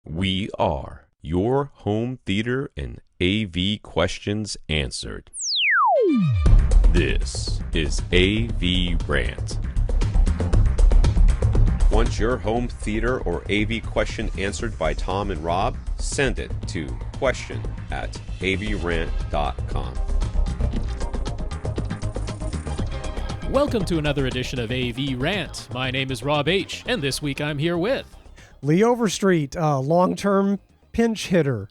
We are your home theater and AV questions answered. This is AV Rant. Want your home theater or AV question answered by Tom and Rob? Send it to question@avrant.com. Welcome to another edition of AV Rant. My name is Rob H., and this week I'm here with Lee Overstreet, long-term pinch hitter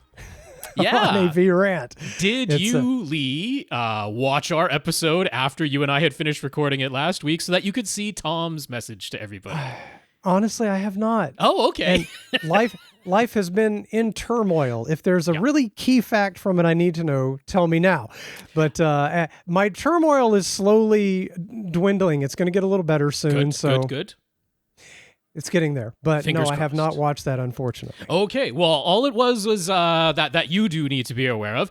on AV Rant. Did you, Lee, watch our episode after you and I had finished recording it last week so that you could see Tom's message to everybody? Honestly, I have not. Oh, okay. And life has been in turmoil. If there's a really key fact from it I need to know, tell me now. But my turmoil is slowly dwindling. It's going to get a little better soon. Good. It's getting there, but Fingers no, I have crossed. not watched that, unfortunately. Okay, well, all it was that you do need to be aware of.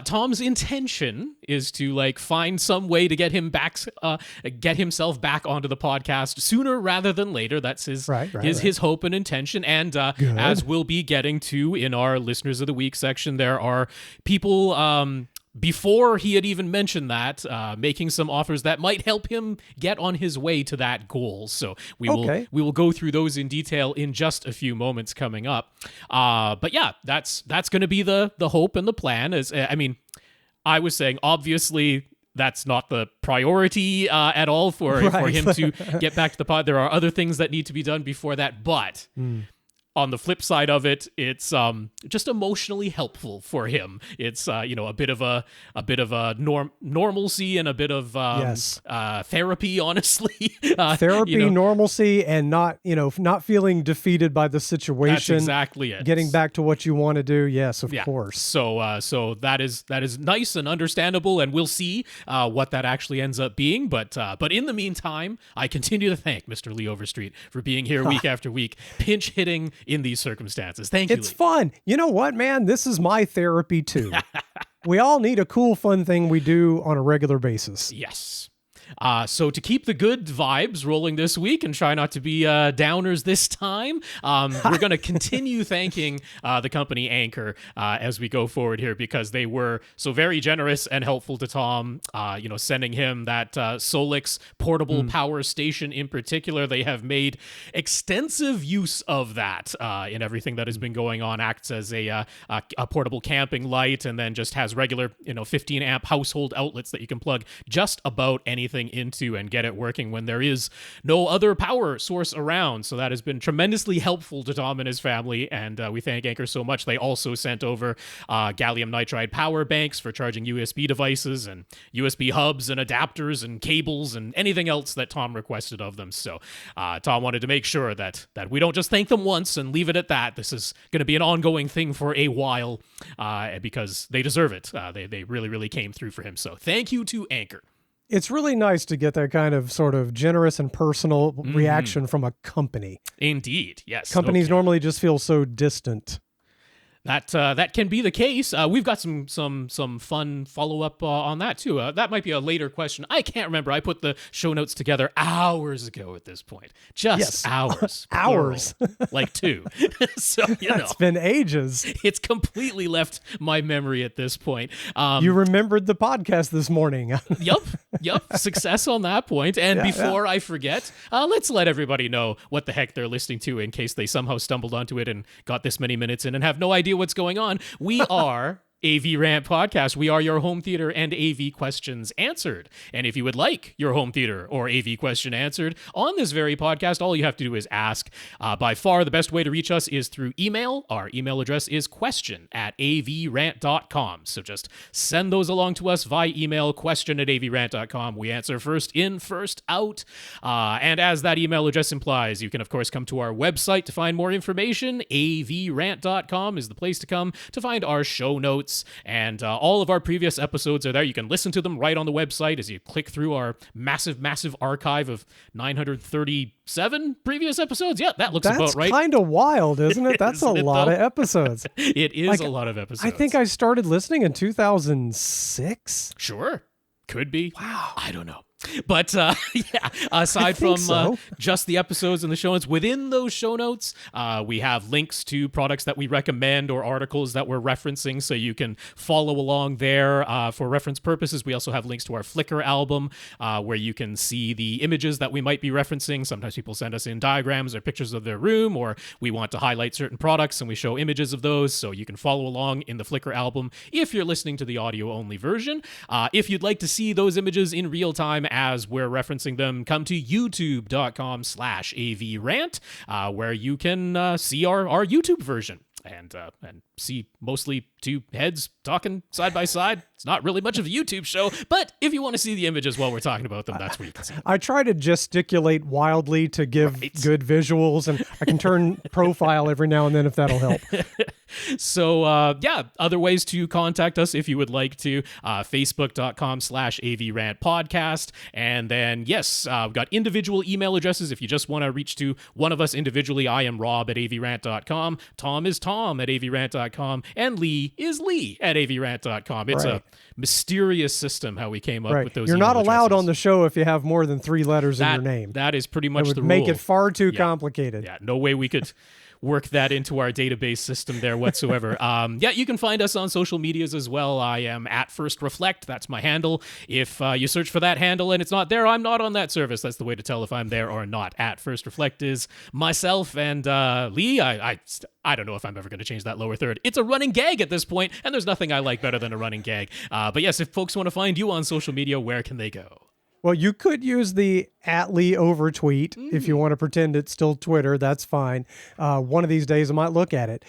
Tom's intention is to find some way to get him back, get himself back onto the podcast sooner rather than later. That's his hope and intention. And as we'll be getting to in our Listeners of the Week section, there are people. Before he had even mentioned that, making some offers that might help him get on his way to that goal. So we will go through those in detail in just a few moments coming up. But yeah, that's going to be the hope and the plan. I was saying, obviously, that's not the priority at all for him to get back to the pod. There are other things that need to be done before that, but... On the flip side of it, it's just emotionally helpful for him. It's a bit of a normalcy and a bit of therapy. Honestly, therapy, normalcy, and not feeling defeated by the situation. That's exactly it. Getting back to what you want to do. Yes, of course. So that is nice and understandable, and we'll see what that actually ends up being. But in the meantime, I continue to thank Mr. Lee Overstreet for being here week after week, pinch hitting in these circumstances. Thank you, It's Lee. fun. You know what, man? This is my therapy too. We all need a cool, fun thing we do on a regular basis. Yes. So to keep the good vibes rolling this week and try not to be downers this time, we're going to continue thanking the company Anker as we go forward here, because they were so very generous and helpful to Tom, sending him that Solix portable power station in particular. They have made extensive use of that in everything that has been going on. Acts as a portable camping light, and then just has regular 15 amp household outlets that you can plug just about anything into and get it working when there is no other power source around. So that has been tremendously helpful to Tom and his family, and we thank Anker so much. They also sent over gallium nitride power banks for charging USB devices, and USB hubs and adapters and cables and anything else that Tom requested of them. So Tom wanted to make sure that we don't just thank them once and leave it at that. This is going to be an ongoing thing for a while because they deserve it. They really, really came through for him. So thank you to Anker. It's really nice to get that kind of sort of generous and personal reaction from a company. Indeed, yes. Companies normally just feel so distant. That can be the case. We've got some fun follow-up on that, too. That might be a later question. I can't remember. I put the show notes together hours ago at this point. Hours. Hours. Like 2. So, It's been ages. It's completely left my memory at this point. You remembered the podcast this morning. Yep. Success on that point. And before I forget, let's let everybody know what the heck they're listening to in case they somehow stumbled onto it and got this many minutes in and have no idea what's going on. We are AV Rant Podcast. We are your home theater and AV questions answered. And if you would like your home theater or AV question answered on this very podcast, all you have to do is ask. By far, the best way to reach us is through email. Our email address is question@avrant.com. So just send those along to us via email, question@avrant.com. We answer first in, first out. And as that email address implies, you can, of course, come to our website to find more information. AVRant.com is the place to come to find our show notes. And all of our previous episodes are there. You can listen to them right on the website as you click through our massive archive of 937 previous episodes. Yeah, that looks about right. That's kind of wild, isn't it? That's a lot of episodes. It is a lot of episodes. I think I started listening in 2006. Sure. Could be. Wow. I don't know. But yeah, aside from so. just the episodes and the show notes, within those show notes, we have links to products that we recommend or articles that we're referencing, so you can follow along there for reference purposes. We also have links to our Flickr album where you can see the images that we might be referencing. Sometimes people send us in diagrams or pictures of their room, or we want to highlight certain products and we show images of those, so you can follow along in the Flickr album if you're listening to the audio-only version. If you'd like to see those images in real time as we're referencing them, come to youtube.com/AVRant, where you can see our YouTube version and see mostly two heads talking side by side. It's not really much of a YouTube show, but if you want to see the images while we're talking about them, that's where you can see them. I try to gesticulate wildly to give good visuals, and I can turn profile every now and then if that'll help. So, yeah, other ways to contact us if you would like to, facebook.com/AVRant podcast. And then, yes, we've got individual email addresses if you just want to reach to one of us individually. I am Rob at avrant.com. Tom is Tom at avrant.com. And Lee is Lee at avrant.com. It's a mysterious system how we came up with those. You're not email allowed addresses. on the show if you have more than 3 letters in your name. That is pretty much it would the make rule. it far too complicated. Yeah, no way we could work that into our database system there whatsoever. Yeah, you can find us on social medias as well. I am at First Reflect. That's my handle. If you search for that handle and it's not there, I'm not on that service. That's the way to tell if I'm there or not. At First Reflect is myself, and Lee, I don't know if I'm ever going to change that lower third. It's a running gag at this point, and there's nothing I like better than a running gag. But yes, if folks want to find you on social media, where can they go? Well, you could use the @Lee overtweet if you want to pretend it's still Twitter. That's fine. One of these days I might look at it.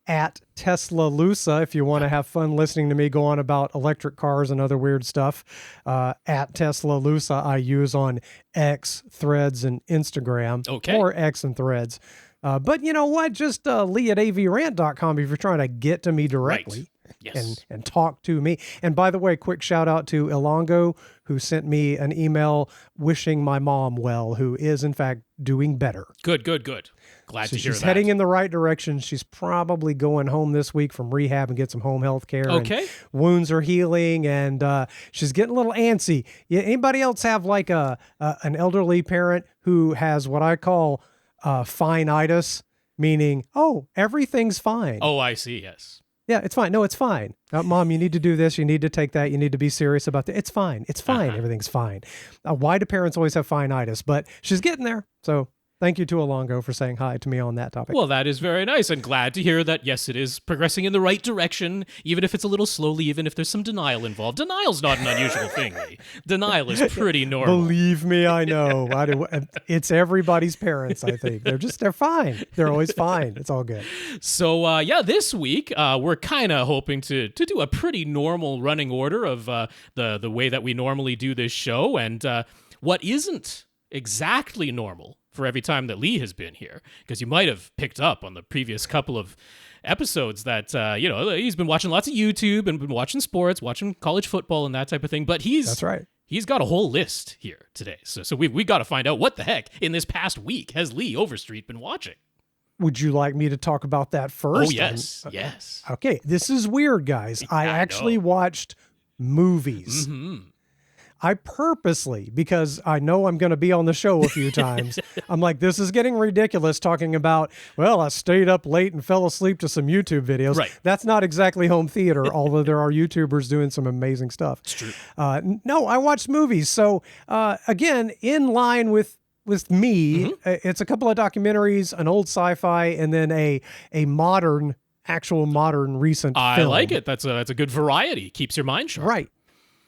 At Tesla Lusa, if you want to have fun listening to me go on about electric cars and other weird stuff. At Tesla Lusa, I use on X, Threads, and Instagram. Okay. Or X and Threads. But you know what? Just Lee at avrant.com if you're trying to get to me directly. Right. Yes. And talk to me. And by the way, quick shout out to Ilongo, who sent me an email wishing my mom well, who is in fact doing better. Good. Glad to hear that. She's heading in the right direction. She's probably going home this week from rehab and get some home health care. Okay. And wounds are healing, and she's getting a little antsy. Yeah, anybody else have like an elderly parent who has what I call fine-itis, meaning, oh, everything's fine. Oh, I see, yes. Yeah, it's fine. No, it's fine. Mom, you need to do this. You need to take that. You need to be serious about that. It's fine. It's fine. Everything's fine. Why do parents always have fine-itis? But she's getting there. So thank you to Alongo for saying hi to me on that topic. Well, that is very nice, and glad to hear that, yes, it is progressing in the right direction, even if it's a little slowly, even if there's some denial involved. Denial's not an unusual thing, Lee. Denial is pretty normal. Believe me, I know. It's everybody's parents, I think. They're fine. They're always fine. It's all good. So, yeah, this week, we're kind of hoping to do a pretty normal running order of the way that we normally do this show, and what isn't exactly normal for every time that Lee has been here, because you might have picked up on the previous couple of episodes that, he's been watching lots of YouTube and been watching sports, watching college football and that type of thing, but That's right. He's got a whole list here today. So we got to find out what the heck in this past week has Lee Overstreet been watching. Would you like me to talk about that first? Oh, yes. Yes. Okay, this is weird, guys. I actually watched movies. Mm-hmm. I purposely, because I know I'm going to be on the show a few times, I'm like, this is getting ridiculous talking about, well, I stayed up late and fell asleep to some YouTube videos. Right. That's not exactly home theater, although there are YouTubers doing some amazing stuff. It's true. No, I watched movies. So, again, in line with me, it's a couple of documentaries, an old sci-fi, and then a actual modern recent film. I like it. That's a good variety. Keeps your mind sharp. Right.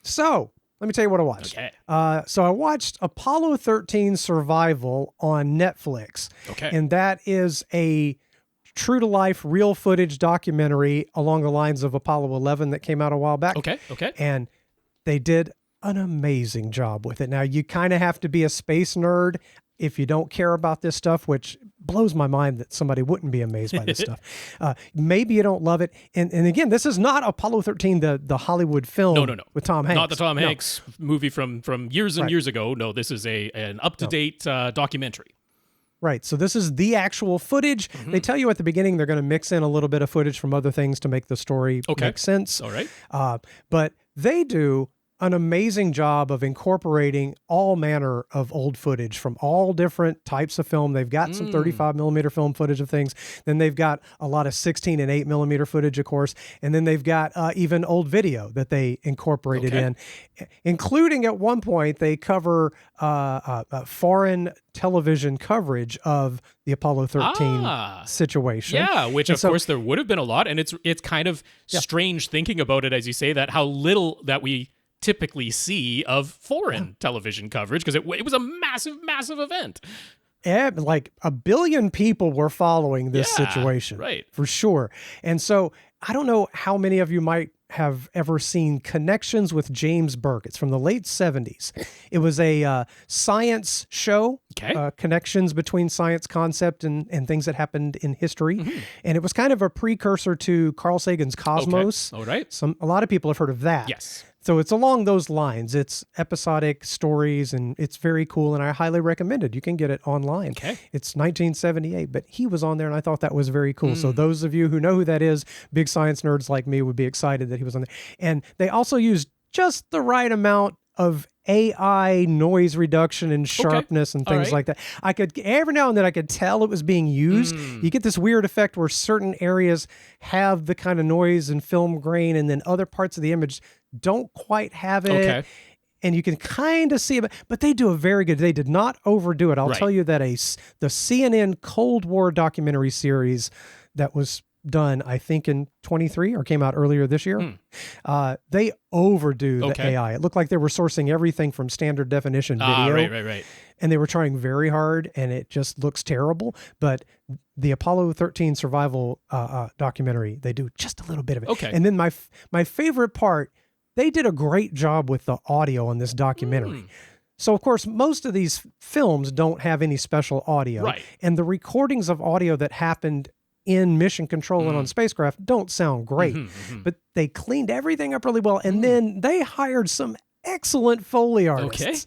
So let me tell you what I watched. Okay. So I watched Apollo 13 Survival on Netflix. Okay. And that is a true to life, real footage documentary along the lines of Apollo 11 that came out a while back. Okay. And they did an amazing job with it. Now, you kind of have to be a space nerd if you don't care about this stuff, which blows my mind that somebody wouldn't be amazed by this stuff. Maybe you don't love it. And again, this is not Apollo 13, the Hollywood film No. with Tom Hanks. Not the Tom Hanks movie from years and years ago. No, this is an up-to-date documentary. Right. So this is the actual footage. They tell you at the beginning they're going to mix in a little bit of footage from other things to make the story make sense. All right. But they do an amazing job of incorporating all manner of old footage from all different types of film. They've got some 35 millimeter film footage of things. Then they've got a lot of 16 and 8 millimeter footage, of course. And then they've got even old video that they incorporated in, including at one point they cover foreign television coverage of the Apollo 13 situation. Yeah, which of course there would have been a lot. And it's kind of strange thinking about it as you say that, how little that we typically see of foreign television coverage, because it was a massive event. Yeah, like 1 billion people were following this situation, right? For sure. And so I don't know how many of you might have ever seen Connections with James Burke. It's from the late 70s. It was a science show, connections between science concept and things that happened in history. And it was kind of a precursor to Carl Sagan's Cosmos. All right. A lot of people have heard of that. Yes. So it's along those lines. It's episodic stories, and it's very cool, and I highly recommend it. You can get it online. Okay. It's 1978, but he was on there, and I thought that was very cool. So those of you who know who that is, big science nerds like me, would be excited that he was on there. And they also used just the right amount of AI noise reduction and sharpness and things like that. I could, every now and then I could tell it was being used. You get this weird effect where certain areas have the kind of noise and film grain, and then other parts of the image don't quite have it. And you can kind of see it, but they do a very good, they did not overdo it. I'll tell you that the CNN Cold War documentary series that was done, I think in 23 or came out earlier this year, they overdo the AI. It looked like they were sourcing everything from standard definition video. Right. And they were trying very hard, and it just looks terrible. But the Apollo 13 survival documentary, they do just a little bit of it. And then my favorite part, they did a great job with the audio on this documentary. So, of course, most of these films don't have any special audio. And the recordings of audio that happened in mission control and on spacecraft don't sound great. But they cleaned everything up really well. And then they hired some excellent Foley artists.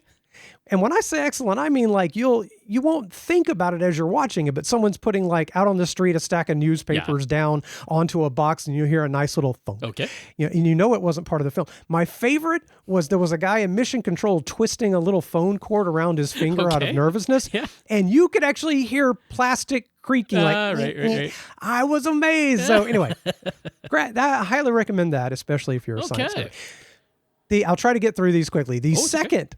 And when I say excellent, I mean like you won't think about it as you're watching it, but someone's putting like out on the street a stack of newspapers down onto a box, and you hear a nice little thunk. And you know it wasn't part of the film. My favorite was there was a guy in mission control twisting a little phone cord around his finger out of nervousness, and you could actually hear plastic creaking. Right. I was amazed. So anyway, I highly recommend that, especially if you're a science guy. I'll try to get through these quickly. The second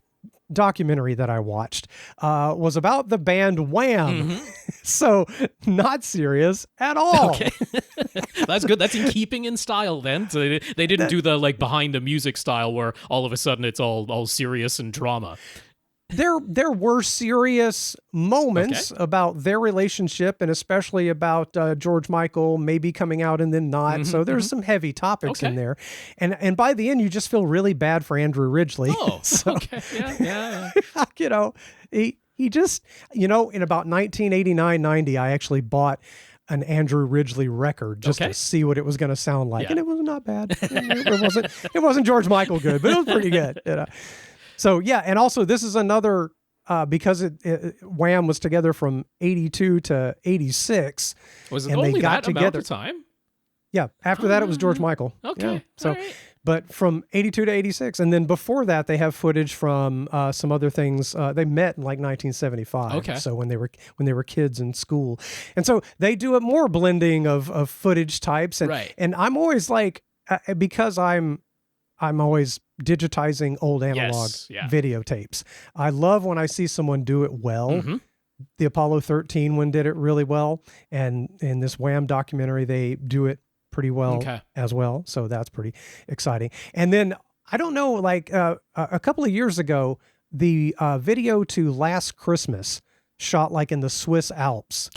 documentary that I watched was about the band Wham. So not serious at all. That's good. That's in keeping in style then. So they didn't do the like behind the music style where all of a sudden it's all serious and drama. There were serious moments about their relationship, and especially about George Michael maybe coming out and then not. So there's some heavy topics in there. And by the end, you just feel really bad for Andrew Ridgeley. Yeah. You know, he just, in about 1989-90, I actually bought an Andrew Ridgeley record just to see what it was going to sound like. And it was not bad. It wasn't George Michael good, but it was pretty good. So, and also this is another, because Wham was together from 82 to 86. Was it and only they got that together. amount of time? Yeah. After that, it was George Michael. So, but from 82 to 86. And then before that, they have footage from some other things. They met in like 1975. So when they were kids in school. And so they do a more blending of footage types. And I'm always like, because I'm always digitizing old analog videotapes. I love when I see someone do it well. The Apollo 13 one did it really well. And in this Wham documentary, they do it pretty well as well. So that's pretty exciting. And then, I don't know, like a couple of years ago, the video to Last Christmas shot like in the Swiss Alps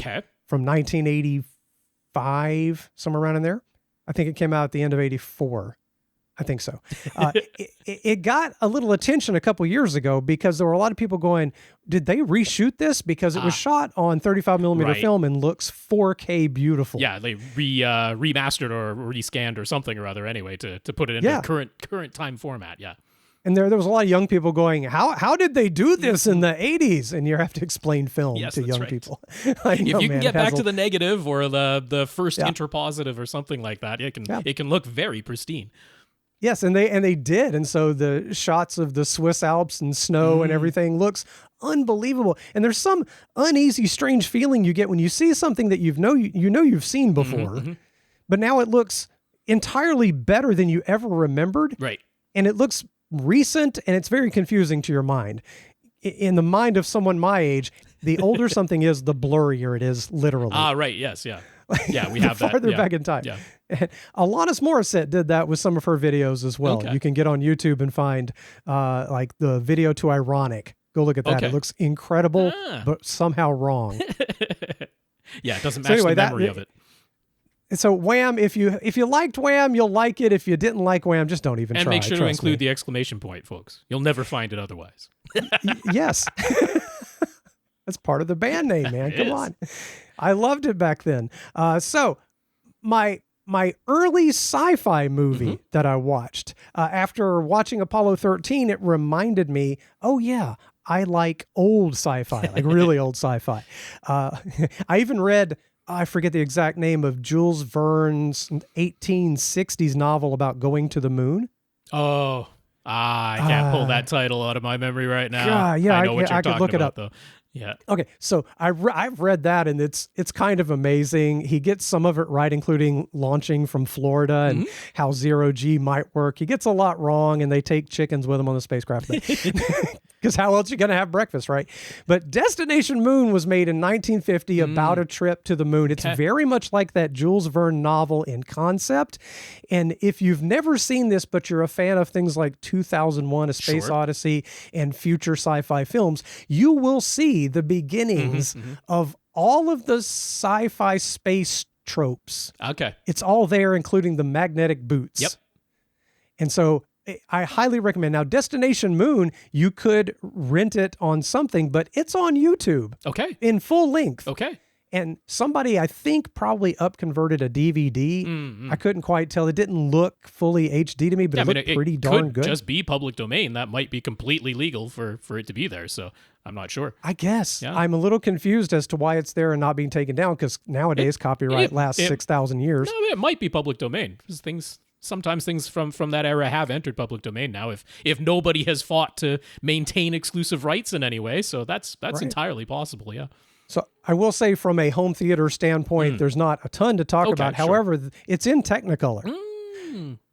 from 1985, somewhere around in there. I think it came out at the end of 84. I think so. It got a little attention a couple years ago because there were a lot of people going, did they reshoot this? Because it was shot on 35 millimeter film and looks 4K beautiful. Yeah, they remastered or rescanned or something or other anyway to put it in the current time format. Yeah. And there was a lot of young people going, how did they do this in the 80s? And you have to explain film to young people. If you can get back to the negative or the first interpositive or something like that, it can look very pristine. Yes, and they did. And so the shots of the Swiss Alps and snow and everything looks unbelievable. And there's some uneasy, strange feeling you get when you see something that you've seen before, but now it looks entirely better than you ever remembered. Right. And it looks recent, and it's very confusing to your mind. In the mind of someone my age, the older something is, the blurrier it is, literally. Right. Yes. Yeah. Yeah, we have that. Farther back in time. Yeah. And Alanis Morissette did that with some of her videos as well. Okay. You can get on YouTube and find like the video to Ironic. Go look at that. Okay. It looks incredible, but somehow wrong. Yeah, it doesn't match the memory of it. So Wham, if you liked Wham, you'll like it. If you didn't like Wham, just don't even try. And make sure to include me. the exclamation point, folks. You'll never find it otherwise. Yes. That's part of the band name, man. Come on. I loved it back then. So my early sci-fi movie that I watched, after watching Apollo 13, it reminded me, oh yeah, I like old sci-fi, like really old sci-fi. I even read, I forget the exact name of Jules Verne's 1860s novel about going to the moon. Oh, I can't pull that title out of my memory right now. Yeah, I know what you're I could talking look it about, up. though. Yeah. Okay, so I've read that, and it's kind of amazing. He gets some of it right, including launching from Florida and how zero G might work. He gets a lot wrong, and they take chickens with him on the spacecraft. Because how else are you going to have breakfast, right? But Destination Moon was made in 1950 about a trip to the moon. It's very much like that Jules Verne novel in concept. And if you've never seen this, but you're a fan of things like 2001: A Space Odyssey and future sci-fi films, you will see the beginnings of all of the sci-fi space tropes. Okay. It's all there, including the magnetic boots. Yep. And so I highly recommend. Now, Destination Moon, you could rent it on something, but it's on YouTube. Okay. In full length. Okay. And somebody, I think, probably upconverted a DVD. I couldn't quite tell. It didn't look fully HD to me, but it looked pretty darn good. It could just be public domain. That might be completely legal for it to be there. So I'm not sure. I guess. Yeah. I'm a little confused as to why it's there and not being taken down, because nowadays copyright lasts 6,000 years. No, it might be public domain. Because sometimes things from that era have entered public domain now if nobody has fought to maintain exclusive rights in any way. So that's right. Entirely possible, yeah. So I will say, from a home theater standpoint, there's not a ton to talk about. Sure. However, it's in Technicolor.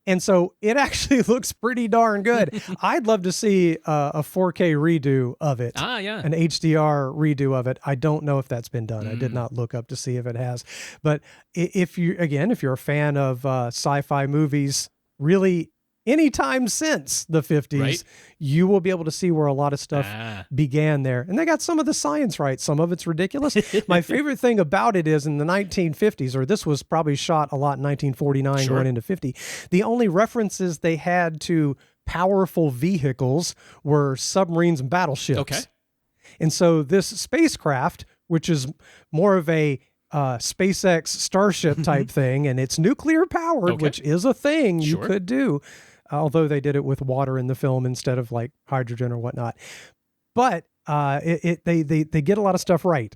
And so it actually looks pretty darn good. I'd love to see a 4K redo of it. Yeah. An HDR redo of it. I don't know if that's been done. I did not look up to see if it has. But if you're a fan of sci-fi movies, really anytime since the 50s, right, you will be able to see where a lot of stuff began there. And they got some of the science right. Some of it's ridiculous. My favorite thing about it is, in the 1950s, or this was probably shot a lot in 1949 going into 50, the only references they had to powerful vehicles were submarines and battleships. Okay. And so this spacecraft, which is more of a SpaceX Starship type thing, and it's nuclear powered, which is a thing you could do, although they did it with water in the film instead of like hydrogen or whatnot. But they get a lot of stuff right.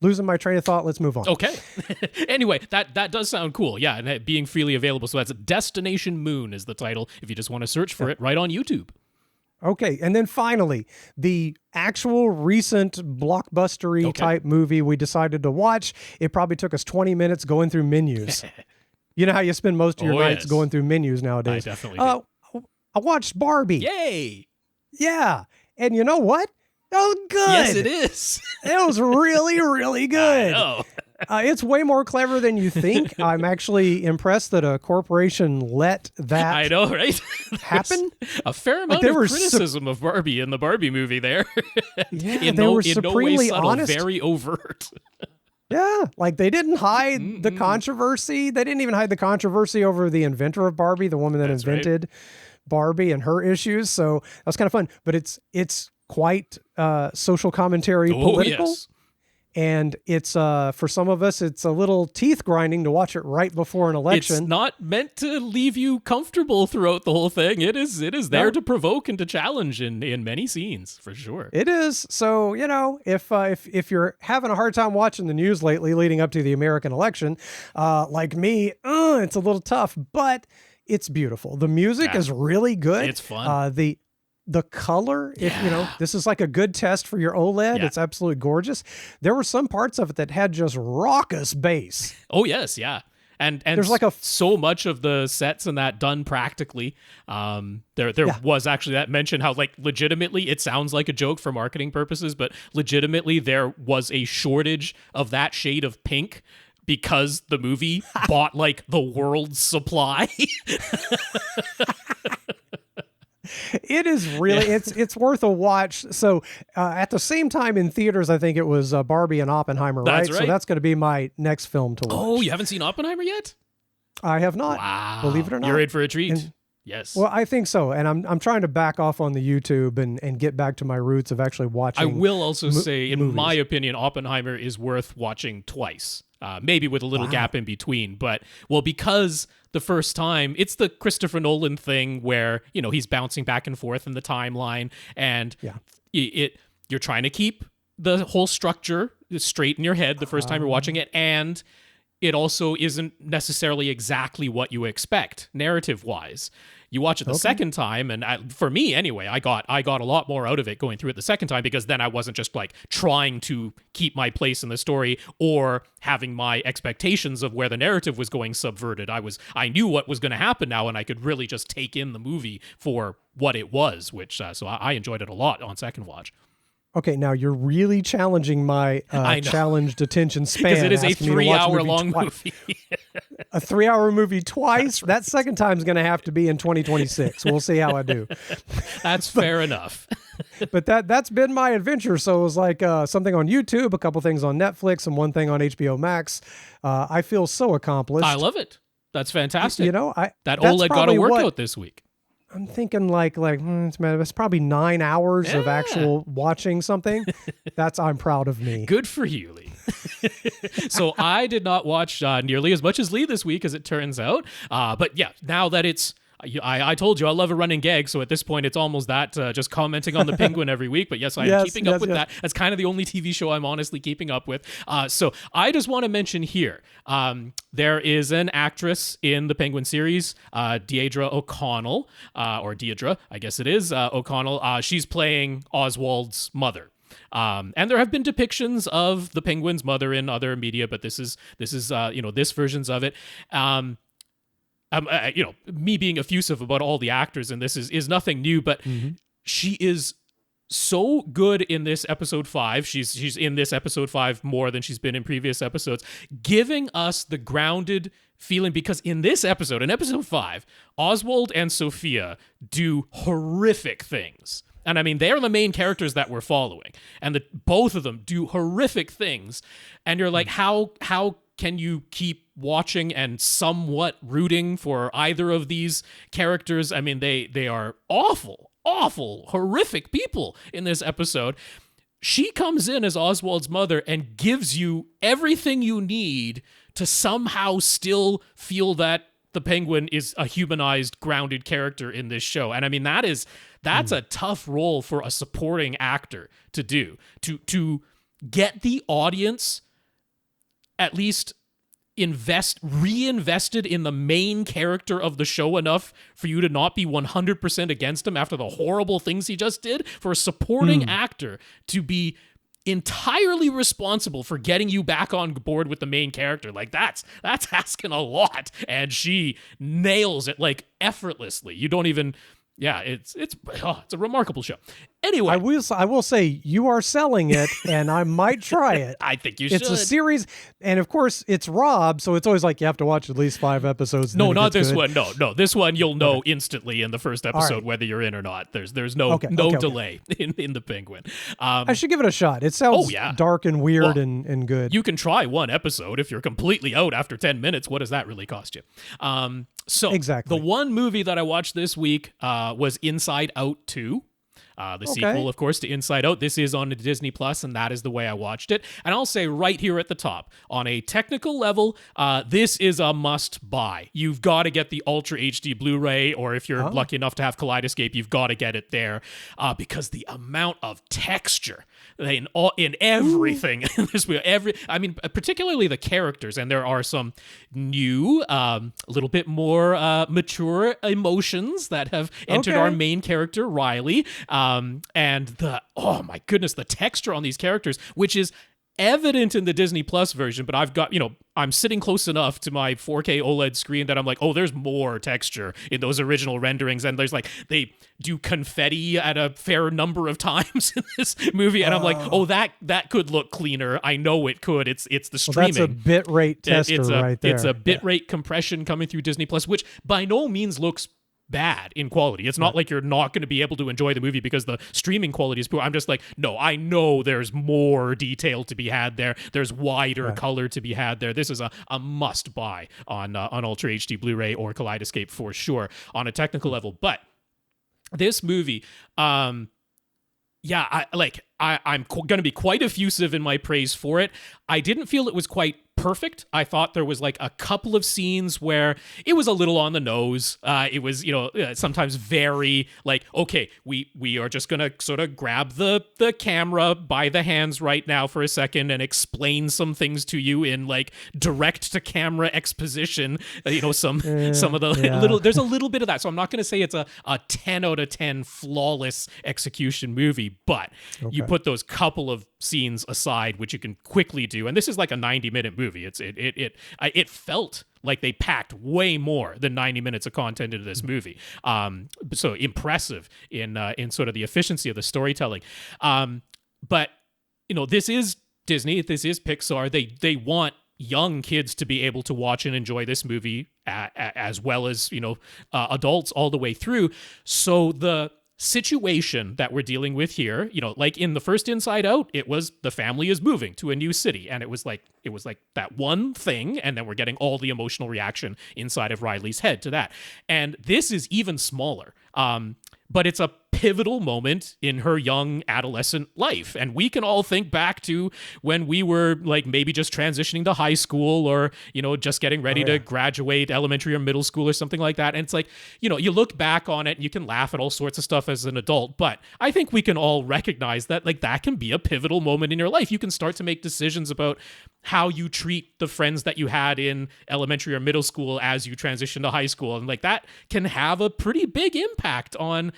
Losing my train of thought. Let's move on. Okay. Anyway, that does sound cool. Yeah, and being freely available. So that's Destination Moon is the title if you just want to search for it right on YouTube. Okay, and then finally, the actual recent blockbustery type movie we decided to watch. It probably took us 20 minutes going through menus. You know how you spend most of your nights going through menus nowadays. I definitely do. I watched Barbie. Yay! Yeah, and you know what? That was good. Yes, it is. It was really, really good. I know. It's way more clever than you think. I'm actually impressed that a corporation let that I know, right? happen. A fair amount of criticism of Barbie in the Barbie movie there. Yeah, they were supremely honest. Very overt. Yeah, like they didn't hide the controversy. They didn't even hide the controversy over the inventor of Barbie, the woman that invented Barbie and her issues. So that was kind of fun. But it's quite social commentary, political. Yes. And it's, for some of us, it's a little teeth grinding to watch it right before an election. It's not meant to leave you comfortable throughout the whole thing. It is there to provoke and to challenge in many scenes, for sure. It is. So, you know, if you're having a hard time watching the news lately leading up to the American election, like me, it's a little tough. But It's beautiful. The music is really good. It's fun. The color, if this is like a good test for your OLED. It's absolutely gorgeous. There were some parts of it that had just raucous bass. Oh yes, yeah. And there's like so much of the sets in that done practically. There was actually that mention how like legitimately it sounds like a joke for marketing purposes, but legitimately there was a shortage of that shade of pink because the movie bought like the world's supply. It is really, it's worth a watch. So at the same time in theaters, I think it was Barbie and Oppenheimer, right? So that's going to be my next film to watch. Oh, you haven't seen Oppenheimer yet? I have not. Wow. Believe it or not. You're in for a treat. Yes. Well, I think so. And I'm trying to back off on the YouTube and get back to my roots of actually watching. I will also say, in my opinion, Oppenheimer is worth watching twice. Maybe with a little gap in between, but because the first time it's the Christopher Nolan thing where he's bouncing back and forth in the timeline, and you're trying to keep the whole structure straight in your head the first time you're watching it, and it also isn't necessarily exactly what you expect narrative wise. You watch it the second time, and for me anyway, I got a lot more out of it going through it the second time, because then I wasn't just like trying to keep my place in the story or having my expectations of where the narrative was going subverted. I knew what was going to happen now, and I could really just take in the movie for what it was, which so I enjoyed it a lot on second watch. Okay, now you're really challenging my challenged attention span. Because it is a 3-hour long movie. A 3-hour movie twice? That second time is going to have to be in 2026. We'll see how I do. That's fair enough. But that's been my adventure. So it was like something on YouTube, a couple things on Netflix, and one thing on HBO Max. I feel so accomplished. I love it. That's fantastic. That that's OLED got a workout this week. I'm thinking it's probably 9 hours of actual watching something. I'm proud of me. Good for you, Lee. So I did not watch nearly as much as Lee this week, as it turns out. But yeah, now that it's, I told you I love a running gag, so at this point it's almost that just commenting on the Penguin every week. But yes, I am keeping up with that. That's kind of the only TV show I'm honestly keeping up with. So I just want to mention here, there is an actress in the Penguin series, Deirdre O'Connell, or Deirdre, I guess it is, O'Connell. She's playing Oswald's mother. And there have been depictions of the Penguin's mother in other media, but this is this version's of it. Me being effusive about all the actors in this is nothing new, but she is so good in this episode 5. She's in this episode 5 more than she's been in previous episodes, giving us the grounded feeling, because in this episode, in episode 5, Oswald and Sophia do horrific things. And I mean, they're the main characters that we're following, and both of them do horrific things. And you're like, how can you keep watching and somewhat rooting for either of these characters? I mean, they are awful, horrific people in this episode. She comes in as Oswald's mother and gives you everything you need to somehow still feel that the Penguin is a humanized, grounded character in this show. And I mean, that's a tough role for a supporting actor to do, to get the audience at least reinvested in the main character of the show enough for you to not be 100% against him after the horrible things he just did. For a supporting actor to be entirely responsible for getting you back on board with the main character, like that's asking a lot, and she nails it like effortlessly. You don't even. Yeah, it's a remarkable show. Anyway, I will say you are selling it, and I might try it. I think you should. It's a series, and of course it's Rob, so it's always like you have to watch at least 5 episodes. No, not this one. No, this one you'll know instantly in the first episode whether you're in or not. There's no delay in the Penguin. I should give it a shot. It sounds dark and weird and good. You can try one episode. If you're completely out after 10 minutes, what does that really cost you? So exactly. The one movie that I watched this week was Inside Out 2. The sequel, of course, to Inside Out. This is on Disney Plus, and that is the way I watched it. And I'll say right here at the top, on a technical level, this is a must-buy. You've got to get the Ultra HD Blu-ray, or if you're lucky enough to have Kaleidoscape, you've got to get it there, because the amount of texture in everything in this movie. Particularly the characters, and there are some new, a little bit more mature emotions that have entered our main character, Riley. And oh my goodness, the texture on these characters, which is evident in the Disney Plus version, but I've got, I'm sitting close enough to my 4K OLED screen that I'm like, oh, there's more texture in those original renderings, and there's they do confetti at a fair number of times in this movie, and I'm like, oh, that could look cleaner. I know it could. It's the streaming. That's a bitrate tester right there. It's a bitrate compression coming through Disney Plus, which by no means looks bad in quality. It's not like you're not going to be able to enjoy the movie because the streaming quality is poor. I'm just like, no, I know there's more detail to be had there. There's wider color to be had there. This is a must buy on Ultra HD Blu-ray or Kaleidoscape for sure on a technical level. But this movie, I'm going to be quite effusive in my praise for it. I didn't feel it was quite perfect. I thought there was a couple of scenes where it was a little on the nose. It was, sometimes very okay, we are just gonna sort of grab the camera by the hands right now for a second and explain some things to you in direct to camera exposition. Some of the little, there's a little bit of that. So I'm not gonna say it's a 10 out of 10 flawless execution movie, but you put those couple of scenes aside, which you can quickly do, and this is a 90-minute movie. It felt like they packed way more than 90 minutes of content into this movie. So impressive in sort of the efficiency of the storytelling. But this is Disney. This is Pixar. They want young kids to be able to watch and enjoy this movie as well as adults all the way through. So the situation that we're dealing with here, in the first Inside Out, it was the family is moving to a new city, and it was like that one thing, and then we're getting all the emotional reaction inside of Riley's head to that. And this is even smaller. But it's a pivotal moment in her young adolescent life. And we can all think back to when we were maybe just transitioning to high school or, just getting ready to graduate elementary or middle school or something like that. And it's you look back on it and you can laugh at all sorts of stuff as an adult. But I think we can all recognize that that can be a pivotal moment in your life. You can start to make decisions about how you treat the friends that you had in elementary or middle school as you transition to high school. And that can have a pretty big impact on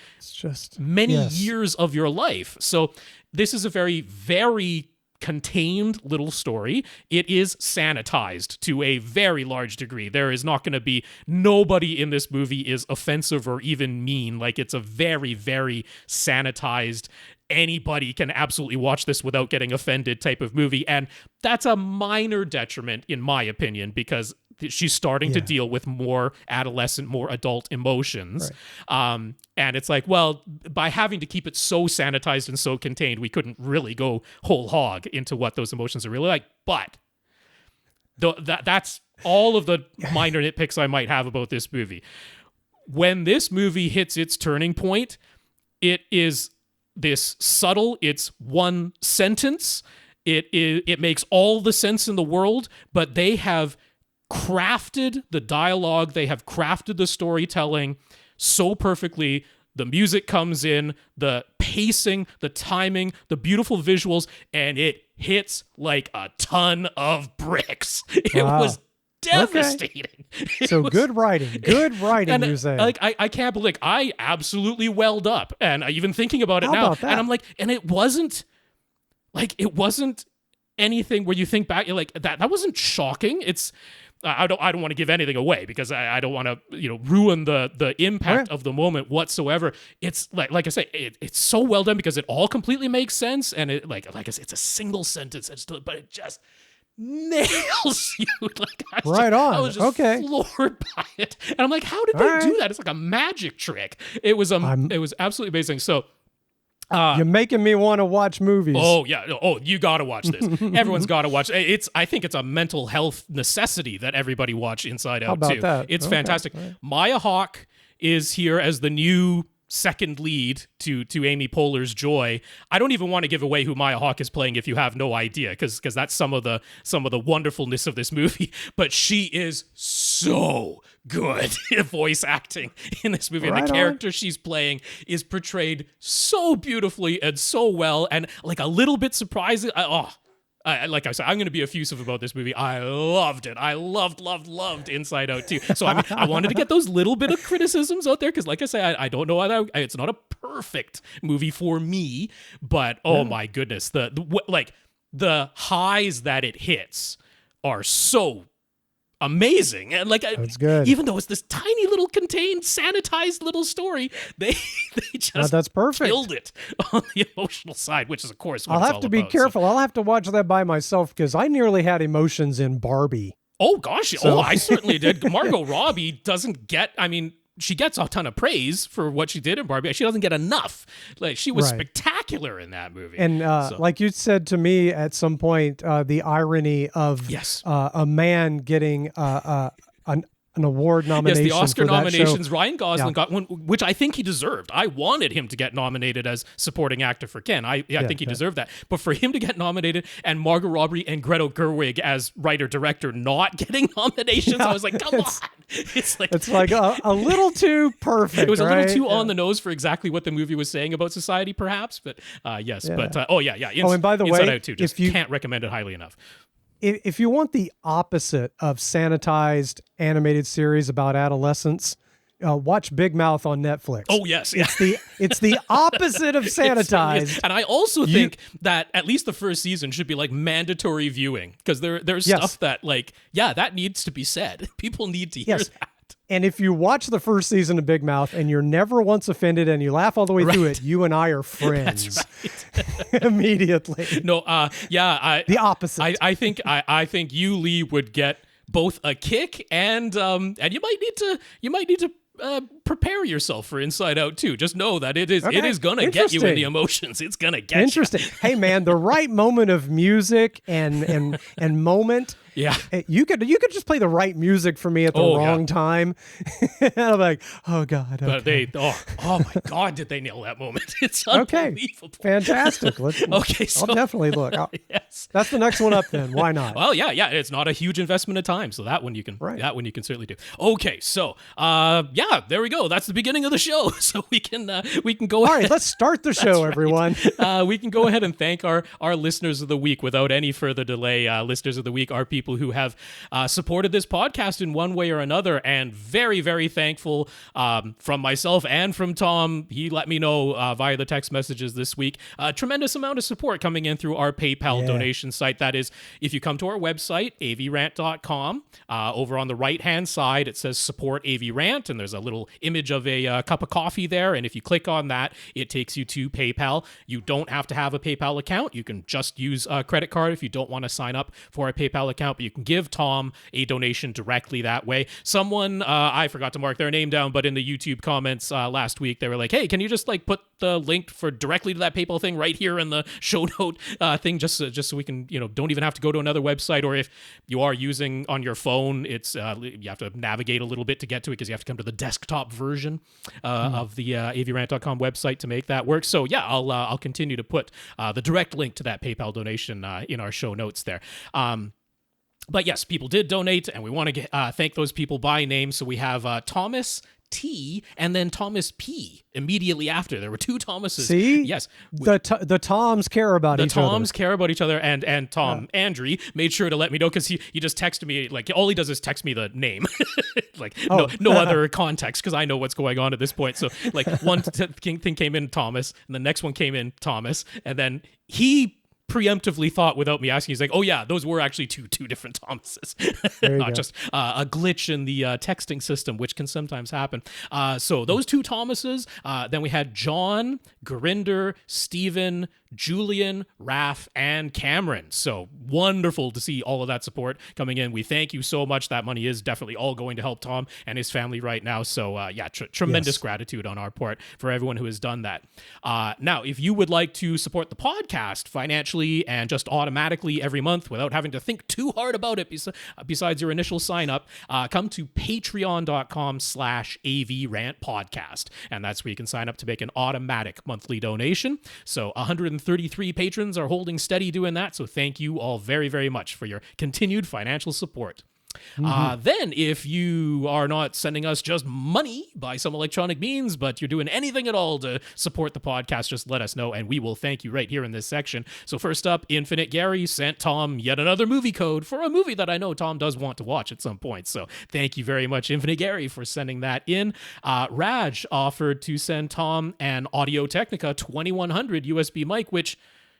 many years of your life. So this is a very, very contained little story. It is sanitized to a very large degree. There is not going to be, nobody in this movie is offensive or even mean. It's a very, very sanitized, anybody can absolutely watch this without getting offended type of movie. And that's a minor detriment, in my opinion, because she's starting to deal with more adolescent, more adult emotions. Right. And it's by having to keep it so sanitized and so contained, we couldn't really go whole hog into what those emotions are really like. But that's all of the minor nitpicks I might have about this movie. When this movie hits its turning point, it is this subtle, it's one sentence. It makes all the sense in the world, but they have crafted the dialogue, they have crafted the storytelling so perfectly. The music comes in, the pacing, the timing, the beautiful visuals, and it hits like a ton of bricks. It was devastating. Okay. So good writing, and you say. I can't believe, I absolutely welled up, and even thinking about it now, and I'm and it wasn't anything where you think back, you're that wasn't shocking. It's I don't want to give anything away because I don't want to ruin the impact of the moment whatsoever. It's like I say, it's so well done because it all completely makes sense, and it like I said, it's a single sentence, but it just nails you. I was just floored by it, and I'm like, how did they do that? It's like a magic trick. It was absolutely amazing. So. You're making me want to watch movies. Oh yeah. Oh, you got to watch this. Everyone's got to watch. I think it's a mental health necessity that everybody watch Inside Out too. That? It's fantastic. Right. Maya Hawke is here as the new second lead to Amy Poehler's Joy. I don't even want to give away who Maya Hawke is playing if you have no idea, because that's some of the wonderfulness of this movie. But she is so good voice acting in this movie. And Right the on. character she's playing is portrayed so beautifully and so well, and like a little bit surprising. Like I said, I'm going to be effusive about this movie. I loved it. I loved Inside Out too. So I mean, I wanted to get those little bit of criticisms out there because, like I say, I don't know whether it's not a perfect movie for me, but oh my goodness, the highs that it hits are so amazing. And like, That's good. even though it's this tiny little contained, sanitized little story, they just that's perfect. killed it on the emotional side, which is of course what I'll it's have all to be about, so. careful. I'll have to watch that by myself because I nearly had emotions in Barbie. Oh gosh, I certainly did. Margot Robbie doesn't get, I mean, she gets a ton of praise for what she did in Barbie. She doesn't get enough. Like, she was Right. spectacular in that movie. And like you said to me at some point, the irony of Yes. A man getting an award nomination. Yes, the Oscar for that nominations. show. Ryan Gosling Yeah. got one, which I think he deserved. I wanted him to get nominated as supporting actor for Ken. I think he deserved that. But for him to get nominated and Margot Robbie and Greta Gerwig as writer-director not getting nominations, I was like, come on. It's like a little too perfect. It was a right? little too on the nose for exactly what the movie was saying about society, perhaps. But yes, but and by the Inside way, Out 2, just can't recommend it highly enough. If you want the opposite of sanitized animated series about adolescence, watch Big Mouth on Netflix. Oh yes, yeah. It's the opposite of It certainly sanitized. is. And I also think that at least the first season should be like mandatory viewing because there's stuff that that needs to be said. People need to hear that. And if you watch the first season of Big Mouth and you're never once offended and you laugh all the way through it, you and I are friends. That's right. Immediately. No, The opposite. I think you, Lee, would get both a kick and you might need to prepare yourself for Inside Out too. Just know that it is gonna get you in the emotions. It's gonna get Interesting. Hey man, the right moment of music and moment. Yeah. You could just play the right music for me at the wrong time. And I'm like, oh God. Okay. But oh my God, did they nail that moment? It's unbelievable. Fantastic. So I'll definitely look. Yes. That's the next one up then. Why not? Well, yeah. It's not a huge investment of time, so that one you can certainly do. Okay, so there we go. That's the beginning of the show. So we can go. All right, let's start the show, everyone. We can go ahead and thank our listeners of the week without any further delay. Listeners of the week are people who have supported this podcast in one way or another, and very, very thankful from myself and from Tom. He let me know via the text messages this week. A tremendous amount of support coming in through our PayPal donation site. That is, if you come to our website, avrant.com, over on the right-hand side, it says support AV Rant, and there's a little image of a cup of coffee there, and if you click on that, it takes you to PayPal. You don't have to have a PayPal account. You can just use a credit card if you don't want to sign up for a PayPal account, but you can give Tom a donation directly that way. Someone, I forgot to mark their name down, but in the YouTube comments last week, they were like, hey, can you just put the link for directly to that PayPal thing right here in the show note thing, just so we can, don't even have to go to another website, or if you are using on your phone, it's you have to navigate a little bit to get to it because you have to come to the desktop version of the avrant.com website to make that work. So yeah, I'll continue to put the direct link to that PayPal donation in our show notes there. But yes, people did donate, and we want to thank those people by name. So we have Thomas T and then Thomas P immediately after. There were two Thomases. See? Yes. The Toms care about each other. The Toms care about each other, and Tom Andry made sure to let me know because he just texted me, all he does is text me the name. No other context, because I know what's going on at this point. So one thing came in Thomas, and the next one came in Thomas, and then he preemptively thought without me asking, he's like, oh yeah, those were actually two different Thomases. Not just a glitch in the texting system, which can sometimes happen. So those two Thomases, then we had John, Gurinder, Stephen, Julian, Raph, and Cameron. So wonderful to see all of that support coming in. We thank you so much. That money is definitely all going to help Tom and his family right now. So tremendous gratitude on our part for everyone who has done that. Now, if you would like to support the podcast financially and just automatically every month without having to think too hard about it besides your initial sign up, come to patreon.com/AVRant podcast. And that's where you can sign up to make an automatic monthly donation. So 133 patrons are holding steady doing that. So thank you all very, very much for your continued financial support. Then, if you are not sending us just money by some electronic means, but you're doing anything at all to support the podcast, just let us know, and we will thank you right here in this section. So first up, Infinite Gary sent Tom yet another movie code for a movie that I know Tom does want to watch at some point. So thank you very much, Infinite Gary, for sending that in. Raj offered to send Tom an Audio-Technica 2100 USB mic, which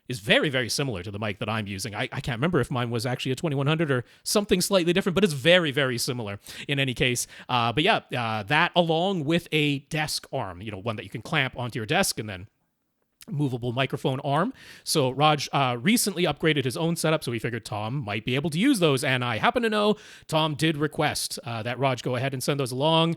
is very, very similar to the mic that I'm using. I can't remember if mine was actually a 2100 or something slightly different, but it's very, very similar in any case. But yeah, that along with a desk arm, one that you can clamp onto your desk and then movable microphone arm. So Raj recently upgraded his own setup, so we figured Tom might be able to use those. And I happen to know Tom did request that Raj go ahead and send those along.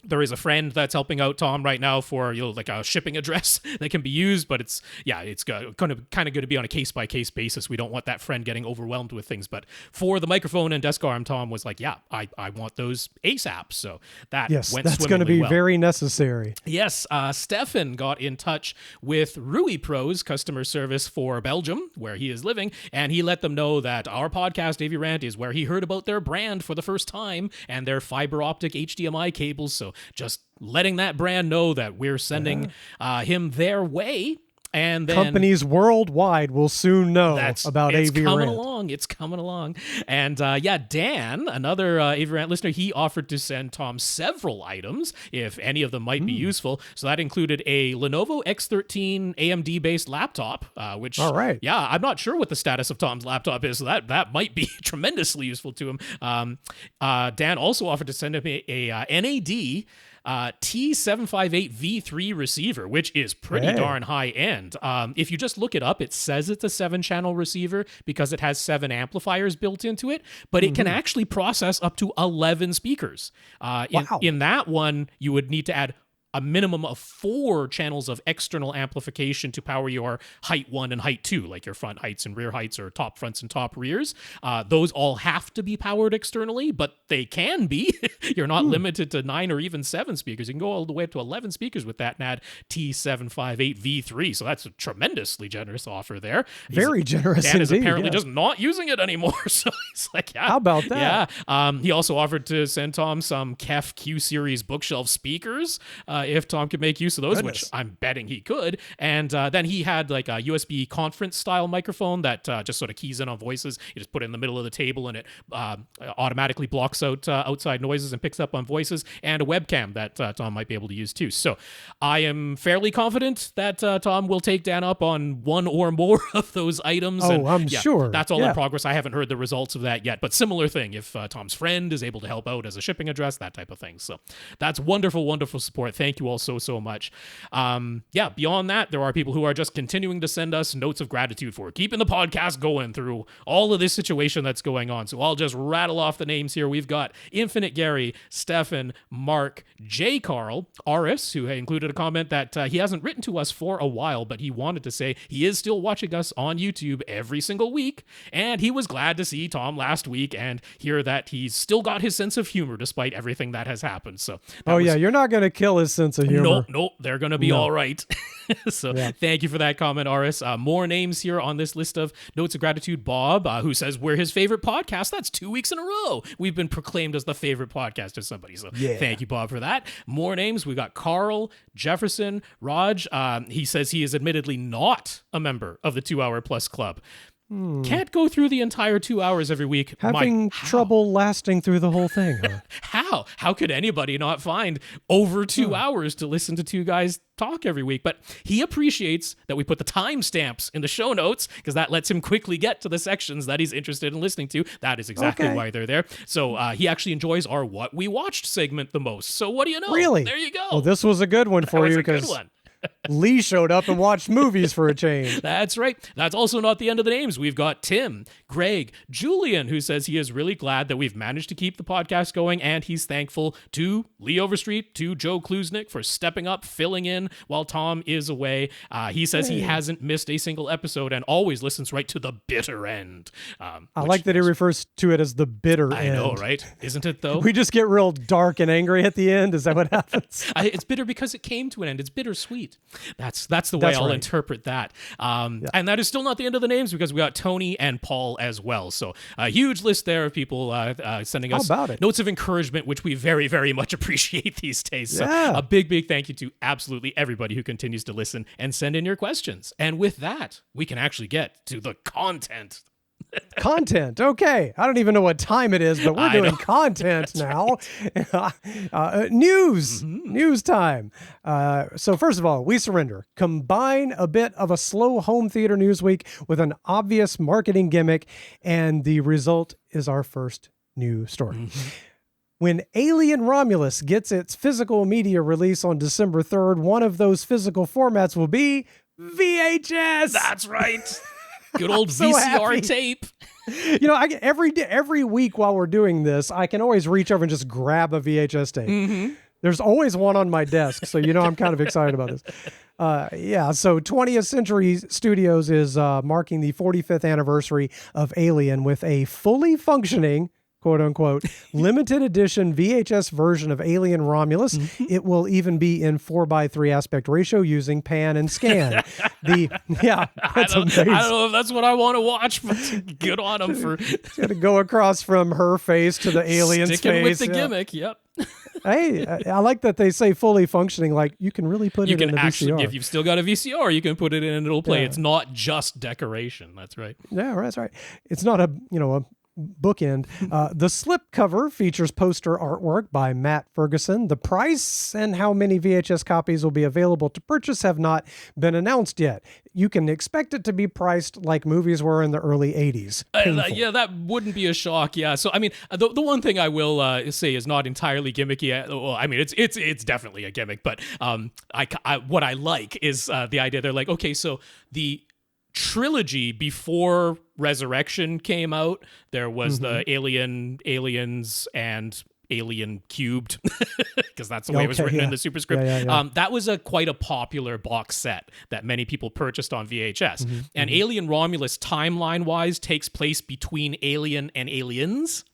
There is a friend that's helping out Tom right now for like a shipping address that can be used, but it's kind of going to be on a case-by-case basis. We don't want that friend getting overwhelmed with things. But for the microphone and desk arm, Tom was like, yeah, I want those ASAP. So that went swimmingly well. That's going to be very necessary. Yes, Stefan got in touch with RUIPRO's customer service for Belgium, where he is living, and he let them know that our podcast, AV Rant, is where he heard about their brand for the first time and their fiber optic HDMI cables. So just letting that brand know that we're sending him their way. And then companies worldwide will soon know about AV Rant. It's coming along. And Dan, another AV Rant listener, he offered to send Tom several items if any of them might be useful. So that included a Lenovo X13 AMD-based laptop, which, all right. Yeah, I'm not sure what the status of Tom's laptop is. So that might be tremendously useful to him. Dan also offered to send him a NAD T758 V3 receiver, which is pretty darn high end. If you just look it up, it says it's a 7-channel receiver because it has 7 amplifiers built into it, but it can actually process up to 11 speakers. In that one, you would need to add a minimum of 4 channels of external amplification to power your height 1 and height 2, like your front heights and rear heights or top fronts and top rears. Those all have to be powered externally, but they can be. You're not limited to 9 or even 7 speakers. You can go all the way up to 11 speakers with that NAD T758 V3. So that's a tremendously generous offer there. Very generous Dan is indeed, apparently just not using it anymore. So he's like, yeah. How about that? Yeah. He also offered to send Tom some KEF Q-Series bookshelf speakers if Tom could make use of those, which I'm betting he could. And then he had like a USB conference style microphone that just sort of keys in on voices. You just put it in the middle of the table and it automatically blocks out outside noises and picks up on voices, and a webcam that Tom might be able to use too. So I am fairly confident that Tom will take Dan up on one or more of those items. Oh, I'm sure. That's all in progress. I haven't heard the results of that yet, but similar thing. If Tom's friend is able to help out as a shipping address, that type of thing. So that's wonderful, wonderful support. Thank you all so much. Beyond that, there are people who are just continuing to send us notes of gratitude for keeping the podcast going through all of this situation that's going on. So I'll just rattle off the names here. We've got Infinite Gary, Stefan, Mark, J. Karl, Aras, who included a comment that he hasn't written to us for a while, but he wanted to say he is still watching us on YouTube every single week, and he was glad to see Tom last week and hear that he's still got his sense of humor despite everything that has happened. So you're not going to kill his sense of humor. Nope, they're going to be all right. So thank you for that comment, Aras. More names here on this list of notes of gratitude. Bob, who says we're his favorite podcast. That's 2 weeks in a row. We've been proclaimed as the favorite podcast of somebody. So thank you, Bob, for that. More names. We got Karl, Jefferson, Raj. He says he is admittedly not a member of the 2 Hour Plus Club. Can't go through the entire 2 hours every week. Having trouble lasting through the whole thing. Huh? How could anybody not find over 2 hours to listen to two guys talk every week? But he appreciates that we put the timestamps in the show notes because that lets him quickly get to the sections that he's interested in listening to. That is exactly why they're there. So he actually enjoys our What We Watched segment the most. So what do you know? Really? There you go. Well, this was a good one for you because Lee showed up and watched movies for a change. That's right. That's also not the end of the names. We've got Tim, Greg, Julian, who says he is really glad that we've managed to keep the podcast going, and he's thankful to Lee Overstreet, to Joe Kluznik for stepping up, filling in while Tom is away. He says he hasn't missed a single episode and always listens right to the bitter end. I like that he refers to it as the bitter end. I know, right? Isn't it, though? We just get real dark and angry at the end. Is that what happens? It's bitter because it came to an end. It's bittersweet. Sweet. That's the way I'll right. interpret that. And that is still not the end of the names, because we got Tony and Paul as well. So a huge list there of people sending us notes of encouragement, which we very, very much appreciate these days. So a big, big thank you to absolutely everybody who continues to listen and send in your questions. And with that, we can actually get to the content. Content. Okay. I don't even know what time it is, but we're doing content now. News. News time. So first of all, We Surrender. Combine a bit of a slow home theater news week with an obvious marketing gimmick, and the result is our first new story. When Alien Romulus gets its physical media release on December 3rd, one of those physical formats will be VHS. That's right. Good old VCR tape. You know, every week while we're doing this, I can always reach over and just grab a VHS tape. There's always one on my desk, so you know I'm kind of excited about this. So 20th Century Studios is marking the 45th anniversary of Alien with a fully functioning, quote unquote, limited edition VHS version of Alien Romulus. It will even be in 4:3 aspect ratio using pan and scan. That's amazing. I don't know if that's what I want to watch, but good on them for. It's got to go across from her face to the alien's sticking face. with the gimmick. Yep. Hey, I like that they say fully functioning. Like you can really put it in a VCR. If you've still got a VCR, you can put it in and it'll play. It's not just decoration. That's right. Yeah, that's right. It's not a bookend. The slipcover features poster artwork by Matt Ferguson. The price and how many VHS copies will be available to purchase have not been announced yet. You can expect it to be priced like movies were in the early 80s. Yeah, that wouldn't be a shock. Yeah. So, I mean, the one thing I will say is not entirely gimmicky. Well, I mean, it's definitely a gimmick, but what I like is the idea. They're like, okay, so the trilogy before Resurrection came out, there was the Aliens and Alien Cubed, because that's the way it was written in the superscript. That was quite a popular box set that many people purchased on VHS. And Alien Romulus, timeline-wise, takes place between Alien and Aliens.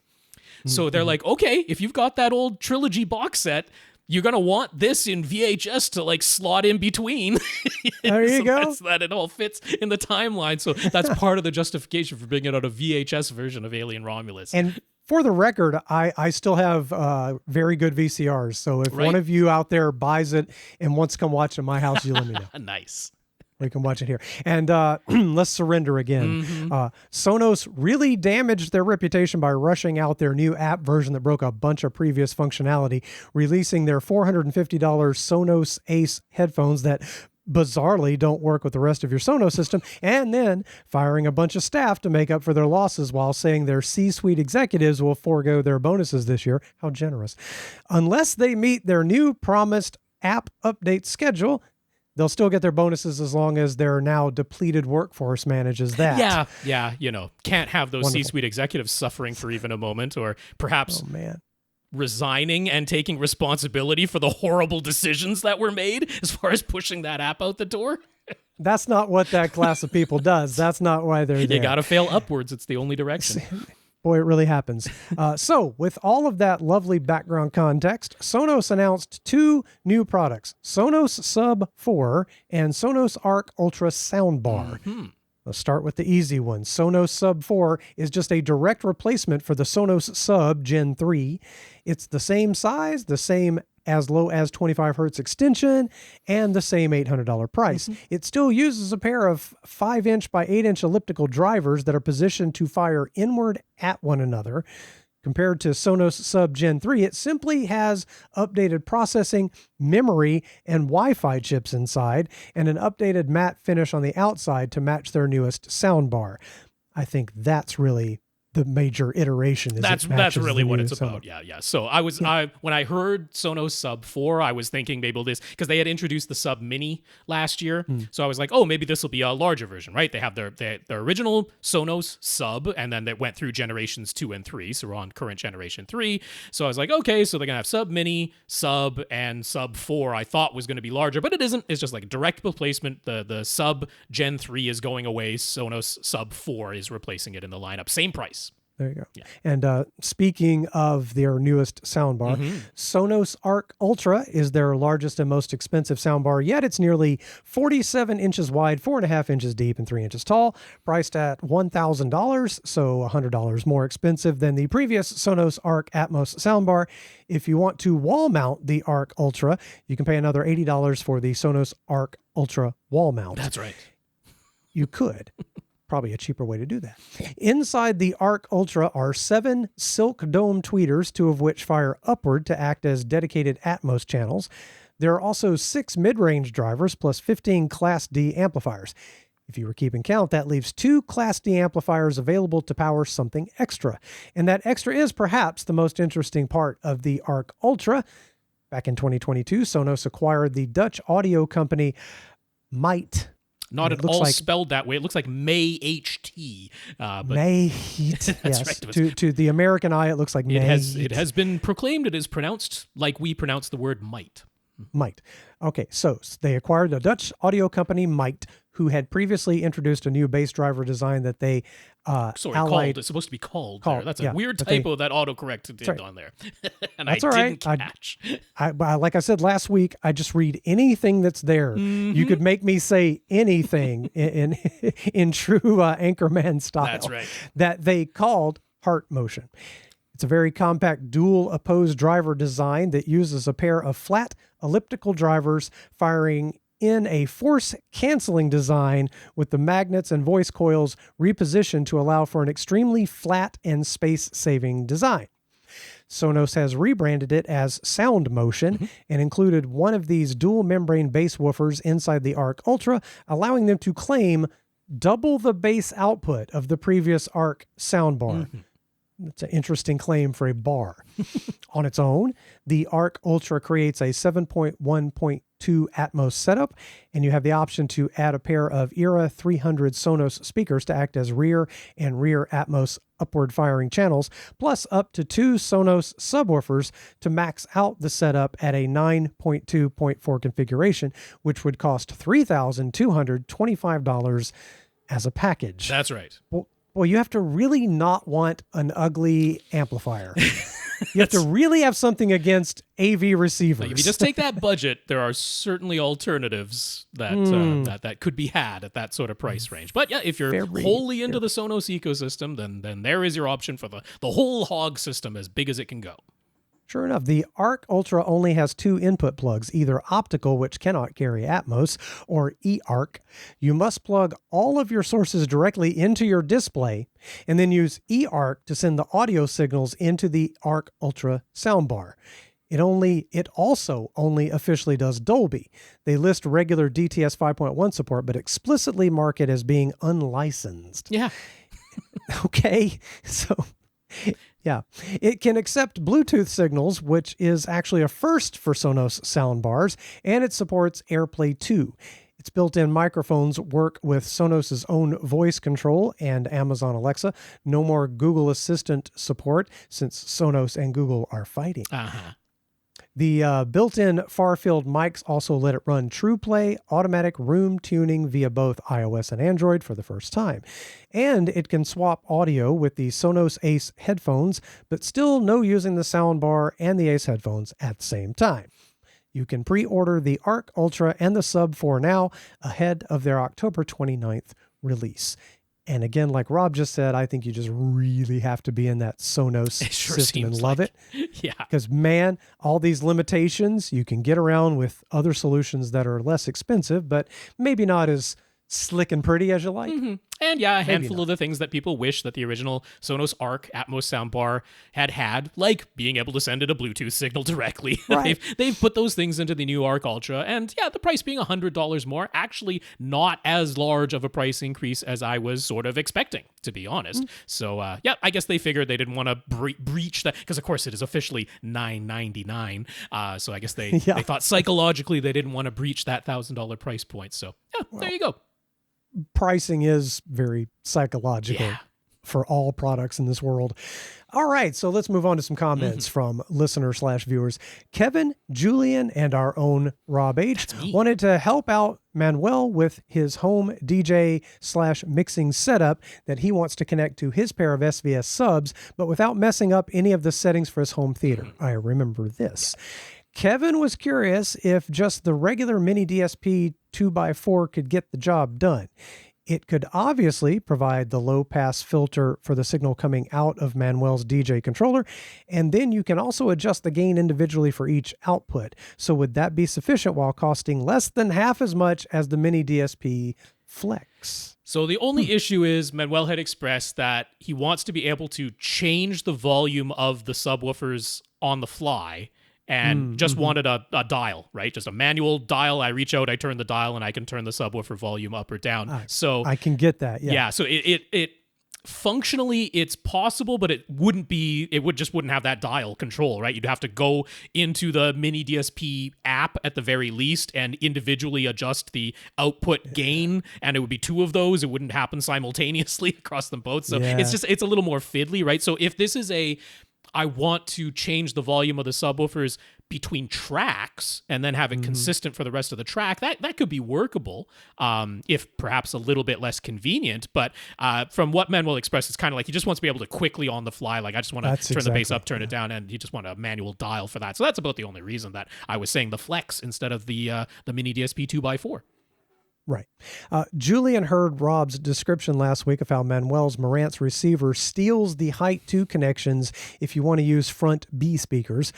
So they're like, okay, if you've got that old trilogy box set, you're going to want this in VHS to like slot in between. There you go. So that it all fits in the timeline. So that's part of the justification for bringing out a VHS version of Alien Romulus. And for the record, I still have very good VCRs. So if one of you out there buys it and wants to come watch it in my house, you let me know. Nice. We can watch it here. And let's surrender again. Sonos really damaged their reputation by rushing out their new app version that broke a bunch of previous functionality, releasing their $450 Sonos Ace headphones that bizarrely don't work with the rest of your Sonos system, and then firing a bunch of staff to make up for their losses while saying their C-suite executives will forego their bonuses this year. How generous. Unless they meet their new promised app update schedule, they'll still get their bonuses as long as their now depleted workforce manages that. Yeah. Can't have those C-suite executives suffering for even a moment, or perhaps resigning and taking responsibility for the horrible decisions that were made as far as pushing that app out the door. That's not what that class of people does. That's not why they're there. You got to fail upwards. It's the only direction. Boy, it really happens. So with all of that lovely background context, Sonos announced two new products, Sonos Sub 4 and Sonos Arc Ultra Soundbar. Let's start with the easy one. Sonos Sub 4 is just a direct replacement for the Sonos Sub Gen 3. It's the same size, the same as low as 25 hertz extension, and the same $800 price. It still uses a pair of 5-inch by 8-inch elliptical drivers that are positioned to fire inward at one another. Compared to Sonos Sub Gen 3, it simply has updated processing, memory, and Wi-Fi chips inside, and an updated matte finish on the outside to match their newest soundbar. I think that's really the major iteration. That's really what it's about. Yeah. So when I heard Sonos Sub 4, I was thinking maybe this, because they had introduced the Sub Mini last year. So I was like, oh, maybe this will be a larger version, right? They have their original Sonos Sub, and then they went through generations 2 and 3. So we're on current generation 3. So I was like, okay, so they're going to have Sub Mini, Sub, and Sub 4 I thought was going to be larger, but it isn't. It's just like a direct replacement. The Sub Gen 3 is going away. Sonos Sub 4 is replacing it in the lineup. Same price. There you go. Yeah. And speaking of their newest soundbar, Sonos Arc Ultra is their largest and most expensive soundbar yet. It's nearly 47 inches wide, 4.5 inches deep, and 3 inches tall, priced at $1,000, so $100 more expensive than the previous Sonos Arc Atmos soundbar. If you want to wall mount the Arc Ultra, you can pay another $80 for the Sonos Arc Ultra wall mount. That's right. You could. Probably a cheaper way to do that. Inside the Arc Ultra are 7 silk dome tweeters, 2 of which fire upward to act as dedicated Atmos channels. There are also 6 mid-range drivers plus 15 Class D amplifiers. If you were keeping count, that leaves 2 Class D amplifiers available to power something extra. And that extra is perhaps the most interesting part of the Arc Ultra. Back in 2022, Sonos acquired the Dutch audio company Might. Not at all spelled that way. It looks like May-H-T. May-Heat. That's yes. right. To the American eye, it looks like May-Heat. It has been proclaimed. It is pronounced like we pronounce the word might. Might. Okay, so they acquired a Dutch audio company, Might, who had previously introduced a new bass driver design that they called. It's supposed to be called. There. That's a weird typo that autocorrect did on there. And that's I all didn't right. catch. I like I said last week, I just read anything that's there. You could make me say anything in true Anchorman style. That's right. That they called Heart Motion. It's a very compact dual opposed driver design that uses a pair of flat elliptical drivers firing in a force-canceling design with the magnets and voice coils repositioned to allow for an extremely flat and space-saving design. Sonos has rebranded it as Sound Motion and included one of these dual-membrane bass woofers inside the Arc Ultra, allowing them to claim double the bass output of the previous Arc soundbar. That's an interesting claim for a bar. On its own, the Arc Ultra creates a 7.1.2 Atmos setup, and you have the option to add a pair of Era 300 Sonos speakers to act as rear and rear Atmos upward firing channels, plus up to 2 Sonos subwoofers to max out the setup at a 9.2.4 configuration, which would cost $3,225 as a package. That's right. Well, you have to really not want an ugly amplifier. You have to really have something against AV receivers. Like if you just take that budget, there are certainly alternatives that that could be had at that sort of price range. But yeah, if you're wholly into the Sonos ecosystem, then there is your option for the whole hog system as big as it can go. Sure enough, the Arc Ultra only has 2 input plugs, either optical, which cannot carry Atmos, or eARC. You must plug all of your sources directly into your display, and then use eARC to send the audio signals into the Arc Ultra soundbar. It also only officially does Dolby. They list regular DTS 5.1 support, but explicitly mark it as being unlicensed. Yeah. Okay, so... Yeah, it can accept Bluetooth signals, which is actually a first for Sonos soundbars, and it supports AirPlay 2. Its built-in microphones work with Sonos's own voice control and Amazon Alexa. No more Google Assistant support since Sonos and Google are fighting. The built-in far-field mics also let it run TruePlay automatic room tuning via both iOS and Android for the first time. And it can swap audio with the Sonos Ace headphones, but still no using the soundbar and the Ace headphones at the same time. You can pre-order the Arc Ultra and the Sub 4 now ahead of their October 29th release. And again, like Rob just said, I think you just really have to be in that Sonos system and love it. Yeah. Because, man, all these limitations you can get around with other solutions that are less expensive, but maybe not as slick and pretty as you like. And yeah, a handful of the things that people wish that the original Sonos Arc Atmos soundbar had, like being able to send it a Bluetooth signal directly. Right. They've put those things into the new Arc Ultra, and yeah, the price being $100 more, actually not as large of a price increase as I was sort of expecting, to be honest. So yeah, I guess they figured they didn't want to breach that, because of course it is officially $999. So I guess they thought psychologically they didn't want to breach that $1,000 price point. So yeah, there you go. Pricing is very psychological for all products in this world. All right, so let's move on to some comments from listener/viewers. Kevin, Julian, and our own Rob H. wanted to help out Manuel with his home DJ/mixing setup that he wants to connect to his pair of SVS subs, but without messing up any of the settings for his home theater. I remember this. Kevin was curious if just the regular mini DSP 2x4 could get the job done. It could obviously provide the low pass filter for the signal coming out of Manuel's DJ controller, and then you can also adjust the gain individually for each output. So would that be sufficient while costing less than half as much as the mini DSP Flex? So the only issue is Manuel had expressed that he wants to be able to change the volume of the subwoofers on the fly, and just wanted a dial, right? Just a manual dial. I reach out, I turn the dial, and I can turn the subwoofer volume up or down. So I can get that. Yeah. So it functionally it's possible, but it wouldn't have that dial control, right? You'd have to go into the mini DSP app at the very least and individually adjust the output gain, and it would be two of those. It wouldn't happen simultaneously across them both. So it's a little more fiddly, right? So if this is I want to change the volume of the subwoofers between tracks and then have it consistent for the rest of the track, that could be workable, if perhaps a little bit less convenient. But from what Manuel expressed, it's kind of like he just wants to be able to quickly on the fly, like I just want to turn the bass up, turn it down, and he just want a manual dial for that. So that's about the only reason that I was saying the Flex instead of the mini DSP 2x4. Right. Julian heard Rob's description last week of how Manuel's Marantz receiver steals the height 2 connections if you want to use front B speakers.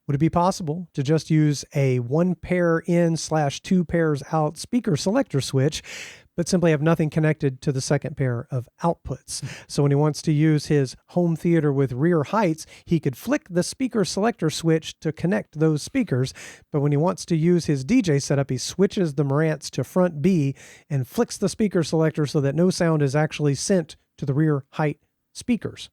Would it be possible to just use a 1 pair in/2 pairs out speaker selector switch, but simply have nothing connected to the second pair of outputs? So when he wants to use his home theater with rear heights, he could flick the speaker selector switch to connect those speakers. But when he wants to use his DJ setup, he switches the Marantz to front B and flicks the speaker selector so that no sound is actually sent to the rear height speakers.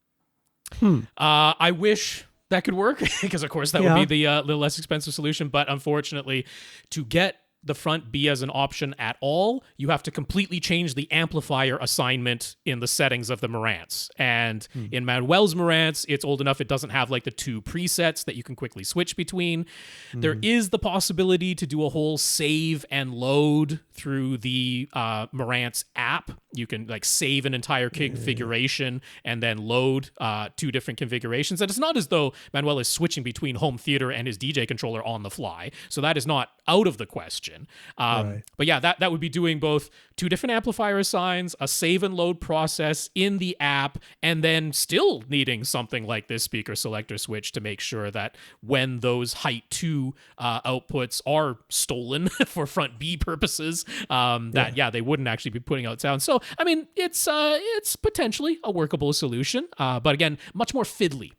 I wish that could work, because of course that would be the less expensive solution. But unfortunately, to get the front B as an option at all, you have to completely change the amplifier assignment in the settings of the Marantz. And in Manuel's Marantz, it's old enough it doesn't have like the 2 presets that you can quickly switch between. There is the possibility to do a whole save and load through the Marantz app. You can like save an entire configuration and then load 2 different configurations. And it's not as though Manuel is switching between home theater and his DJ controller on the fly. So that is not out of the question. But yeah, that would be doing both 2 different amplifier assigns, a save and load process in the app, and then still needing something like this speaker selector switch to make sure that when those height 2 outputs are stolen for front B purposes, they wouldn't actually be putting out sound. So I mean, it's potentially a workable solution, but again, much more fiddly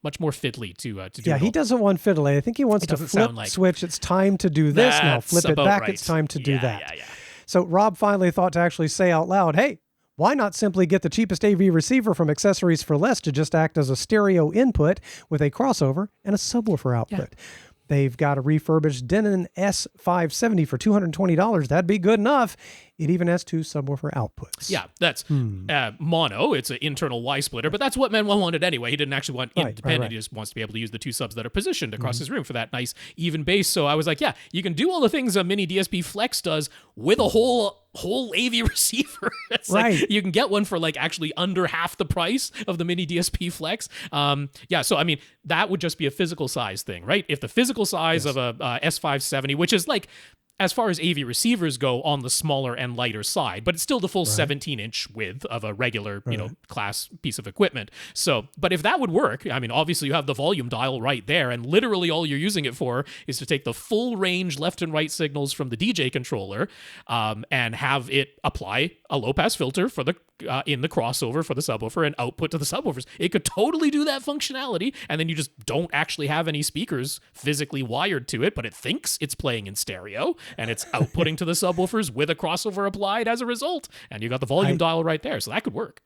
to do. Yeah, he doesn't want fiddly. I think he wants to flip switch. It's time to do this now. Flip it back. Right. It's time to do that. Yeah. So Rob finally thought to actually say out loud, hey, why not simply get the cheapest AV receiver from Accessories for Less to just act as a stereo input with a crossover and a subwoofer output? Yeah. They've got a refurbished Denon S570 for $220. That'd be good enough. It even has 2 subwoofer outputs. Yeah, that's mono. It's an internal Y splitter, but that's what Manuel wanted anyway. He didn't actually want independent. Right. He just wants to be able to use the 2 subs that are positioned across his room for that nice even bass. So I was like, yeah, you can do all the things a mini DSP Flex does with a whole AV receiver. It's like you can get one for like actually under half the price of the mini DSP Flex. So I mean, that would just be a physical size thing, right? If the physical size of a S570, which is like, as far as AV receivers go, on the smaller and lighter side, but it's still the full 17-inch width of a regular, class piece of equipment. So, but if that would work, I mean, obviously you have the volume dial right there, and literally all you're using it for is to take the full range left and right signals from the DJ controller, and have it apply a low-pass filter for the in the crossover for the subwoofer and output to the subwoofers. It could totally do that functionality, and then you just don't actually have any speakers physically wired to it, but it thinks it's playing in stereo, and it's outputting to the subwoofers with a crossover applied as a result, and you got the volume dial right there, so that could work.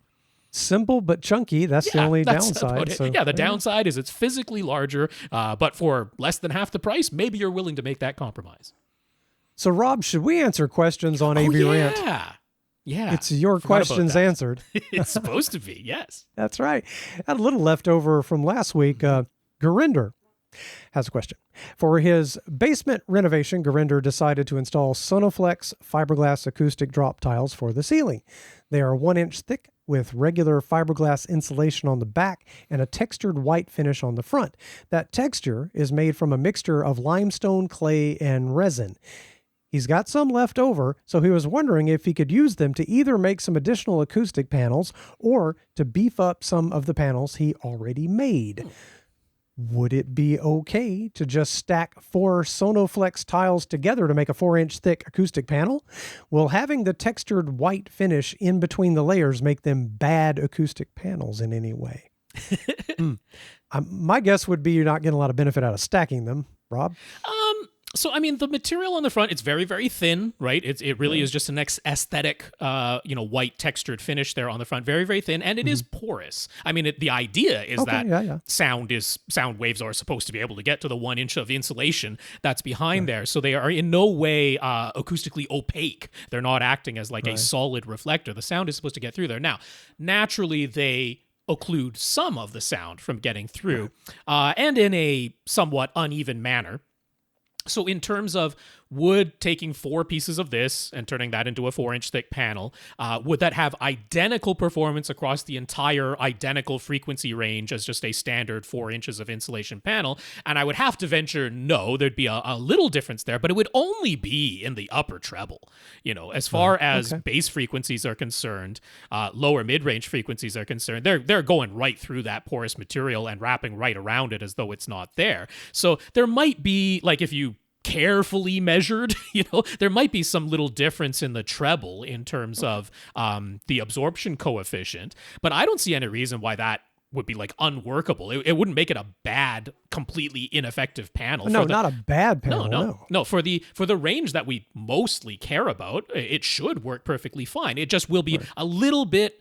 Simple but chunky. That's the only downside. So, the downside is it's physically larger, but for less than half the price, maybe you're willing to make that compromise. So, Rob, should we answer questions on AV Rant? Yeah. It's your Forgot about questions that. answered. It's supposed to be, yes. That's right. Had a little leftover from last week. Gurinder has a question. For his basement renovation, Gurinder decided to install Sonoflex fiberglass acoustic drop tiles for the ceiling. They are 1 inch thick with regular fiberglass insulation on the back and a textured white finish on the front. That texture is made from a mixture of limestone, clay, and resin. He's got some left over, so he was wondering if he could use them to either make some additional acoustic panels or to beef up some of the panels he already made. Would it be okay to just stack 4 Sonoflex tiles together to make a 4 inch thick acoustic panel? Will having the textured white finish in between the layers make them bad acoustic panels in any way? My guess would be you're not getting a lot of benefit out of stacking them, Rob. So, I mean, the material on the front, it's very, very thin, right? It really is just an aesthetic, white textured finish there on the front. Very, very thin. And it is porous. I mean, the idea is that sound waves are supposed to be able to get to the 1 inch of insulation that's behind there. So they are in no way acoustically opaque. They're not acting as like a solid reflector. The sound is supposed to get through there. Now, naturally, they occlude some of the sound from getting through, and in a somewhat uneven manner. So in terms of would taking 4 pieces of this and turning that into a 4 inch thick panel, would that have identical performance across the entire identical frequency range as just a standard 4 inches of insulation panel? And I would have to venture no, there'd be a little difference there, but it would only be in the upper treble. As far as bass frequencies are concerned, lower mid-range frequencies are concerned, they're going right through that porous material and wrapping right around it as though it's not there. So there might be, like, if you carefully measured, there might be some little difference in the treble in terms of the absorption coefficient, but I don't see any reason why that would be like unworkable. It wouldn't make it a bad, completely ineffective panel. No, not a bad panel. No. For the range that we mostly care about, it should work perfectly fine. It just will be a little bit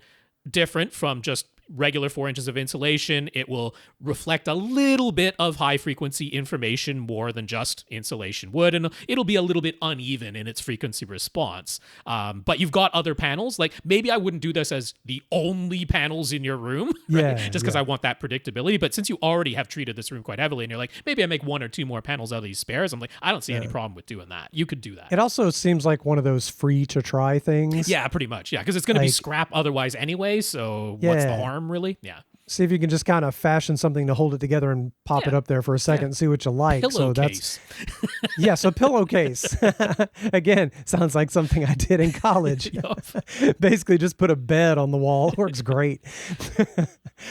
different from just regular 4 inches of insulation. It will reflect a little bit of high frequency information more than just insulation would, and it'll be a little bit uneven in its frequency response. But you've got other panels. Like, maybe I wouldn't do this as the only panels in your room, right? Just because I want that predictability. But since you already have treated this room quite heavily, and you're like, maybe I make 1 or 2 more panels out of these spares, I'm like, I don't see any problem with doing that. You could do that. It also seems like one of those free to try things. Yeah, pretty much. Yeah, because it's going to be scrap otherwise anyway. So what's the harm, really? Yeah. See if you can just kind of fashion something to hold it together and pop it up there for a second and see what you like. Pillowcase. Yes, a pillowcase. Again, sounds like something I did in college. Basically just put a bed on the wall. Works great.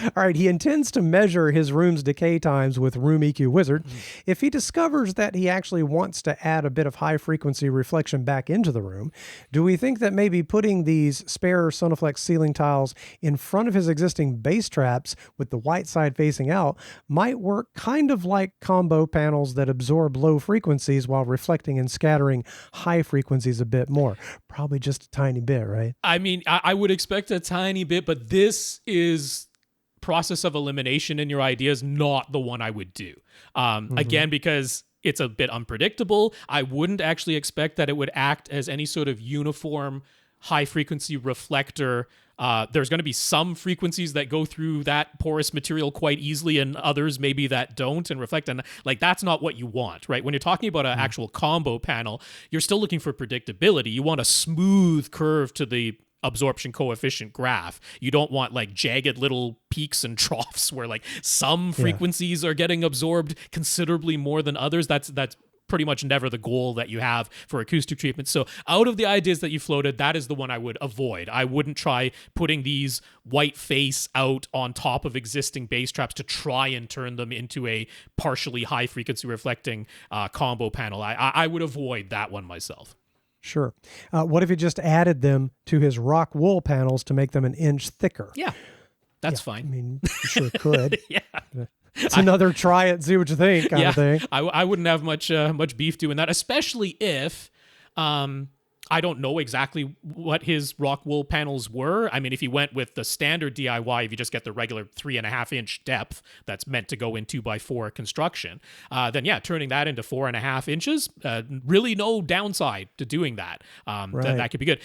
All right, he intends to measure his room's decay times with Room EQ Wizard. If he discovers that he actually wants to add a bit of high frequency reflection back into the room, do we think that maybe putting these spare Sonoflex ceiling tiles in front of his existing bass traps with the white side facing out might work kind of like combo panels that absorb low frequencies while reflecting and scattering high frequencies a bit more? Probably just a tiny bit, right? I mean, I would expect a tiny bit, but this is process of elimination in your ideas, not the one I would do. Again, because it's a bit unpredictable. I wouldn't actually expect that it would act as any sort of uniform high frequency reflector. There's going to be some frequencies that go through that porous material quite easily and others maybe that don't and reflect. And like, that's not what you want, right? When you're talking about an actual combo panel, you're still looking for predictability. You want a smooth curve to the absorption coefficient graph. You don't want like jagged little peaks and troughs where like some frequencies are getting absorbed considerably more than others. That's pretty much never the goal that you have for acoustic treatment. So out of the ideas that you floated, that is the one I would avoid. I wouldn't try putting these white face out on top of existing bass traps to try and turn them into a partially high frequency reflecting combo panel. I would avoid that one myself. Sure. What if you just added them to his rock wool panels to make them an inch thicker? Yeah, that's fine. I mean, you sure could. Yeah. It's another try it, see what you think kind of thing. I wouldn't have much beef doing that, especially if I don't know exactly what his rock wool panels were. I mean, if he went with the standard DIY, if you just get the regular 3.5 inch depth that's meant to go in 2x4 construction, then yeah, turning that into 4.5 inches, really no downside to doing that. That could be good.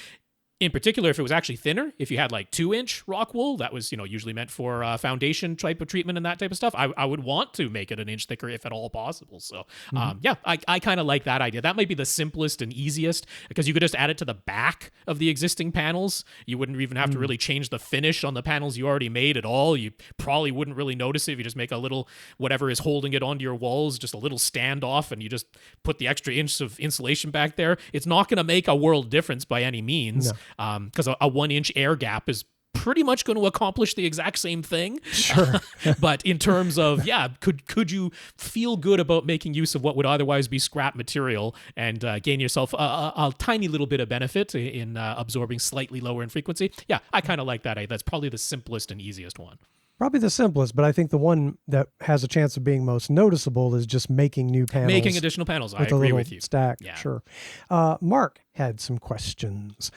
In particular, if it was actually thinner, if you had like 2-inch rock wool, that was, usually meant for foundation type of treatment and that type of stuff, I would want to make it an inch thicker if at all possible. So, I kind of like that idea. That might be the simplest and easiest because you could just add it to the back of the existing panels. You wouldn't even have to really change the finish on the panels you already made at all. You probably wouldn't really notice it if you just make a little, whatever is holding it onto your walls, just a little standoff, and you just put the extra inch of insulation back there. It's not going to make a world difference by any means. No. Because a 1-inch air gap is pretty much going to accomplish the exact same thing. Sure. But in terms of, could you feel good about making use of what would otherwise be scrap material and gain yourself a tiny little bit of benefit in absorbing slightly lower in frequency? Yeah, I kind of like that. That's probably the simplest and easiest one. Probably the simplest, but I think the one that has a chance of being most noticeable is just making new panels. Making additional panels. I agree with you. Stack, yeah. Sure. Mark had some questions.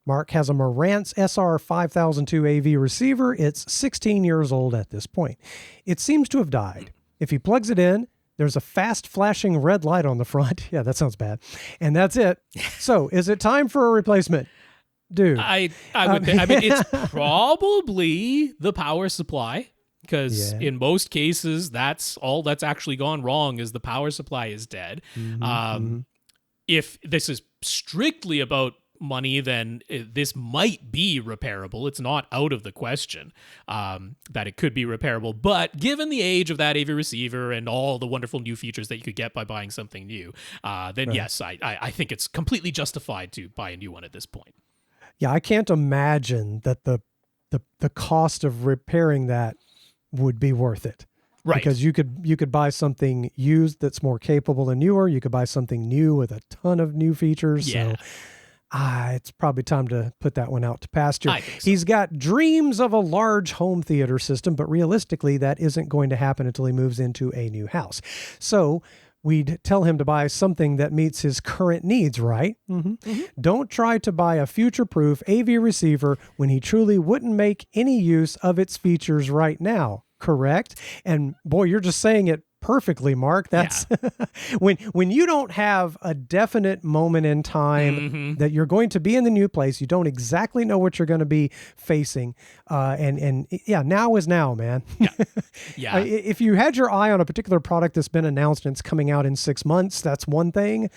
Mark has a Marantz SR5002 AV receiver. It's 16 years old at this point. It seems to have died. If he plugs it in, there's a fast flashing red light on the front. Yeah, that sounds bad. And that's it. So is it time for a replacement? Dude. I would think, it's probably the power supply. Because in most cases, that's all that's actually gone wrong is the power supply is dead. If this is strictly about money, then this might be repairable. It's not out of the question that it could be repairable. But given the age of that AV receiver and all the wonderful new features that you could get by buying something new, then yes, I think it's completely justified to buy a new one at this point. Yeah, I can't imagine that the cost of repairing that would be worth it. Right. Because you could buy something used that's more capable and newer. You could buy something new with a ton of new features. Yeah. So it's probably time to put that one out to pasture. I think so. He's got dreams of a large home theater system, but realistically, that isn't going to happen until he moves into a new house. So we'd tell him to buy something that meets his current needs, right? Don't try to buy a future-proof AV receiver when he truly wouldn't make any use of its features right now, correct? And boy, you're just saying it perfectly, Mark. That's when you don't have a definite moment in time that you're going to be in the new place, you don't exactly know what you're going to be facing. And now is now, man. Yeah. If you had your eye on a particular product that's been announced and it's coming out in 6 months, that's one thing.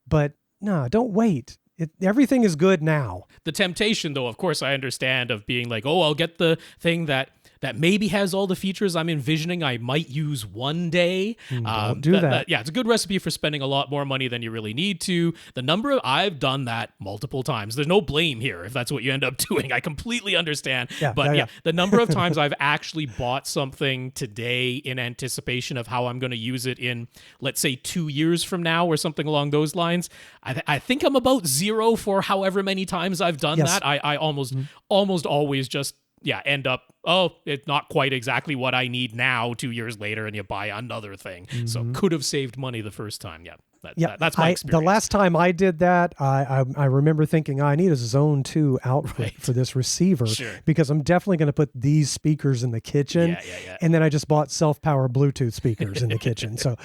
But no, don't wait. Everything is good now. The temptation, though, of course, I understand of being like, oh, I'll get the thing that maybe has all the features I'm envisioning I might use one day. Don't do that. Yeah, it's a good recipe for spending a lot more money than you really need to. I've done that multiple times. There's no blame here if that's what you end up doing. I completely understand. The number of times I've actually bought something today in anticipation of how I'm going to use it in, let's say, 2 years from now or something along those lines, I think I'm about zero for however many times I've done that. I almost always just end up, it's not quite exactly what I need now 2 years later, and you buy another thing. So could have saved money the first time. That's my experience. The last time I did that, I remember thinking, I need a Zone 2 output for this receiver because I'm definitely going to put these speakers in the kitchen. And then I just bought self-power Bluetooth speakers in the kitchen. So,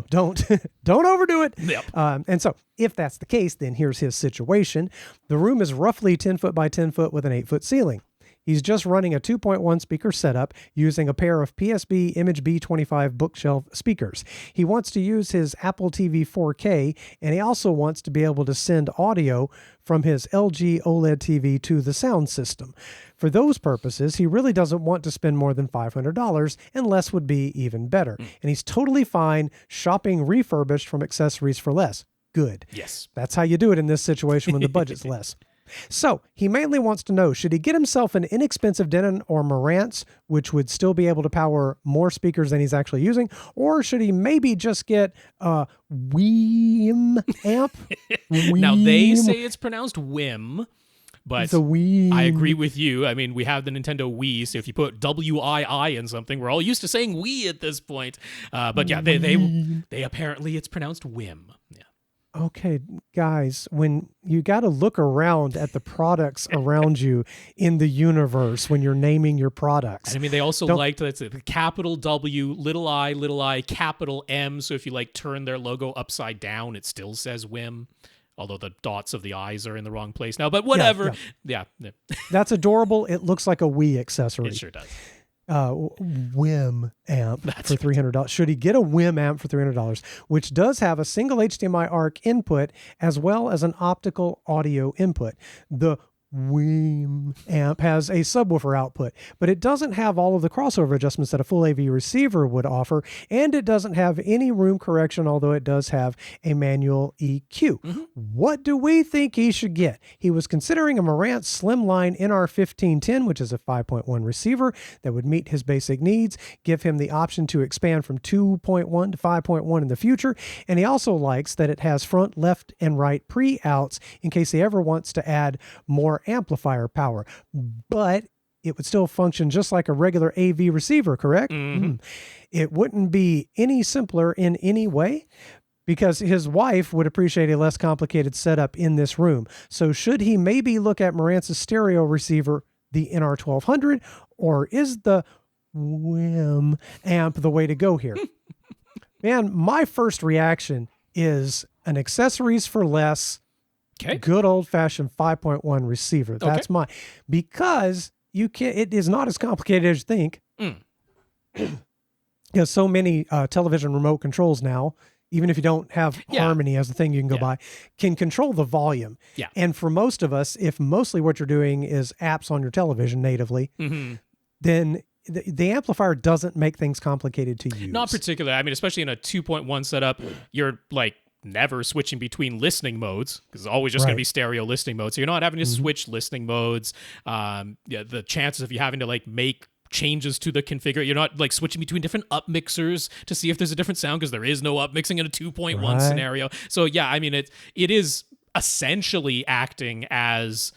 don't overdo it. Yep. And so if that's the case, then here's his situation. The room is roughly 10 foot by 10 foot with an 8-foot ceiling. He's just running a 2.1 speaker setup using a pair of PSB Image B25 bookshelf speakers. He wants to use his Apple TV 4K, and he also wants to be able to send audio from his LG OLED TV to the sound system. For those purposes, he really doesn't want to spend more than $500, and less would be even better. And he's totally fine shopping refurbished from accessories for less. Good. Yes. That's how you do it in this situation when the budget's less. So he mainly wants to know, should he get himself an inexpensive Denon or Marantz, which would still be able to power more speakers than he's actually using, or should he maybe just get a Wham amp? Now, they say it's pronounced Wham, but I agree with you. I mean, we have the Nintendo Wii, so if you put W-I-I in something, we're all used to saying Wii at this point. But yeah, they apparently it's pronounced Wham. Yeah. Okay, guys, when you got to look around at the products around you in the universe when you're naming your products. And I mean, they also liked the capital W, little I, capital M. So if you turn their logo upside down, it still says Wham. Although the dots of the eyes are in the wrong place now, but whatever. Yeah. That's adorable. It looks like a Wii accessory. It sure does. Wham amp for $300. Should he get a Wham amp for $300, which does have a single HDMI ARC input as well as an optical audio input. The Wham amp has a subwoofer output, but it doesn't have all of the crossover adjustments that a full AV receiver would offer, and it doesn't have any room correction, although it does have a manual EQ. What do we think he should get? He was considering a Marantz Slimline NR1510, which is a 5.1 receiver that would meet his basic needs, give him the option to expand from 2.1 to 5.1 in the future, and he also likes that it has front, left, and right pre-outs in case he ever wants to add more amplifier power, but it would still function just like a regular AV receiver, correct? It wouldn't be any simpler in any way because his wife would appreciate a less complicated setup in this room. So should he maybe look at Marantz's stereo receiver, the NR1200, or is the Wham amp the way to go here? Man, my first reaction is an accessories for less, good old-fashioned 5.1 receiver. That's mine. Because you can it is not as complicated as you think. There's so many television remote controls now, even if you don't have Harmony as the thing you can go by, can control the volume. And for most of us, if mostly what you're doing is apps on your television natively, then the amplifier doesn't make things complicated to use. Not particularly. I mean, especially in a 2.1 setup, you're like never switching between listening modes because it's always just going to be stereo listening mode. So you're not having to switch listening modes. The chances of you having to like make changes to the configure, you're not like switching between different up mixers to see if there's a different sound because there is no up mixing in a 2.1 scenario. So yeah, I mean, it is essentially acting as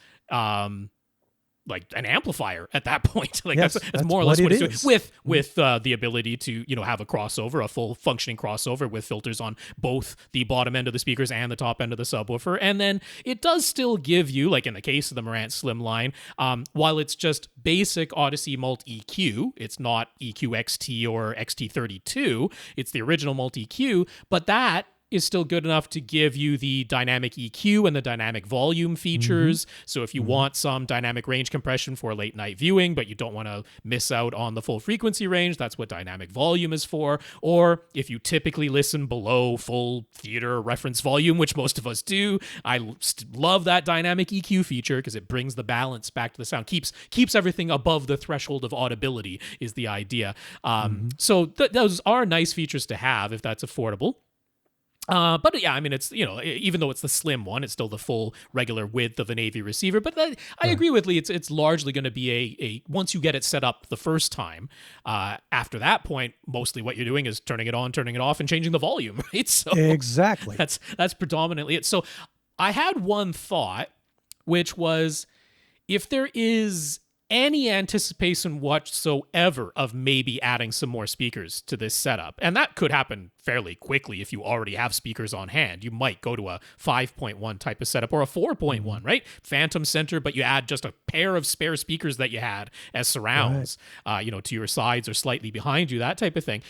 like an amplifier at that point. Like that's more or less what it's doing with the ability to, have a crossover, a full functioning crossover with filters on both the bottom end of the speakers and the top end of the subwoofer. And then it does still give you, like in the case of the Marantz Slimline, while it's just basic Odyssey Mult EQ, it's not EQ XT or XT32, it's the original Mult EQ, but that is still good enough to give you the dynamic EQ and the dynamic volume features. So if you want some dynamic range compression for late night viewing, but you don't want to miss out on the full frequency range, that's what dynamic volume is for. Or if you typically listen below full theater reference volume, which most of us do, I love that dynamic EQ feature because it brings the balance back to the sound, keeps everything above the threshold of audibility is the idea. So those are nice features to have if that's affordable. But yeah, I mean, it's, even though it's the slim one, it's still the full regular width of an AV receiver. But I agree with Lee. It's largely going to be a once you get it set up the first time, after that point, mostly what you're doing is turning it on, turning it off, and changing the volume, right? So exactly. That's predominantly it. So I had one thought, which was if there is any anticipation whatsoever of maybe adding some more speakers to this setup, and that could happen fairly quickly if you already have speakers on hand. You might go to a 5.1 type of setup or a 4.1, right? Phantom center, but you add just a pair of spare speakers that you had as surrounds, to your sides or slightly behind you, that type of thing.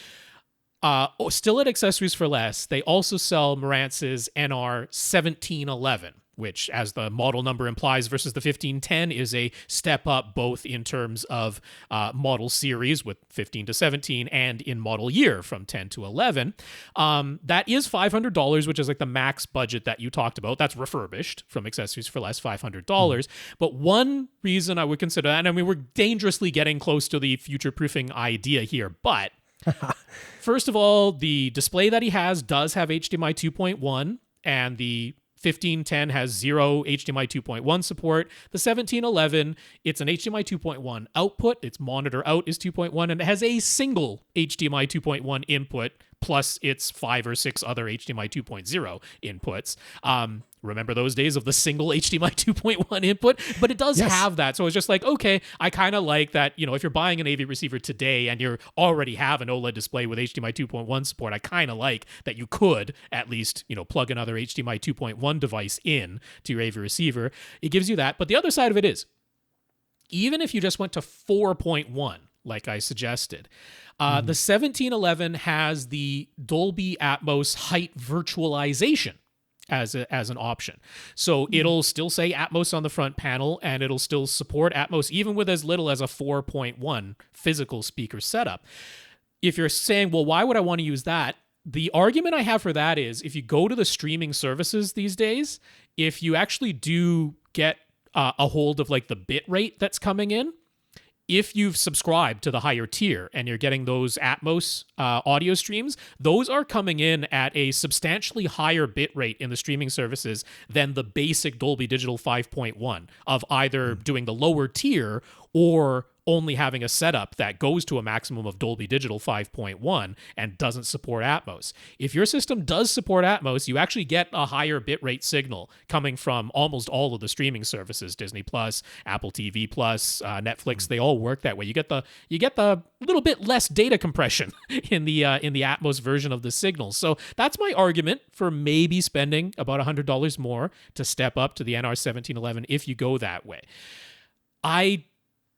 Still at Accessories for Less, they also sell Marantz's NR1711, which, as the model number implies versus the 1510, is a step up both in terms of model series with 15 to 17 and in model year from 10 to 11. That is $500, which is like the max budget that you talked about. That's refurbished from Accessories for Less, $500. But one reason I would consider that, and I mean, we're dangerously getting close to the future-proofing idea here, but first of all, the display that he has does have HDMI 2.1, and the 1510 has zero HDMI 2.1 support. The 1711, it's an HDMI 2.1 output. Its monitor out is 2.1, and it has a single HDMI 2.1 input, plus its 5 or 6 other HDMI 2.0 inputs. Remember those days of the single HDMI 2.1 input? But it does have that. So it's just like, okay, I kind of like that, if you're buying an AV receiver today and you already have an OLED display with HDMI 2.1 support, I kind of like that you could at least, plug another HDMI 2.1 device in to your AV receiver. It gives you that. But the other side of it is, even if you just went to 4.1, like I suggested, the 1711 has the Dolby Atmos height virtualization as an option. So it'll still say Atmos on the front panel, and it'll still support Atmos even with as little as a 4.1 physical speaker setup. If you're saying, well, why would I want to use that? The argument I have for that is if you go to the streaming services these days, if you actually do get a hold of like the bit rate that's coming in, if you've subscribed to the higher tier and you're getting those Atmos audio streams, those are coming in at a substantially higher bit rate in the streaming services than the basic Dolby Digital 5.1 of either doing the lower tier or only having a setup that goes to a maximum of Dolby Digital 5.1 and doesn't support Atmos. If your system does support Atmos, you actually get a higher bitrate signal coming from almost all of the streaming services, Disney Plus, Apple TV Plus, Netflix. They all work that way. You get the little bit less data compression in the Atmos version of the signal. So that's my argument for maybe spending about $100 more to step up to the NR1711 if you go that way. I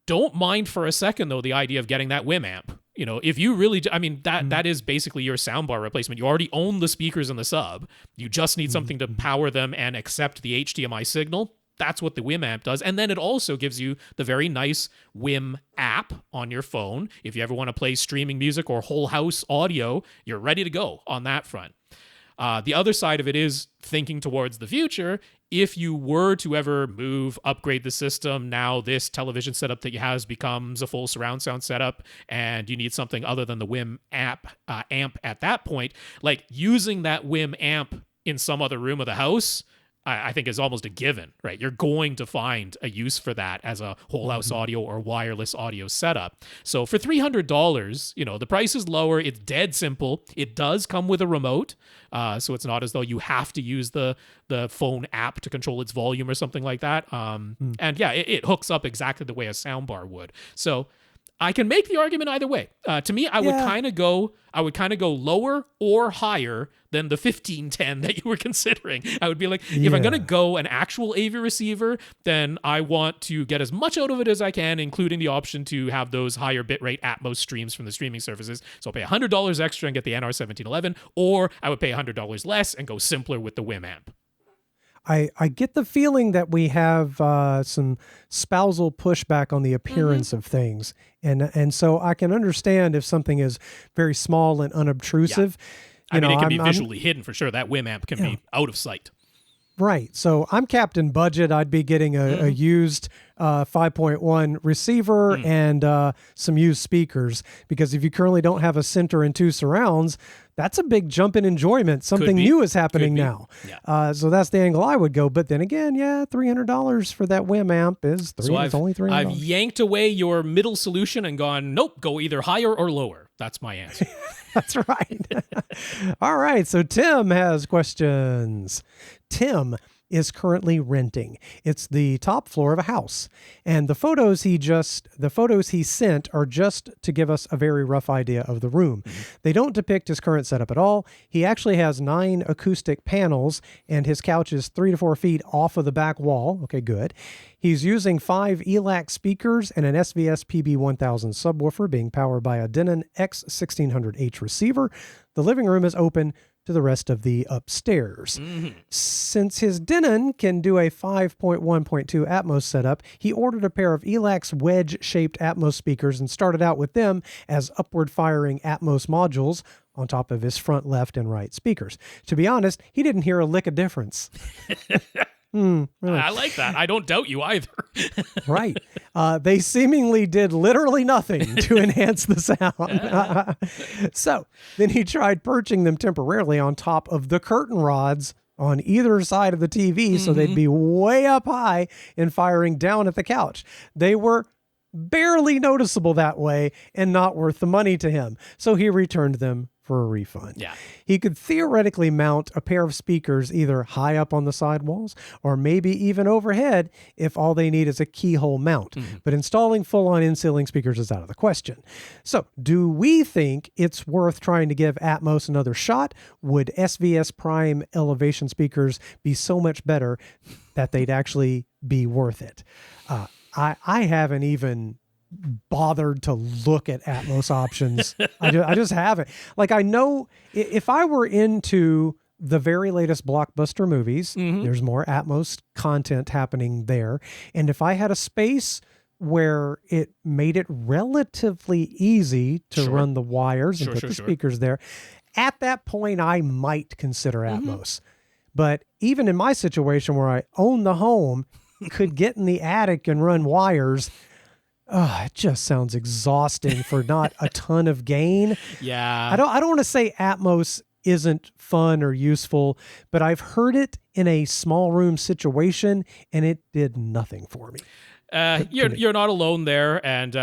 don't mind for a second, though, the idea of getting that Wham amp. You know, if you really, that is basically your soundbar replacement. You already own the speakers in the sub. You just need something to power them and accept the HDMI signal. That's what the Wham amp does. And then it also gives you the very nice Wham app on your phone. If you ever want to play streaming music or whole house audio, you're ready to go on that front. The other side of it is thinking towards the future. If you were to ever upgrade the system, now this television setup that you have becomes a full surround sound setup, and you need something other than the Wham amp at that point, like using that Wham amp in some other room of the house, I think is almost a given, right? You're going to find a use for that as a whole house audio or wireless audio setup. So for $300, you know, the price is lower. It's dead simple. It does come with a remote. So it's not as though you have to use the phone app to control its volume or something like that. And yeah, it hooks up exactly the way a soundbar would. So I can make the argument either way. To me, I would kind of go lower or higher than the 1510 that you were considering. I would be like, if I'm going to go an actual AV receiver, then I want to get as much out of it as I can, including the option to have those higher bitrate Atmos streams from the streaming services. So I'll pay $100 extra and get the NR1711, or I would pay $100 less and go simpler with the Wham amp. I get the feeling that we have some spousal pushback on the appearance of things. And so I can understand if something is very small and unobtrusive. Yeah. It can be visually hidden for sure. That Wham amp can be out of sight. Right. So I'm capped in budget. I'd be getting a used 5.1 receiver and some used speakers, because if you currently don't have a center and two surrounds, that's a big jump in enjoyment. Something new is happening now. Yeah. So that's the angle I would go. But then again, $300 for that Wham amp is it's only $300. I've yanked away your middle solution and gone, nope, go either higher or lower. That's my answer. That's right. All right. So Tim has questions. Tim is currently renting. It's the top floor of a house, and the photos he sent are just to give us a very rough idea of the room. They don't depict his current setup at all. He actually has 9 acoustic panels, and his couch is 3 to 4 feet off of the back wall. Okay, good. He's using 5 ELAC speakers and an SVS PB1000 subwoofer being powered by a Denon X1600H receiver. The living room is open to the rest of the upstairs. Since his Denon can do a 5.1.2 Atmos setup, he ordered a pair of ELAC's wedge-shaped Atmos speakers and started out with them as upward-firing Atmos modules on top of his front left and right speakers. To be honest, he didn't hear a lick of difference. Really. I like that. I don't doubt you either. Right. They seemingly did literally nothing to enhance the sound. So then he tried perching them temporarily on top of the curtain rods on either side of the TV so they'd be way up high and firing down at the couch. They were barely noticeable that way and not worth the money to him. So he returned them for a refund. Yeah. He could theoretically mount a pair of speakers either high up on the sidewalls or maybe even overhead if all they need is a keyhole mount. But installing full-on in-ceiling speakers is out of the question. So do we think it's worth trying to give Atmos another shot? Would SVS Prime elevation speakers be so much better that they'd actually be worth it? I haven't even bothered to look at Atmos options. I just haven't. Like, I know if I were into the very latest blockbuster movies. There's more Atmos content happening there. And if I had a space where it made it relatively easy to run the wires and put the speakers there, at that point, I might consider Atmos. But even in my situation where I own the home, could get in the attic and run wires, it just sounds exhausting for not a ton of gain. Yeah. I don't want to say Atmos isn't fun or useful, but I've heard it in a small room situation and it did nothing for me. You're not alone there, and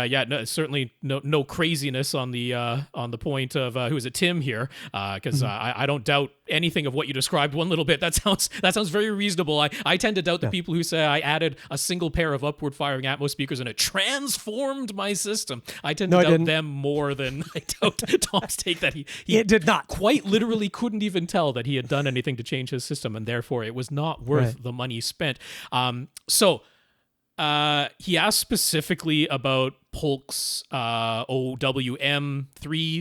certainly no craziness on the point of who is it, Tim here, because I don't doubt anything of what you described one little bit. That sounds very reasonable. I tend to doubt the people who say I added a single pair of upward firing Atmos speakers and it transformed my system. I tend to doubt them more than I doubt Tom's take that he it did not, quite literally couldn't even tell that he had done anything to change his system, and therefore it was not worth the money spent. He asked specifically about Polk's OWM3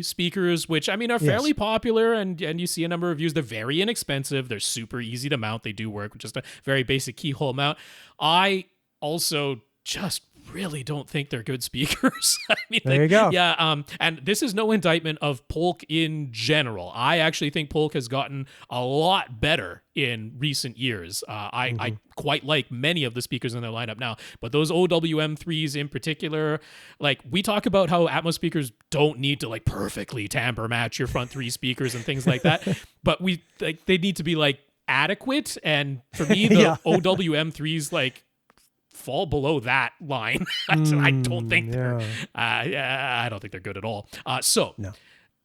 speakers, which I mean are fairly popular, and you see a number of reviews. They're very inexpensive. They're super easy to mount. They do work with just a very basic keyhole mount. I also just really don't think they're good speakers. I mean, there you go. Yeah, and this is no indictment of Polk in general. I actually think Polk has gotten a lot better in recent years. I quite like many of the speakers in their lineup now, but those OWM3s in particular, like we talk about how Atmos speakers don't need to like perfectly timbre match your front three speakers and things like that, but they need to be like adequate. And for me, the OWM3s like fall below that line. I don't think they're I don't think they're good at all. No.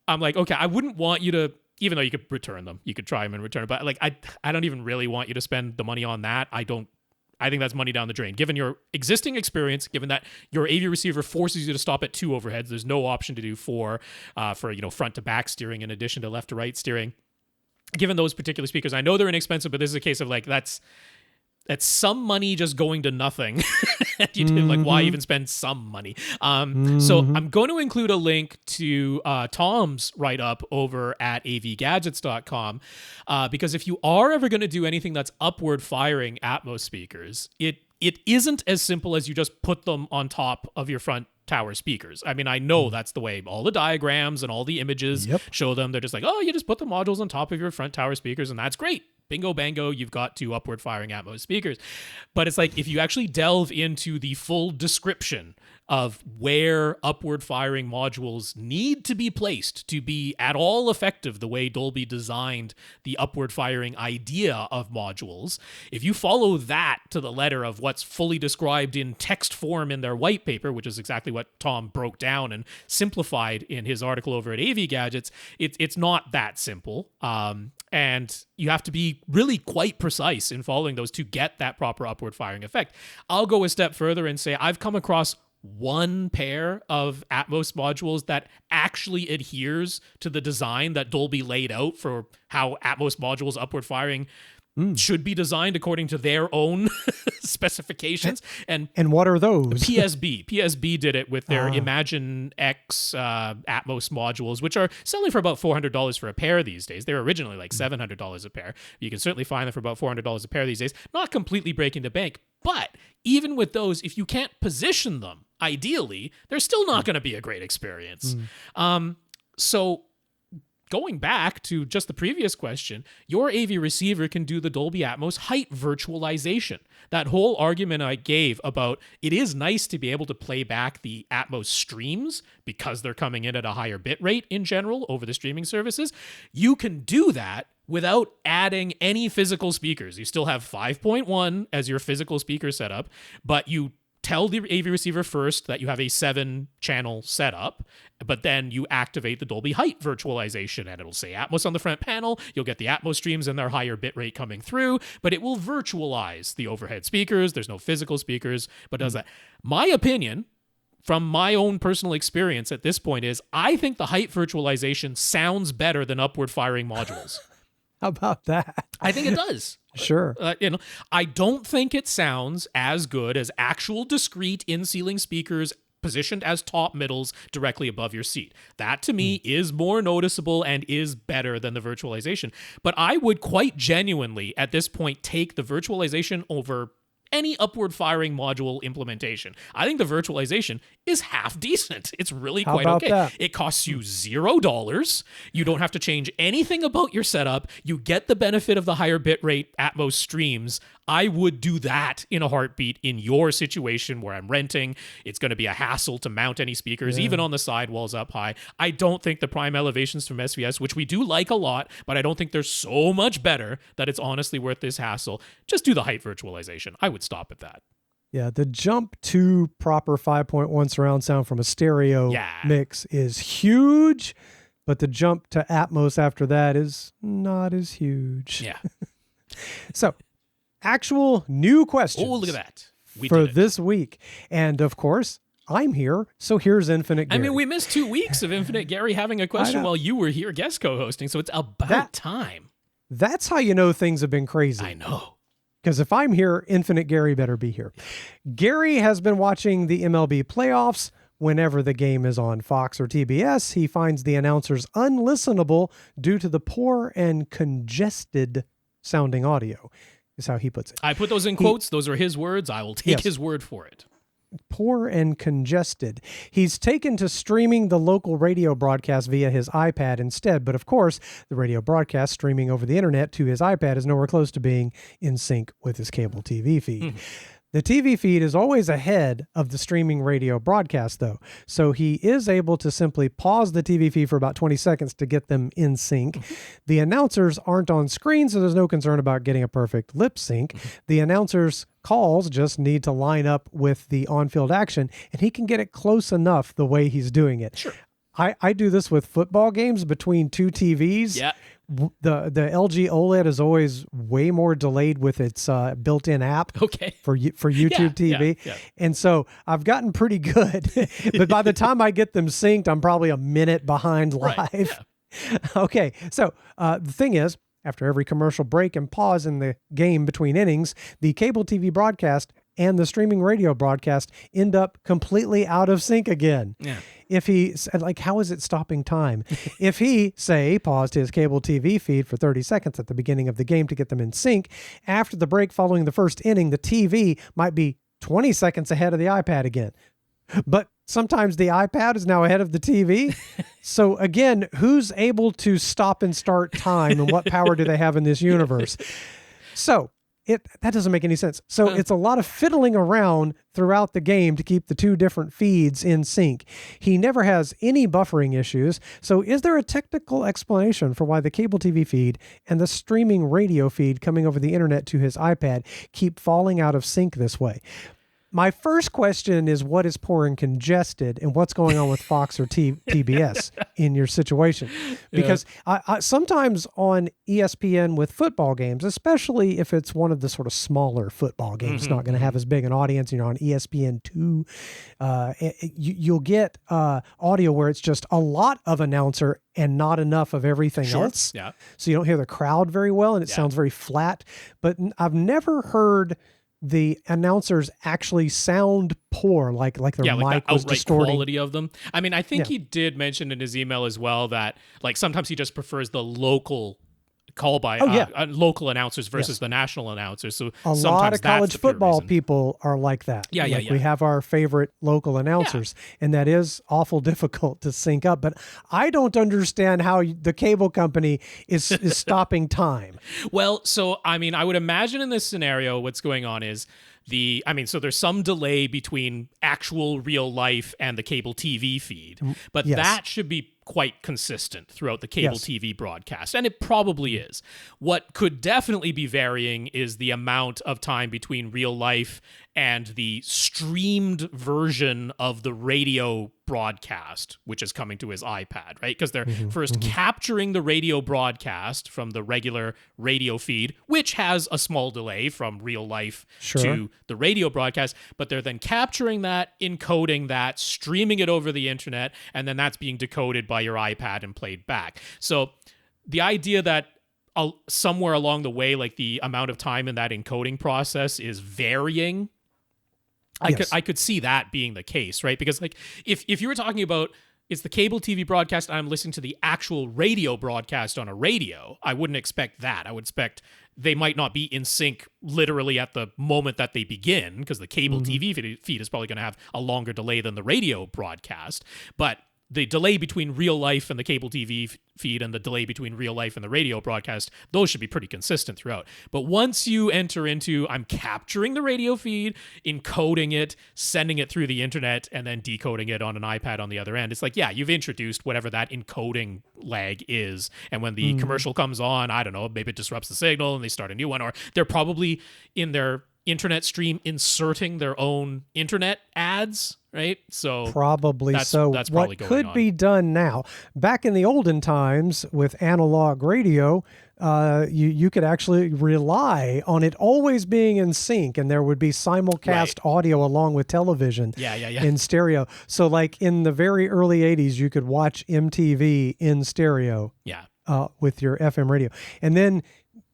I'm like, okay, I wouldn't want you to, even though you could return them, you could try them and return them, but like I don't even really want you to spend the money on that. I think that's money down the drain. Given your existing experience, given that your AV receiver forces you to stop at 2 overheads, there's no option to do 4 for front to back steering in addition to left to right steering. Given those particular speakers, I know they're inexpensive, but this is a case of like that's some money just going to nothing. You do, like, why even spend some money? So I'm going to include a link to Tom's write-up over at avgadgets.com because if you are ever going to do anything that's upward firing Atmos speakers, it isn't as simple as you just put them on top of your front tower speakers. I mean, I know that's the way all the diagrams and all the images show them. They're just like, oh, you just put the modules on top of your front tower speakers and that's great. Bingo bango, you've got 2 upward firing Atmos speakers. But it's like if you actually delve into the full description of where upward firing modules need to be placed to be at all effective the way Dolby designed the upward firing idea of modules, if you follow that to the letter of what's fully described in text form in their white paper, which is exactly what Tom broke down and simplified in his article over at AV Gadgets, it's not that simple. And you have to be really quite precise in following those to get that proper upward firing effect. I'll go a step further and say I've come across one pair of Atmos modules that actually adheres to the design that Dolby laid out for how Atmos modules upward firing should be designed according to their own specifications. And what are those? PSB did it with their Imagine X Atmos modules, which are selling for about $400 for a pair these days. They were originally like $700 a pair. You can certainly find them for about $400 a pair these days. Not completely breaking the bank, but even with those, if you can't position them ideally, they're still not going to be a great experience. So going back to just the previous question, your AV receiver can do the Dolby Atmos height virtualization. That whole argument I gave about it is nice to be able to play back the Atmos streams because they're coming in at a higher bit rate in general over the streaming services. You can do that without adding any physical speakers. You still have 5.1 as your physical speaker setup, but you tell the AV receiver first that you have a 7-channel setup, but then you activate the Dolby height virtualization and it'll say Atmos on the front panel. You'll get the Atmos streams and their higher bitrate coming through, but it will virtualize the overhead speakers. There's no physical speakers, but does that. My opinion, from my own personal experience at this point, is I think the height virtualization sounds better than upward firing modules. How about that? I think it does. Sure. I don't think it sounds as good as actual discrete in-ceiling speakers positioned as top middles directly above your seat. That to me is more noticeable and is better than the virtualization. But I would quite genuinely at this point take the virtualization over any upward firing module implementation. I think the virtualization is half decent. It's really How quite about okay. that? It costs you $0. You don't have to change anything about your setup. You get the benefit of the higher bitrate Atmos streams. I would do that in a heartbeat in your situation where I'm renting. It's going to be a hassle to mount any speakers, even on the sidewalls up high. I don't think the prime elevations from SVS, which we do like a lot, but I don't think they're so much better that it's honestly worth this hassle. Just do the height virtualization. I would stop at that. Yeah, the jump to proper 5.1 surround sound from a stereo mix is huge, but the jump to Atmos after that is not as huge. Yeah. So, actual new questions. Oh, look at that. For this week. And of course, I'm here, so here's Infinite Gary. I mean, we missed 2 weeks of Infinite Gary having a question while you were here guest co-hosting, so it's about time. That's how you know things have been crazy. I know. Because if I'm here, Infinite Gary better be here. Gary has been watching the MLB playoffs. Whenever the game is on Fox or TBS, he finds the announcers unlistenable due to the poor and congested sounding audio, is how he puts it. I put those in quotes. Those are his words. I will take his word for it. Poor and congested. He's taken to streaming the local radio broadcast via his iPad instead, but of course, the radio broadcast streaming over the internet to his iPad is nowhere close to being in sync with his cable TV feed. The TV feed is always ahead of the streaming radio broadcast, though, so he is able to simply pause the TV feed for about 20 seconds to get them in sync. The announcers aren't on screen, so there's no concern about getting a perfect lip sync. The announcers' calls just need to line up with the on-field action, and he can get it close enough the way he's doing it. Sure. I do this with football games between two TVs. Yeah. The LG OLED is always way more delayed with its built-in app for YouTube TV. Yeah. And so I've gotten pretty good. But by the time I get them synced, I'm probably a minute behind live. Right. Yeah. Okay, so the thing is, after every commercial break and pause in the game between innings, the cable TV broadcast and the streaming radio broadcast end up completely out of sync again. Yeah. If he, like, how is it stopping time? If he, say, paused his cable TV feed for 30 seconds at the beginning of the game to get them in sync, after the break following the first inning, the TV might be 20 seconds ahead of the iPad again. But sometimes the iPad is now ahead of the TV. So again, who's able to stop and start time, and what power do they have in this universe? So that doesn't make any sense. So it's a lot of fiddling around throughout the game to keep the two different feeds in sync. He never has any buffering issues. So is there a technical explanation for why the cable TV feed and the streaming radio feed coming over the internet to his iPad keep falling out of sync this way? My first question is, what is poor and congested, and what's going on with Fox or TBS in your situation? Because I sometimes on ESPN with football games, especially if it's one of the sort of smaller football games, it's not going to have as big an audience. On ESPN2, you'll get audio where it's just a lot of announcer and not enough of everything else. Yeah. So you don't hear the crowd very well, and it sounds very flat. But I've never heard the announcers actually sound poor, like their mic the was outright distorting. Quality of them. I mean, I think he did mention in his email as well that like sometimes he just prefers the local call by local announcers versus the national announcers. So a sometimes lot of that's college the pure football reason. people are like that. Yeah. We have our favorite local announcers, and that is awful difficult to sync up. But I don't understand how the cable company is stopping time. Well, so I mean, I would imagine in this scenario, what's going on is so there's some delay between actual real life and the cable TV feed, but that should be quite consistent throughout the cable TV broadcast, and it probably is. What could definitely be varying is the amount of time between real life and the streamed version of the radio broadcast, which is coming to his iPad, right? Because they're first capturing the radio broadcast from the regular radio feed, which has a small delay from real life to the radio broadcast, but they're then capturing that, encoding that, streaming it over the internet, and then that's being decoded by your iPad and played back. So the idea that somewhere along the way, like the amount of time in that encoding process is varying, I could see that being the case, right? Because like if you were talking about it's the cable TV broadcast, I'm listening to the actual radio broadcast on a radio, I wouldn't expect that. I would expect they might not be in sync literally at the moment that they begin, because the cable TV feed is probably going to have a longer delay than the radio broadcast. But the delay between real life and the cable TV feed and the delay between real life and the radio broadcast, those should be pretty consistent throughout. But once you enter into, I'm capturing the radio feed, encoding it, sending it through the internet, and then decoding it on an iPad on the other end, it's like, yeah, you've introduced whatever that encoding lag is. And when the commercial comes on, I don't know, maybe it disrupts the signal and they start a new one, or they're probably in their internet stream inserting their own internet ads, right? So probably that's so. That's probably what going could on. be done now, back in the olden times with analog radio, you could actually rely on it always being in sync, and there would be simulcast audio along with television in stereo. So like in the very early 80s, you could watch MTV in stereo with your FM radio. And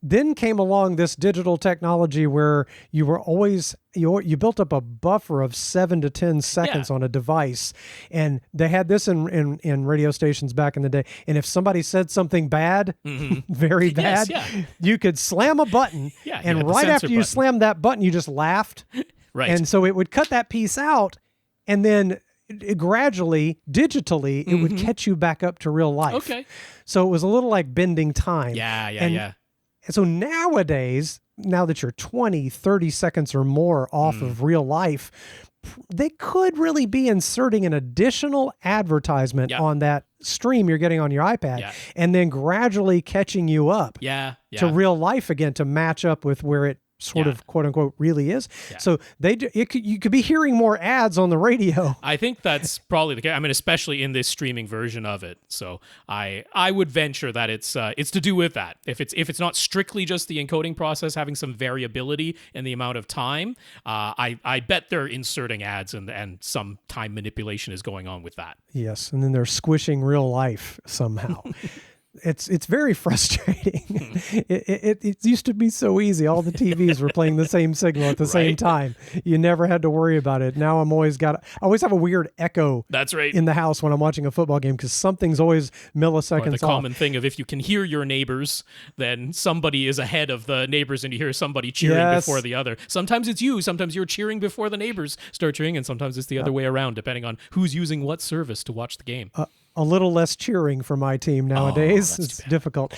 then came along this digital technology where you were always, you built up a buffer of 7 to 10 seconds on a device. And they had this in radio stations back in the day. And if somebody said something bad, very bad, you could slam a button. And right after you slammed that button, you just laughed. And so it would cut that piece out. And then gradually, digitally, it would catch you back up to real life. So it was a little like bending time. And so nowadays, now that you're 20, 30 seconds or more off of real life, they could really be inserting an additional advertisement on that stream you're getting on your iPad and then gradually catching you up to real life again to match up with where it sort of quote unquote really is. So you could be hearing more ads on the radio. I think that's probably the case. I mean, especially in this streaming version of it. So I would venture that it's to do with that. If it's not strictly just the encoding process having some variability in the amount of time, I bet they're inserting ads and some time manipulation is going on with that. Yes, and then they're squishing real life somehow. It's very frustrating. It used to be so easy. All the TVs were playing the same signal at the same time. You never had to worry about it. Now I always have a weird echo. That's right. In the house when I'm watching a football game because something's always milliseconds off. The common thing of if you can hear your neighbors, then somebody is ahead of the neighbors and you hear somebody cheering before the other. Sometimes it's you. Sometimes you're cheering before the neighbors start cheering, and sometimes it's the other way around, depending on who's using what service to watch the game. A little less cheering for my team nowadays. It's difficult.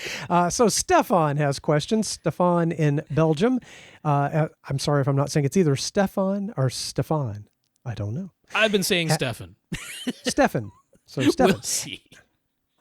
So Stefan has questions. Stefan in Belgium. I'm sorry if I'm not saying it's either Stefan or Stefan. I don't know. I've been saying Stefan. Stefan. So Stefan. We'll see.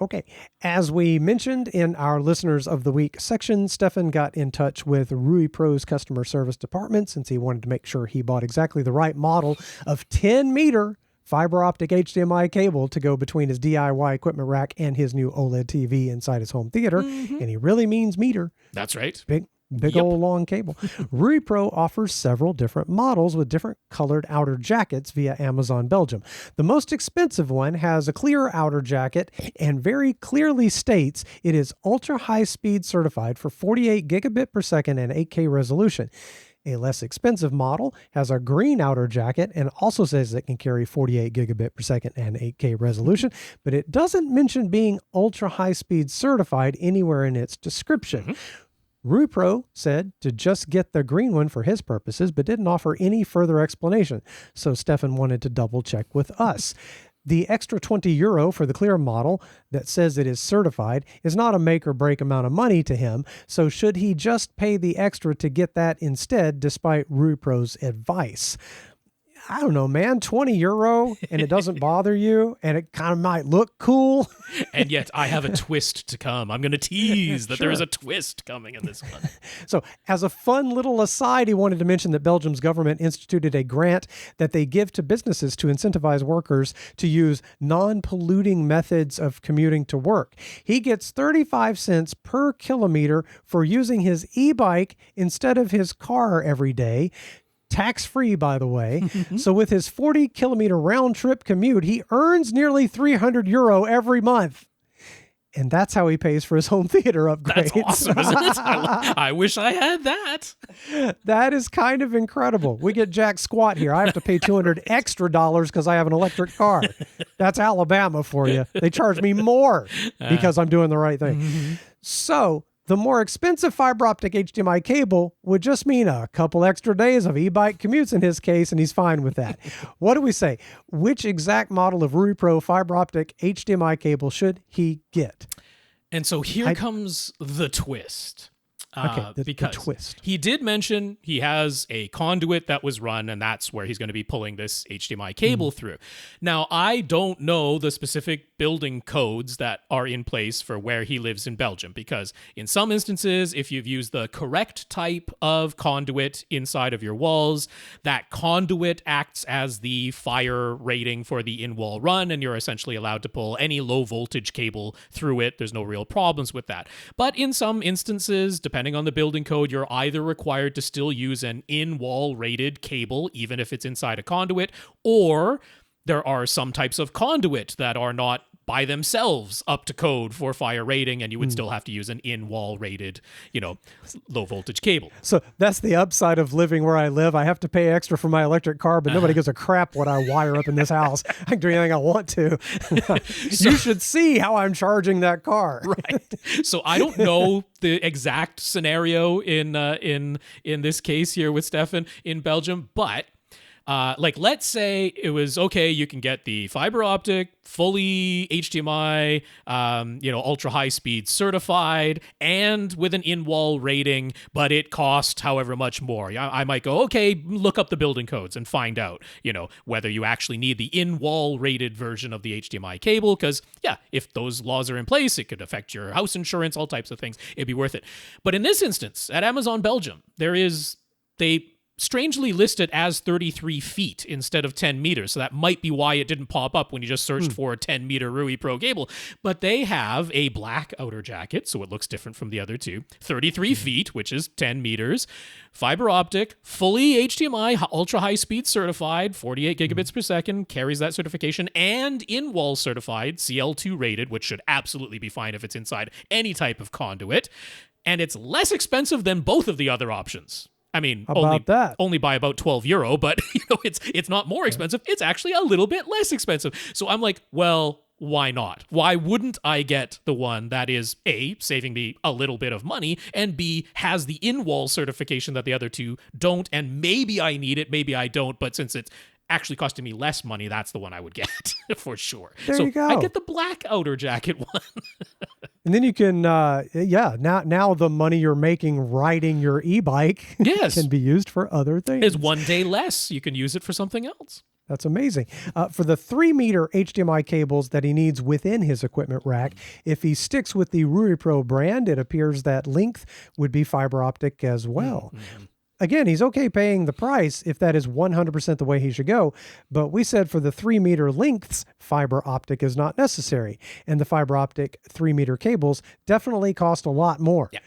Okay. As we mentioned in our Listeners of the Week section, Stefan got in touch with RUIPRO's customer service department since he wanted to make sure he bought exactly the right model of 10-meter fiber optic HDMI cable to go between his DIY equipment rack and his new OLED TV inside his home theater. And he really means meter. That's right. Big old long cable. RUIPRO offers several different models with different colored outer jackets via Amazon Belgium. The most expensive one has a clear outer jacket and very clearly states it is ultra high speed certified for 48 gigabit per second and 8K resolution. A less expensive model has a green outer jacket and also says it can carry 48 gigabit per second and 8K resolution, but it doesn't mention being ultra high speed certified anywhere in its description. RUIPRO said to just get the green one for his purposes, but didn't offer any further explanation. So Stefan wanted to double check with us. The extra €20 for the clear model that says it is certified is not a make or break amount of money to him. So should he just pay the extra to get that instead, despite RUIPRO's advice? I don't know, man, €20 and it doesn't bother you and it kind of might look cool. And yet I have a twist to come. I'm going to tease that there is a twist coming in this one. So as a fun little aside, he wanted to mention that Belgium's government instituted a grant that they give to businesses to incentivize workers to use non-polluting methods of commuting to work. He gets 35 cents per kilometer for using his e-bike instead of his car every day. Tax-free, by the way. So with his 40-kilometer round-trip commute, he earns nearly €300 every month. And that's how he pays for his home theater upgrades. That's awesome, isn't it? I wish I had that. That is kind of incredible. We get jack squat here. I have to pay $200 extra because I have an electric car. That's Alabama for you. They charge me more because I'm doing the right thing. So the more expensive fiber optic HDMI cable would just mean a couple extra days of e-bike commutes in his case, and he's fine with that. What do we say? Which exact model of RUIPRO fiber optic HDMI cable should he get? And so here comes the twist. Okay, the because twist. He did mention he has a conduit that was run, and that's where he's going to be pulling this HDMI cable through. Now, I don't know the specific building codes that are in place for where he lives in Belgium, because in some instances, if you've used the correct type of conduit inside of your walls, that conduit acts as the fire rating for the in-wall run, and you're essentially allowed to pull any low voltage cable through it. There's no real problems with that. But in some instances, depending on the building code, you're either required to still use an in-wall rated cable, even if it's inside a conduit, or there are some types of conduit that are not by themselves up to code for fire rating, and you would still have to use an in-wall rated, low voltage cable. So that's the upside of living where I live. I have to pay extra for my electric car, but nobody gives a crap what I wire up in this house. I can do anything I want to. You should see how I'm charging that car. Right. So I don't know the exact scenario in this case here with Stefan in Belgium, but let's say it was okay, you can get the fiber optic, fully HDMI, ultra high speed certified, and with an in-wall rating, but it costs however much more. I might go, okay, look up the building codes and find out, whether you actually need the in-wall rated version of the HDMI cable, because if those laws are in place, it could affect your house insurance, all types of things. It'd be worth it. But in this instance, at Amazon Belgium, they strangely listed as 33 feet instead of 10 meters. So that might be why it didn't pop up when you just searched for a 10 meter RUIPRO cable. But they have a black outer jacket, so it looks different from the other two. 33 feet, which is 10 meters. Fiber optic, fully HDMI, ultra high speed certified, 48 gigabits per second, carries that certification, and in-wall certified, CL2 rated, which should absolutely be fine if it's inside any type of conduit. And it's less expensive than both of the other options. I mean, only by about €12, but it's not more expensive. It's actually a little bit less expensive. So I'm like, well, why not? Why wouldn't I get the one that is A, saving me a little bit of money, and B, has the in-wall certification that the other two don't, and maybe I need it, maybe I don't, but since it's actually costing me less money, that's the one I would get for sure. There you go. I get the black outer jacket one. And then you can, now the money you're making riding your e-bike can be used for other things. It's 1 day less. You can use it for something else. That's amazing. For the 3-meter HDMI cables that he needs within his equipment rack, if he sticks with the RUIPRO brand, it appears that length would be fiber optic as well. Again, he's okay paying the price if that is 100% the way he should go. But we said for the 3-meter lengths, fiber optic is not necessary. And the fiber optic 3-meter cables definitely cost a lot more. Yeah.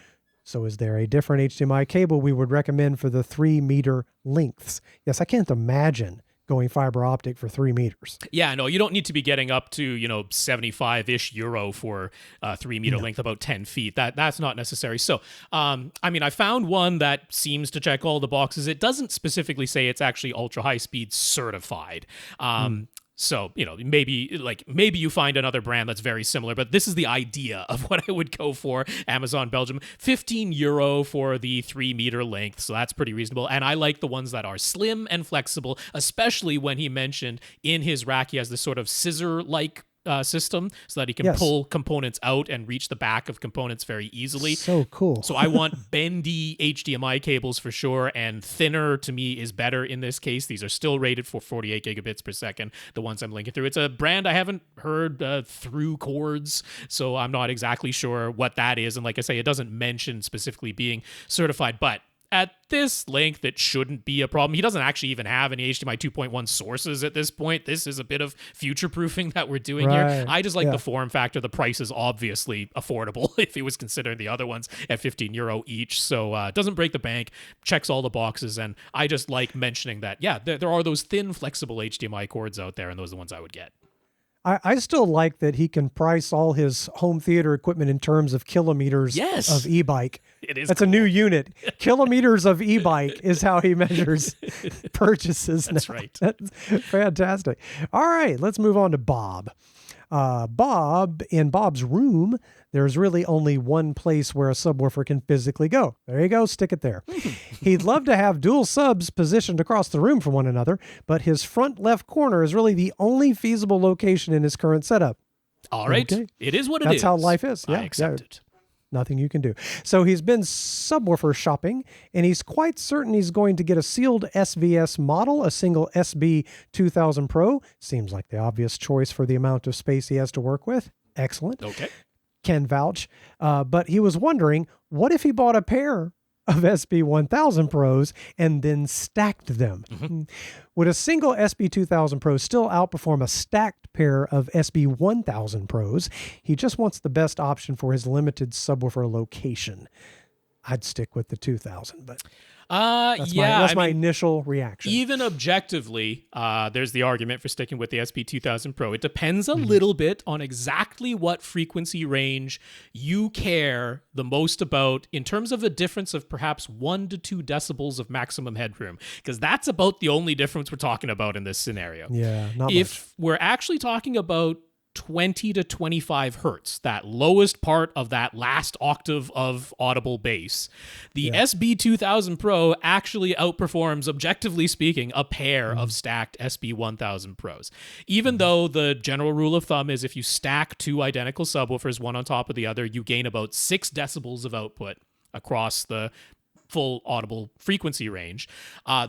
So is there a different HDMI cable we would recommend for the 3-meter lengths? Yes, I can't imagine going fiber optic for 3 meters. Yeah, no, you don't need to be getting up to, €75-ish for 3-meter length, about 10 feet. That's not necessary. So, I found one that seems to check all the boxes. It doesn't specifically say it's actually ultra high speed certified. So, maybe you find another brand that's very similar, but this is the idea of what I would go for. Amazon Belgium, €15 for the 3-meter length. So that's pretty reasonable. And I like the ones that are slim and flexible, especially when he mentioned in his rack, he has this sort of scissor-like system so that he can pull components out and reach the back of components very easily. So cool. So I want bendy HDMI cables for sure, and thinner to me is better in this case. These are still rated for 48 gigabits per second, the ones I'm linking through. It's a brand I haven't heard through cords, so I'm not exactly sure what that is. And like I say, it doesn't mention specifically being certified, but at this length, it shouldn't be a problem. He doesn't actually even have any HDMI 2.1 sources at this point. This is a bit of future-proofing that we're doing here. I just like the form factor. The price is obviously affordable if he was considering the other ones at €15 each. So it doesn't break the bank, checks all the boxes, and I just like mentioning that, there are those thin, flexible HDMI cords out there, and those are the ones I would get. I still like that he can price all his home theater equipment in terms of kilometers of e-bike. It is. That's cool. A new unit. Kilometers of e-bike is how he measures purchases. That's now. right. That's fantastic. All right, let's move on to Bob. In Bob's room, there's really only one place where a subwoofer can physically go. There you go, stick it there. He'd love to have dual subs positioned across the room from one another, but his front left corner is really the only feasible location in his current setup. All right. Okay. It is what it is. That's how life is. Yeah, I accept it. Nothing you can do. So he's been subwoofer shopping, and he's quite certain he's going to get a sealed SVS model, a single SB2000 Pro. Seems like the obvious choice for the amount of space he has to work with. Excellent. Okay. Can vouch. But he was wondering, what if he bought a pair of SB1000 Pros and then stacked them? Mm-hmm. Would a single SB2000 Pro still outperform a stacked pair of SB1000 Pros? He just wants the best option for his limited subwoofer location. I'd stick with the 2000, but that's my initial reaction. Even objectively, there's the argument for sticking with the SB2000 Pro. It depends a little bit on exactly what frequency range you care the most about in terms of a difference of perhaps 1 to 2 decibels of maximum headroom, because that's about the only difference we're talking about in this scenario. Yeah, not if much. We're actually talking about 20 to 25 hertz, that lowest part of that last octave of audible bass. The SB2000 Pro actually outperforms, objectively speaking, a pair of stacked SB1000 Pros. Even though the general rule of thumb is if you stack 2 identical subwoofers, one on top of the other, you gain about 6 decibels of output across the full audible frequency range.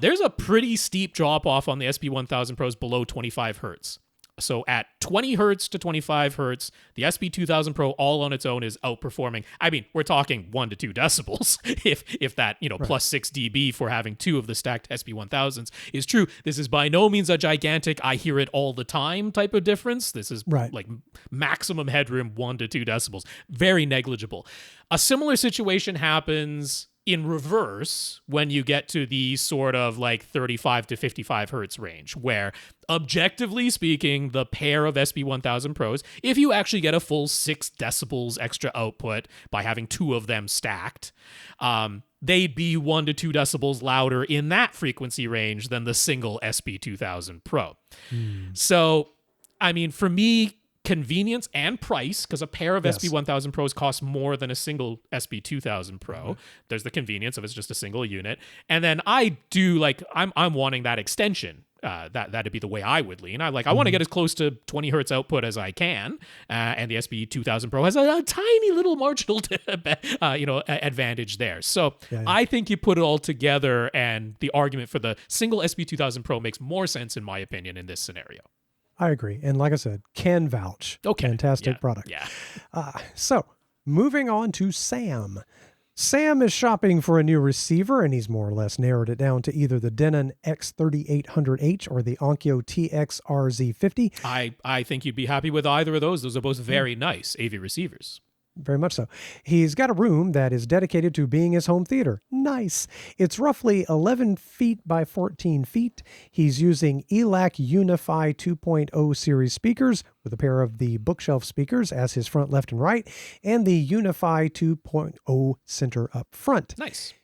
There's a pretty steep drop off on the SB1000 Pros below 25 hertz. So at 20 hertz to 25 hertz, the SB2000 Pro all on its own is outperforming. I mean, we're talking 1 to 2 decibels if that, plus 6 dB for having 2 of the stacked SB1000s is true. This is by no means a gigantic, I hear it all the time type of difference. This is like maximum headroom 1 to 2 decibels. Very negligible. A similar situation happens in reverse when you get to the sort of like 35 to 55 hertz range, where objectively speaking, the pair of SB1000 Pros, if you actually get a full 6 decibels extra output by having 2 of them stacked, they'd be 1 to 2 decibels louder in that frequency range than the single SB2000 Pro. So, I mean, for me, convenience and price, because a pair of SB1000 Pros costs more than a single SB2000 Pro. There's the convenience of it's just a single unit. And then I do I'm wanting that extension. That'd be the way I would lean. I want to get as close to 20 hertz output as I can. And the SB2000 Pro has a tiny little marginal advantage there. So I think you put it all together, and the argument for the single SB2000 Pro makes more sense, in my opinion, in this scenario. I agree. And like I said, can vouch. Okay. Fantastic product. Yeah. So moving on to Sam. Sam is shopping for a new receiver, and he's more or less narrowed it down to either the Denon X3800H or the Onkyo TX-RZ50. I think you'd be happy with either of those. Those are both very nice AV receivers. Very much so. He's got a room that is dedicated to being his home theater. Nice. It's roughly 11 feet by 14 feet. He's using ELAC Unify 2.0 series speakers with a pair of the bookshelf speakers as his front left and right, and the Unify 2.0 center up front. Nice.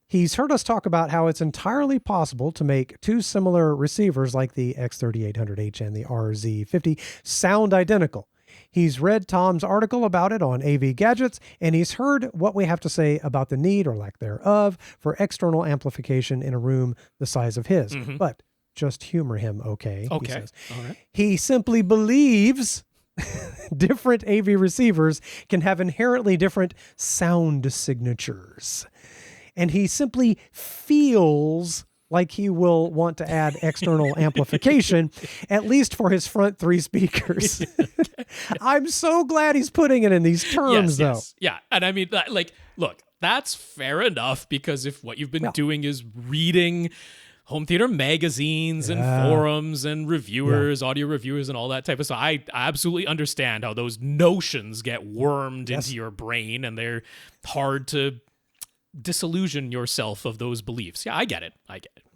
He's heard us talk about how it's entirely possible to make 2 similar receivers like the X3800H and the RZ50 sound identical. He's read Tom's article about it on AV Gadgets, and he's heard what we have to say about the need, or lack thereof, for external amplification in a room the size of his. But just humor him, okay? Okay. He says. All right. He simply believes different AV receivers can have inherently different sound signatures. And he simply feels like he will want to add external amplification, at least for his front 3 speakers. I'm so glad he's putting it in these terms, though. Yes. Yeah, and I mean, look, that's fair enough, because if what you've been doing is reading home theater magazines and forums and reviewers, audio reviewers, and all that type of stuff, I absolutely understand how those notions get wormed into your brain, and they're hard to disillusion yourself of those beliefs. Yeah, I get it.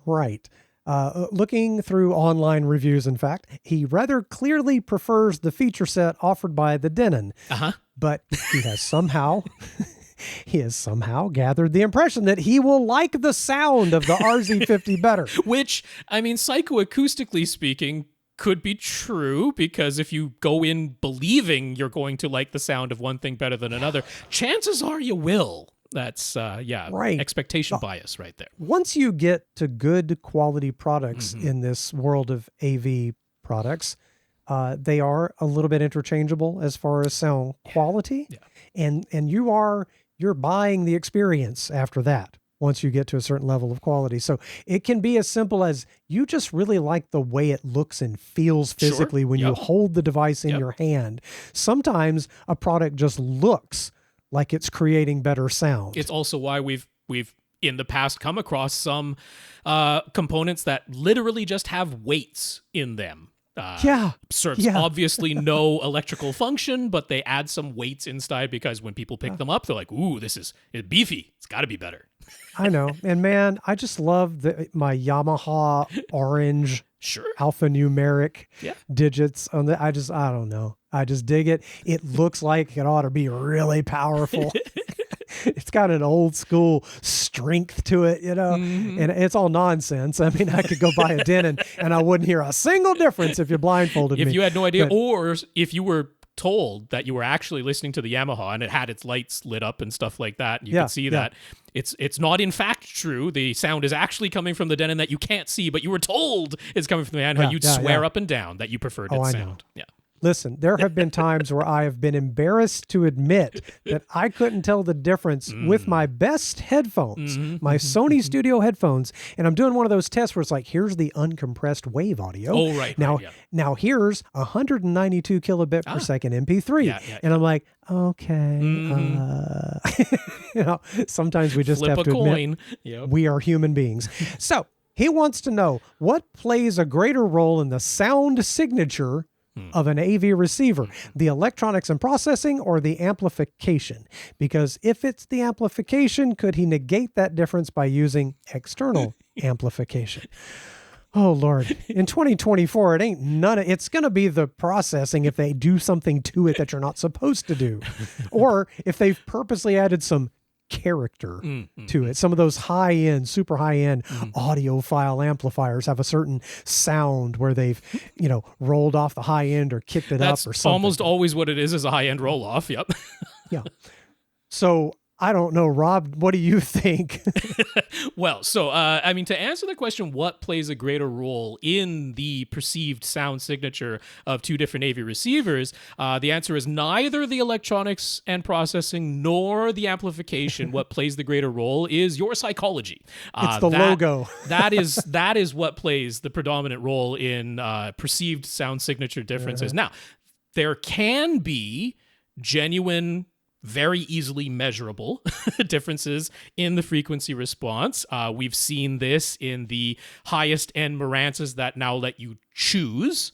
Right. Looking through online reviews, in fact, he rather clearly prefers the feature set offered by the Denon. But he has somehow gathered the impression that he will like the sound of the RZ50 better. Which, I mean, psychoacoustically speaking, could be true, because if you go in believing you're going to like the sound of one thing better than another, chances are you will. That's, right. Expectation bias right there. Once you get to good quality products in this world of AV products, they are a little bit interchangeable as far as sound quality. And you're buying the experience after that once you get to a certain level of quality. So it can be as simple as you just really like the way it looks and feels physically when you hold the device in your hand. Sometimes a product just looks like it's creating better sound. It's also why we've in the past come across some components that literally just have weights in them. Serves obviously no electrical function, but they add some weights inside because when people pick them up, they're like, ooh, it's beefy. It's got to be better. I know. And man, I just love my Yamaha orange alphanumeric digits on the, I don't know. I just dig it. It looks like it ought to be really powerful. It's got an old school strength to it, and it's all nonsense. I mean, I could go buy a Denon and I wouldn't hear a single difference if you blindfolded me. If you had no idea, or if you were told that you were actually listening to the Yamaha and it had its lights lit up and stuff like that, and you could see that it's not in fact true. The sound is actually coming from the Denon that you can't see, but you were told it's coming from the Yamaha. You'd swear up and down that you preferred its sound. Yeah. Listen, there have been times where I have been embarrassed to admit that I couldn't tell the difference with my best headphones, my Sony Studio headphones, and I'm doing one of those tests where it's like, here's the uncompressed wave audio. Oh, right. Now here's 192 kilobit per second MP3. And I'm like, okay. Sometimes we just Flip have to admit we are human beings. So he wants to know what plays a greater role in the sound signature of an AV receiver, the electronics and processing or the amplification? Because if it's the amplification, could he negate that difference by using external amplification? Oh Lord, in 2024, it's going to be the processing if they do something to it that you're not supposed to do. Or if they've purposely added some character to it. Some of those super high-end audiophile amplifiers have a certain sound where they've, rolled off the high end or kicked it up or something. That's almost always what it is a high-end roll-off. Yep. Yeah. So I don't know, Rob, what do you think? Well, so, to answer the question, what plays a greater role in the perceived sound signature of two different AV receivers, the answer is neither the electronics and processing nor the amplification. What plays the greater role is your psychology. It's the logo. that is what plays the predominant role in perceived sound signature differences. Now, there can be genuine, very easily measurable differences in the frequency response. We've seen this in the highest end Marantzes that now let you choose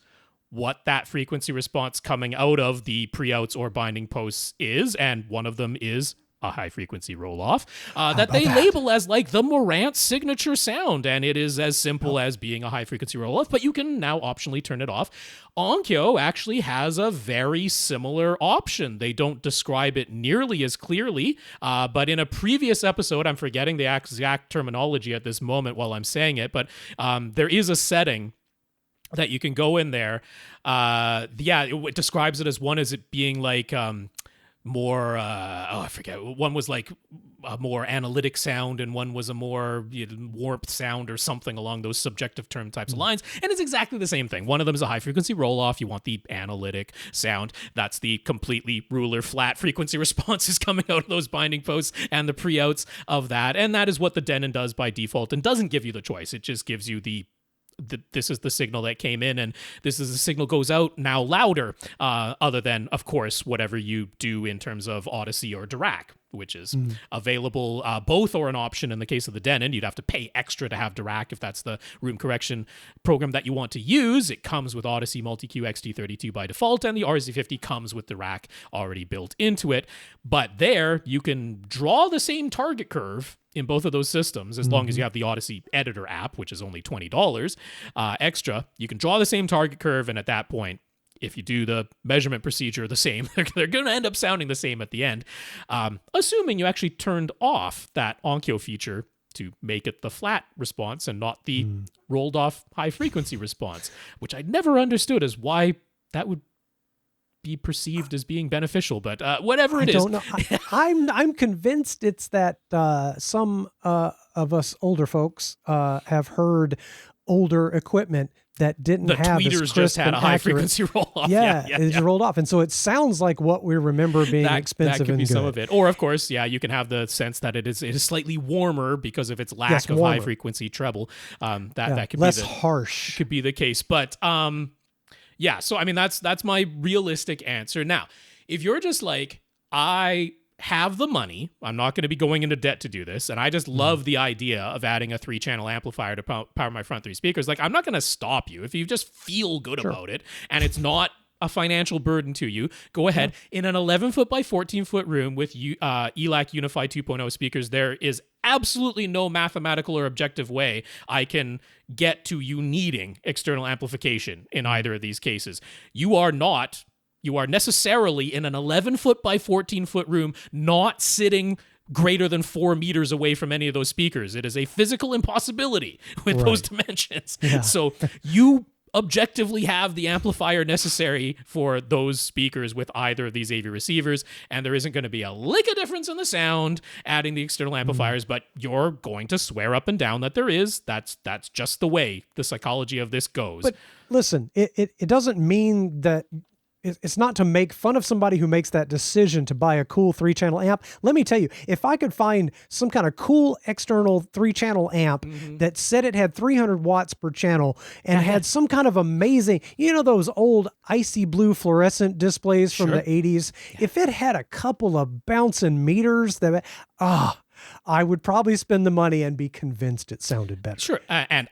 what that frequency response coming out of the pre-outs or binding posts is, and one of them is a high-frequency roll-off that they label as like the Marantz signature sound, and it is as simple as being a high-frequency roll-off, but you can now optionally turn it off. Onkyo actually has a very similar option. They don't describe it nearly as clearly, but in a previous episode, I'm forgetting the exact terminology at this moment while I'm saying it, but there is a setting that you can go in there. It describes it as one as it being like more I forget, one was like a more analytic sound and one was a more warped sound or something along those subjective term types of lines, and it's exactly the same thing. One of them is a high frequency roll off. You want the analytic sound. That's the completely ruler flat frequency responses coming out of those binding posts and the pre-outs of that, and that is what the Denon does by default and doesn't give you the choice. It just gives you this is the signal that came in, and this is the signal goes out now louder, other than, of course, whatever you do in terms of Odyssey or Dirac. which is available both or an option in the case of the Denon. You'd have to pay extra to have Dirac if that's the room correction program that you want to use. It comes with Odyssey Multi-Q XT32 by default, and the RZ50 comes with Dirac already built into it. But there, you can draw the same target curve in both of those systems, as long as you have the Odyssey Editor app, which is only $20 extra. You can draw the same target curve, and at that point, if you do the measurement procedure the same, they're going to end up sounding the same at the end, assuming you actually turned off that Onkyo feature to make it the flat response and not the rolled off high frequency response, which I never understood as why that would be perceived as being beneficial, but whatever it is. I don't know. I'm convinced it's that some of us older folks have heard older equipment that didn't have this tweeters crisp just had and a high accurate, frequency roll off. It's rolled off, and so it sounds like what we remember being expensive. That could and be good. some of it, or of course, you can have the sense that it is slightly warmer because of its lack of high frequency treble. That could less be harsh. Could be the case, but so I mean that's my realistic answer. Now, if you're just like, I have the money, I'm not going to be going into debt to do this, and I just love the idea of adding a 3-channel amplifier to power my front 3 speakers, like, I'm not going to stop you if you just feel good about it and it's not a financial burden to you. Go ahead. In an 11-foot by 14-foot room with ELAC Unify 2.0 speakers, there is absolutely no mathematical or objective way I can get to you needing external amplification in either of these cases. You are necessarily in an 11-foot by 14-foot room, not sitting greater than 4 meters away from any of those speakers. It is a physical impossibility with those dimensions. Yeah. So you objectively have the amplifier necessary for those speakers with either of these AV receivers, and there isn't going to be a lick of difference in the sound adding the external amplifiers, but you're going to swear up and down that there is. That's just the way the psychology of this goes. But listen, it doesn't mean that it's not to make fun of somebody who makes that decision to buy a cool 3-channel amp. Let me tell you, if I could find some kind of cool external 3-channel amp that said it had 300 watts per channel and had some kind of amazing, those old icy blue fluorescent displays from the 80s, if it had a couple of bouncing meters, I would probably spend the money and be convinced it sounded better. Sure. And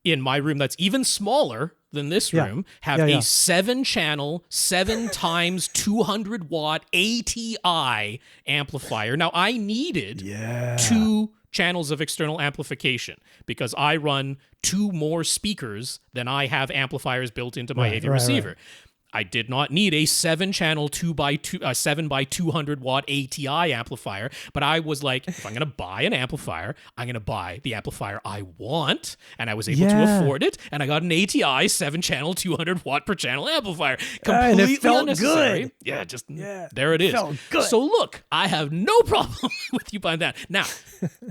in my room that's even smaller than this room, have a 7-channel, 7 times 200 watt ATI amplifier. Now, I needed 2 channels of external amplification because I run 2 more speakers than I have amplifiers built into my AV receiver. Right. I did not need a 7-channel 7 by 200 watt ATI amplifier, but I was like, if I'm going to buy an amplifier, I'm going to buy the amplifier I want, and I was able to afford it, and I got an ATI 7-channel 200 watt per channel amplifier. Completely and it felt unnecessary. Good. There it is. Felt good. So look, I have no problem with you buying that. Now,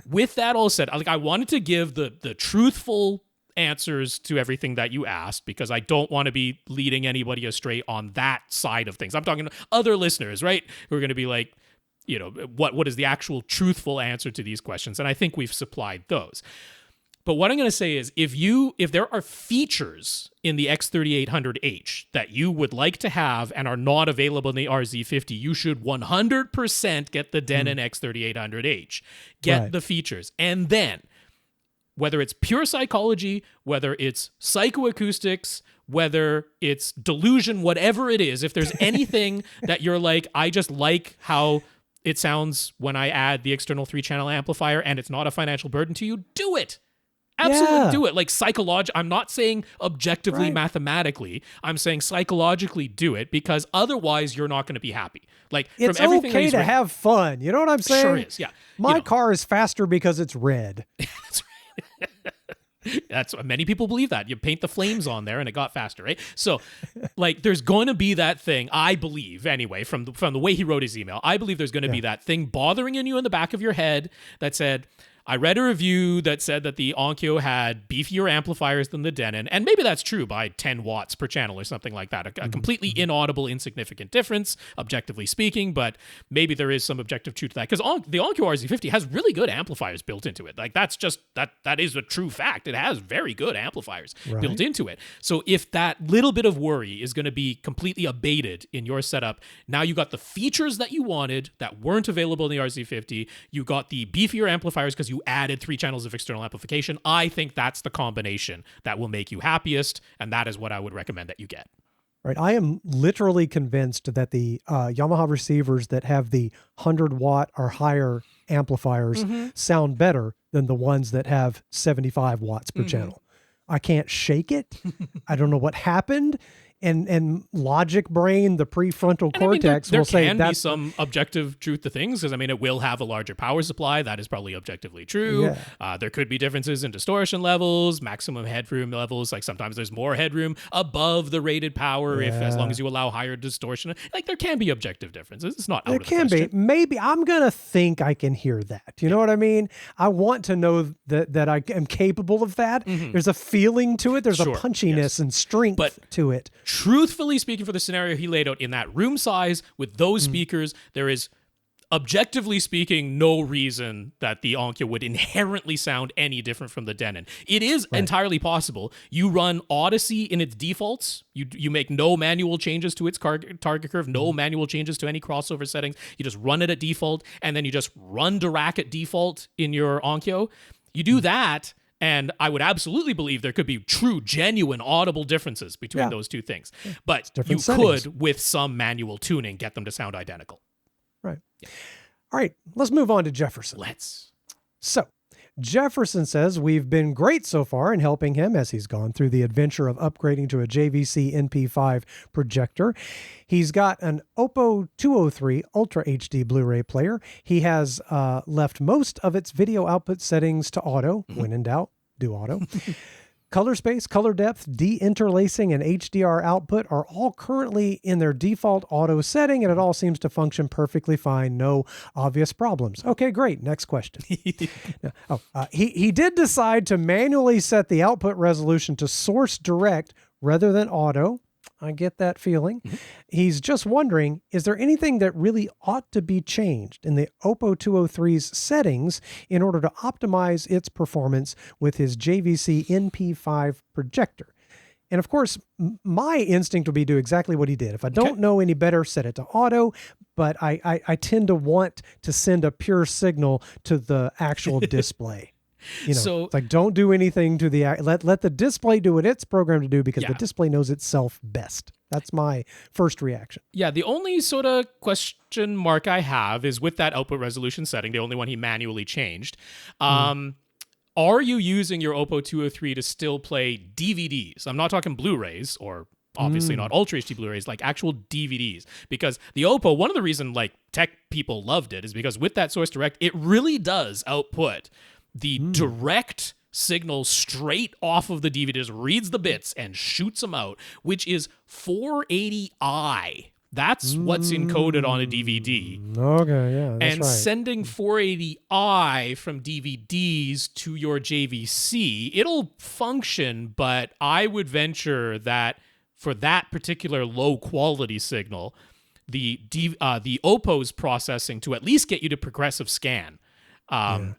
with that all said, I wanted to give the truthful answers to everything that you asked because I don't want to be leading anybody astray on that side of things. I'm talking to other listeners, right? Who are going to be like, what is the actual truthful answer to these questions? And I think we've supplied those. But what I'm going to say is if there are features in the X3800H that you would like to have and are not available in the RZ50, you should 100% get the Denon X3800H. Get the features. And then whether it's pure psychology, whether it's psychoacoustics, whether it's delusion, whatever it is, if there's anything that you're like, I just like how it sounds when I add the external 3-channel amplifier and it's not a financial burden to you, do it. Absolutely do it. Like I'm not saying objectively, mathematically. I'm saying psychologically do it because otherwise you're not going to be happy. Like it's from everything okay to have fun. You know what I'm saying? Sure is. Yeah. My car is faster because it's red. That's right. That's many people believe that. You paint the flames on there and it got faster, right? So like there's going to be that thing, I believe anyway, from the way he wrote his email, I believe there's going to be that thing bothering in you in the back of your head that said, I read a review that said that the Onkyo had beefier amplifiers than the Denon, and maybe that's true by 10 watts per channel or something like that. A completely inaudible, insignificant difference, objectively speaking, but maybe there is some objective truth to that, because the Onkyo RZ50 has really good amplifiers built into it. Like, that's just, that is a true fact. It has very good amplifiers built into it. So if that little bit of worry is going to be completely abated in your setup, now you got the features that you wanted that weren't available in the RZ50, you got the beefier amplifiers because you added 3 channels of external amplification. I think that's the combination that will make you happiest, and that is what I would recommend that you get. Right. I am literally convinced that the Yamaha receivers that have the 100-watt or higher amplifiers sound better than the ones that have 75 watts per channel. I can't shake it. I don't know what happened. And logic brain, the prefrontal cortex, will say there can be some objective truth to things, because I mean, it will have a larger power supply. That is probably objectively true. Yeah. There could be differences in distortion levels, maximum headroom levels. Like, sometimes there's more headroom above the rated power as long as you allow higher distortion. Like, there can be objective differences. It's not out of the question. There can be. Maybe I'm gonna think I can hear that. You know what I mean? I want to know that I am capable of that. There's a feeling to it. There's a punchiness and strength to it. Truthfully speaking, for the scenario he laid out, in that room size with those speakers, there is, objectively speaking, no reason that the Onkyo would inherently sound any different from the Denon. It is entirely possible. You run Odyssey in its defaults. You make no manual changes to its target curve, no manual changes to any crossover settings. You just run it at default, and then you just run Dirac at default in your Onkyo. You do that, and I would absolutely believe there could be true, genuine, audible differences between those two things. But you could, with some manual tuning, get them to sound identical. Right. Yeah. All right, let's move on to Jefferson. So, Jefferson says, we've been great so far in helping him as he's gone through the adventure of upgrading to a JVC NP5 projector. He's got an Oppo 203 Ultra HD Blu-ray player. He has left most of its video output settings to auto. When in doubt, do auto. Color space, color depth, de-interlacing, and HDR output are all currently in their default auto setting, and it all seems to function perfectly fine. No obvious problems. Okay, great. Next question. He did decide to manually set the output resolution to source direct rather than auto. I get that feeling. He's just wondering, is there anything that really ought to be changed in the Oppo 203's settings in order to optimize its performance with his JVC NP5 projector? And of course, my instinct would be do exactly what he did. If I don't know any better, set it to auto, but I tend to want to send a pure signal to the actual display. You know, so, it's like, don't do anything to the, let the display do what it's programmed to do, because the display knows itself best. That's my first reaction. Yeah, the only sort of question mark I have is with that output resolution setting, the only one he manually changed. Are you using your Oppo 203 to still play DVDs? I'm not talking Blu-rays, or obviously not Ultra HD Blu-rays, like actual DVDs. Because the Oppo, one of the reasons like tech people loved it is because with that Source Direct, it really does output the direct signal straight off of the DVD, reads the bits and shoots them out, which is 480i. That's what's encoded on a DVD. Okay, yeah, that's and right. Sending 480i from DVDs to your JVC, it'll function, but I would venture that for that particular low quality signal, the Oppo's processing to at least get you to progressive scan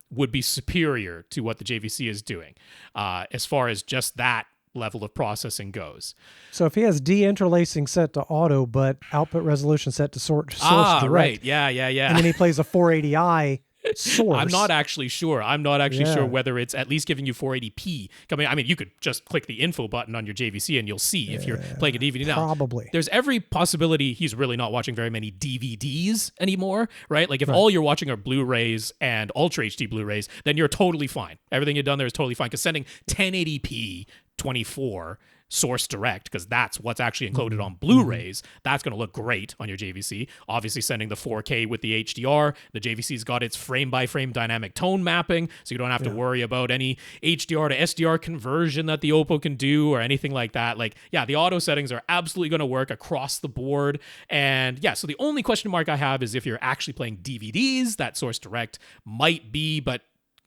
would be superior to what the JVC is doing as far as just that level of processing goes. So if he has de-interlacing set to auto, but output resolution set to source direct. Right. Yeah. And then he plays a 480i source. I'm not actually sure. Sure whether it's at least giving you 480p. I mean, you could just click the info button on your JVC and you'll see if you're playing a DVD now. Probably. There's every possibility he's really not watching very many DVDs anymore, right? Like if all you're watching are Blu-rays and Ultra HD Blu-rays, then you're totally fine. Everything you've done there is totally fine, because sending 1080p 24 source direct, because that's what's actually encoded on Blu-rays, that's going to look great on your JVC. Obviously sending the 4K with the HDR, the JVC's got its frame-by-frame dynamic tone mapping, so you don't have to worry about any HDR to SDR conversion that the Oppo can do or anything like that. Like, the auto settings are absolutely going to work across the board. And so the only question mark I have is if you're actually playing DVDs, that source direct might be, but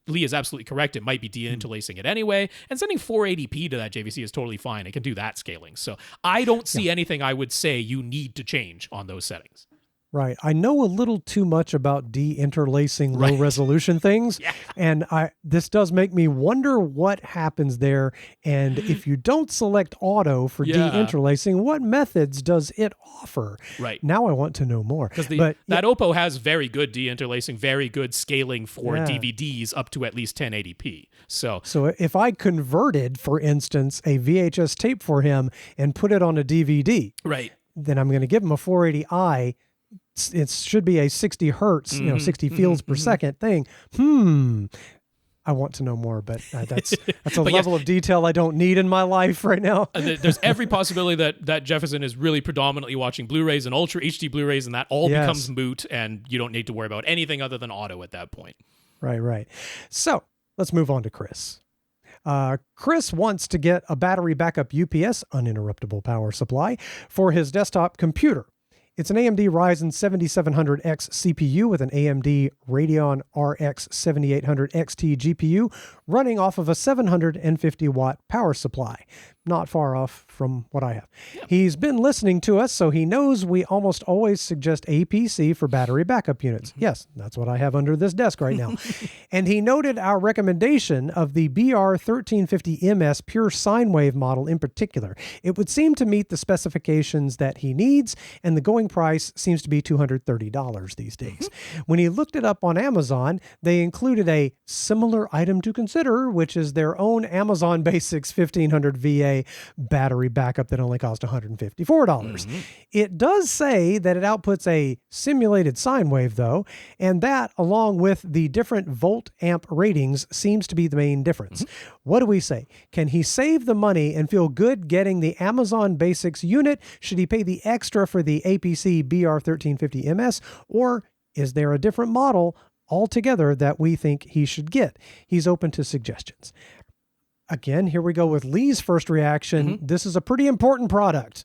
Lee is absolutely correct. It might be deinterlacing it anyway. And sending 480p to that JVC is totally fine. It can do that scaling. So I don't see anything I would say you need to change on those settings. Right. I know a little too much about deinterlacing low resolution things. And this does make me wonder what happens there. And if you don't select auto for deinterlacing, what methods does it offer? Right. Now I want to know more. Because that Oppo has very good deinterlacing, very good scaling for DVDs up to at least 1080p. So if I converted, for instance, a VHS tape for him and put it on a DVD, right, then I'm going to give him a 480i. It should be a 60 hertz, 60 fields per second thing. I want to know more, but that's a level of detail I don't need in my life right now. There's every possibility that Jefferson is really predominantly watching Blu-rays and Ultra HD Blu-rays, and that all becomes moot, and you don't need to worry about anything other than auto at that point. Right. So let's move on to Chris. Chris wants to get a battery backup UPS, uninterruptible power supply, for his desktop computer. It's an AMD Ryzen 7700X CPU with an AMD Radeon RX 7800 XT GPU running off of a 750-watt power supply. Not far off from what I have. Yep. He's been listening to us, so he knows we almost always suggest APC for battery backup units. Yes, that's what I have under this desk right now. And he noted our recommendation of the BR1350MS pure sine wave model in particular. It would seem to meet the specifications that he needs, and the going price seems to be $230 these days. When he looked it up on Amazon, they included a similar item to consider, which is their own Amazon Basics 1500 VA battery backup that only cost $154. It does say that it outputs a simulated sine wave, though, and that, along with the different volt amp ratings, seems to be the main difference. What do we say? Can he save the money and feel good getting the Amazon Basics unit? Should he pay the extra for the APC BR1350MS, or is there a different model altogether that we think he should get? He's open to suggestions. Again, here we go with Lee's first reaction. This is a pretty important product.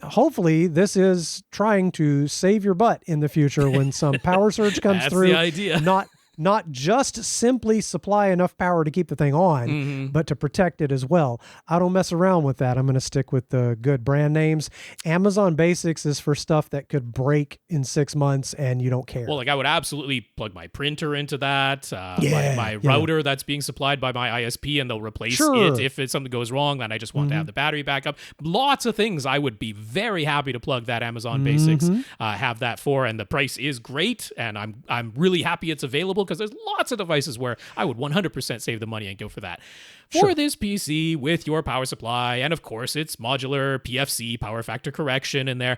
Hopefully, this is trying to save your butt in the future when some power surge comes through. That's the idea. Not just simply supply enough power to keep the thing on, but to protect it as well. I don't mess around with that. I'm going to stick with the good brand names. Amazon Basics is for stuff that could break in 6 months and you don't care. Well, I would absolutely plug my printer into that, my router that's being supplied by my ISP, and they'll replace it if something goes wrong. Then I just want to have the battery backup. Lots of things I would be very happy to plug that Amazon Basics, have that for, and the price is great, and I'm really happy it's available, because there's lots of devices where I would 100% save the money and go for that. For this PC with your power supply, and of course it's modular PFC, power factor correction in there,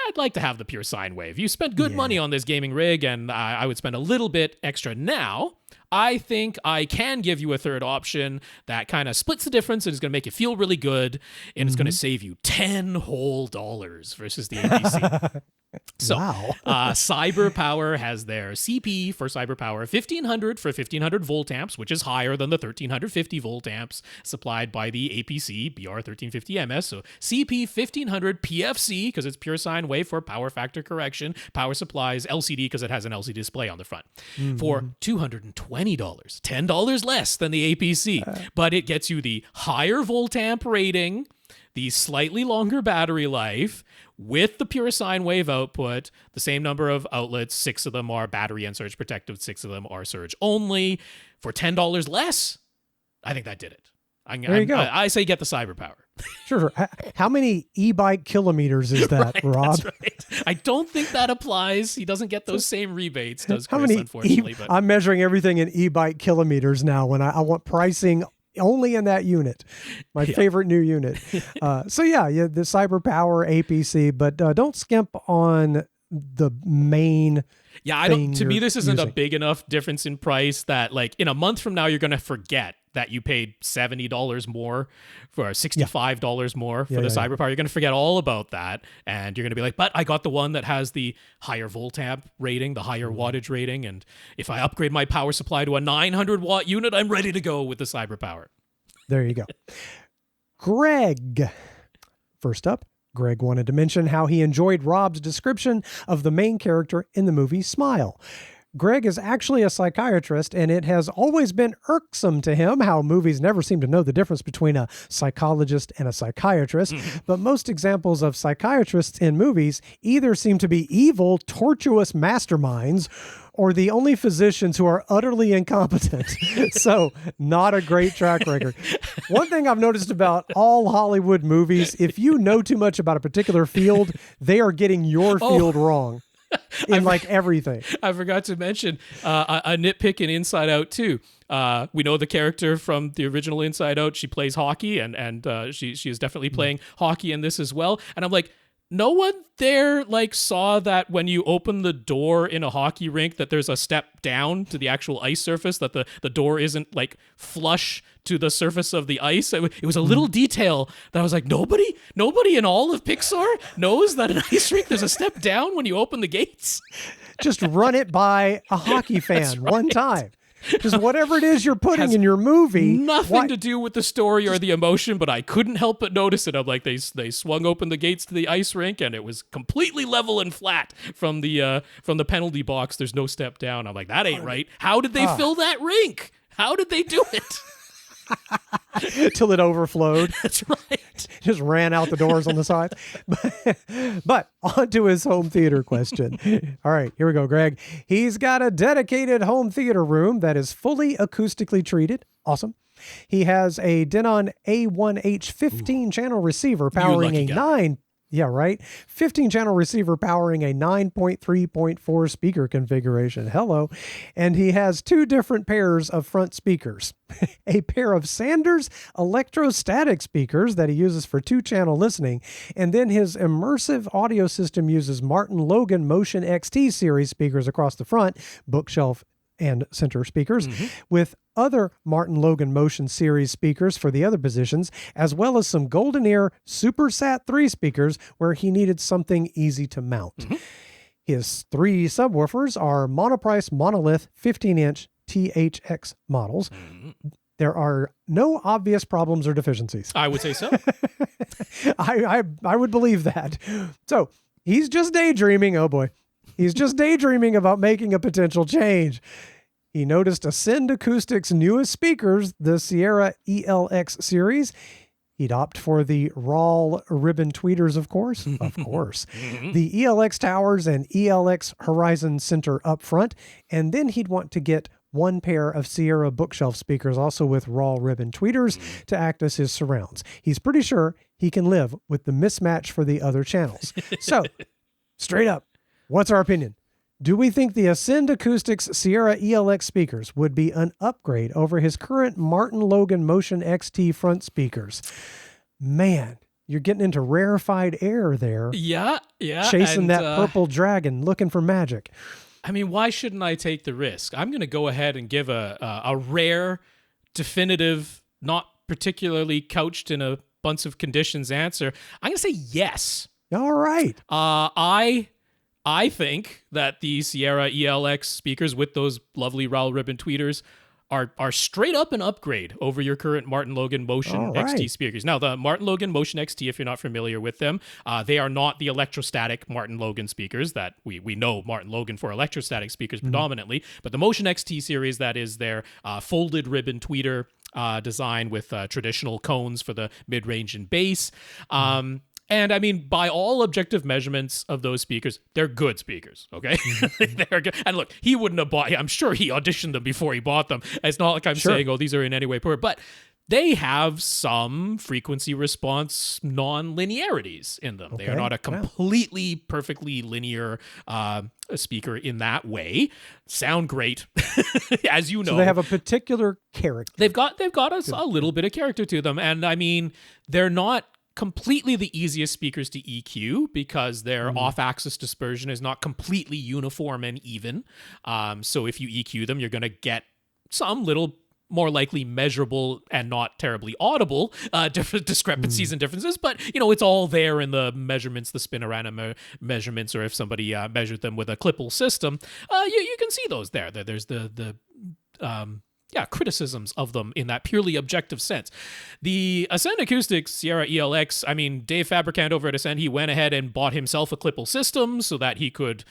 I'd like to have the pure sine wave. You spent good money on this gaming rig, and I would spend a little bit extra now. I think I can give you a third option that kind of splits the difference and is going to make you feel really good, and it's going to save you $10 whole versus the APC. So, CyberPower has their CP for CyberPower 1500 for 1500 volt amps, which is higher than the 1350 volt amps supplied by the APC BR1350MS. So CP 1500 PFC, because it's pure sine wave for power factor correction, power supplies, LCD because it has an LCD display on the front, for $220, $10 less than the APC, but it gets you the higher volt amp rating, the slightly longer battery life, with the pure sine wave output, the same number of outlets, 6 of them are battery and surge protective, 6 of them are surge only, for $10 less. I think that did it. There you go. I say get the CyberPower. Sure. How many e-bike kilometers is that, right, Rob? That's right. I don't think that applies. He doesn't get those same rebates, does Chris, unfortunately. But I'm measuring everything in e-bike kilometers now when I want pricing only in that unit, my favorite new unit. The CyberPower APC, but don't skimp on the main. Yeah, I don't. To me, this isn't a big enough difference in price that, like, in a month from now, you're going to forget that you paid $70 more for $65 more for the CyberPower. You're going to forget all about that, and you're going to be like, but I got the one that has the higher volt amp rating, the higher wattage rating, and if I upgrade my power supply to a 900 watt unit, I'm ready to go with the CyberPower. There you go. Greg. First up, Greg wanted to mention how he enjoyed Rob's description of the main character in the movie Smile. Greg is actually a psychiatrist, and it has always been irksome to him how movies never seem to know the difference between a psychologist and a psychiatrist. But most examples of psychiatrists in movies either seem to be evil, tortuous masterminds, or the only physicians who are utterly incompetent. So, not a great track record. One thing I've noticed about all Hollywood movies, if you know too much about a particular field, they are getting your field wrong. In like everything. I forgot to mention a nitpick in Inside Out too. We know the character from the original Inside Out. She plays hockey, and she is definitely playing hockey in this as well. And I'm like, no one there like saw that when you open the door in a hockey rink that there's a step down to the actual ice surface, that the door isn't like flush to the surface of the ice. It was a little detail that I was like, nobody in all of Pixar knows that an ice rink, there's a step down when you open the gates. Just run it by a hockey fan one time. Just whatever it is you're putting in your movie. Nothing to do with the story or the emotion, but I couldn't help but notice it. I'm like, they swung open the gates to the ice rink, and it was completely level and flat from the penalty box. There's no step down. I'm like, that ain't right. How did they fill that rink? How did they do it? Till it overflowed. That's right. Just ran out the doors on the side. But on to his home theater question. All right, here we go, Greg. He's got a dedicated home theater room that is fully acoustically treated. Awesome. He has a Denon A1H 15-channel receiver powering a 15-channel receiver powering a 9.3.4 speaker configuration. Hello. And he has two different pairs of front speakers. A pair of Sanders electrostatic speakers that he uses for 2-channel listening. And then his immersive audio system uses Martin Logan Motion XT series speakers across the front, bookshelf and center speakers, with other Martin Logan Motion series speakers for the other positions, as well as some Golden Ear SuperSat 3 speakers where he needed something easy to mount. His 3 subwoofers are Monoprice Monolith 15-inch THX models. There are no obvious problems or deficiencies. I would say so. I would believe that. So he's just daydreaming. Oh boy. He's just daydreaming about making a potential change. He noticed Ascend Acoustics' newest speakers, the Sierra ELX series. He'd opt for the raw ribbon tweeters, of course. Of course. The ELX towers and ELX Horizon Center up front. And then he'd want to get one pair of Sierra bookshelf speakers, also with raw ribbon tweeters, to act as his surrounds. He's pretty sure he can live with the mismatch for the other channels. So, straight up, what's our opinion? Do we think the Ascend Acoustics Sierra ELX speakers would be an upgrade over his current Martin Logan Motion XT front speakers? Man, you're getting into rarefied air there. Yeah. Chasing that purple dragon, looking for magic. I mean, why shouldn't I take the risk? I'm going to go ahead and give a rare, definitive, not particularly couched in a bunch of conditions answer. I'm going to say yes. All right. I think that the Sierra ELX speakers with those lovely raw ribbon tweeters are straight up an upgrade over your current Martin Logan Motion XT speakers. Now, the Martin Logan Motion XT, if you're not familiar with them, they are not the electrostatic Martin Logan speakers that we know Martin Logan for electrostatic speakers predominantly, but the Motion XT series, that is their folded ribbon tweeter design with traditional cones for the mid-range and bass. And I mean, by all objective measurements of those speakers, they're good speakers, okay? They're good. And look, he wouldn't have bought, I'm sure he auditioned them before he bought them. It's not like I'm saying, oh, these are in any way poor, but they have some frequency response non-linearities in them. Okay. They are not a completely perfectly linear speaker in that way. Sound great, as you know. So they have a particular character. They've got a little bit of character to them. And I mean, they're not completely the easiest speakers to EQ because their off-axis dispersion is not completely uniform and even. So if you EQ them, you're going to get some little more likely measurable and not terribly audible discrepancies and differences, but it's all there in the measurements, the spinorama measurements, or if somebody measured them with a Klippel system, you can see those there. There's the criticisms of them in that purely objective sense. The Ascend Acoustics Sierra ELX, I mean, Dave Fabricant over at Ascend, he went ahead and bought himself a Klippel system so that he could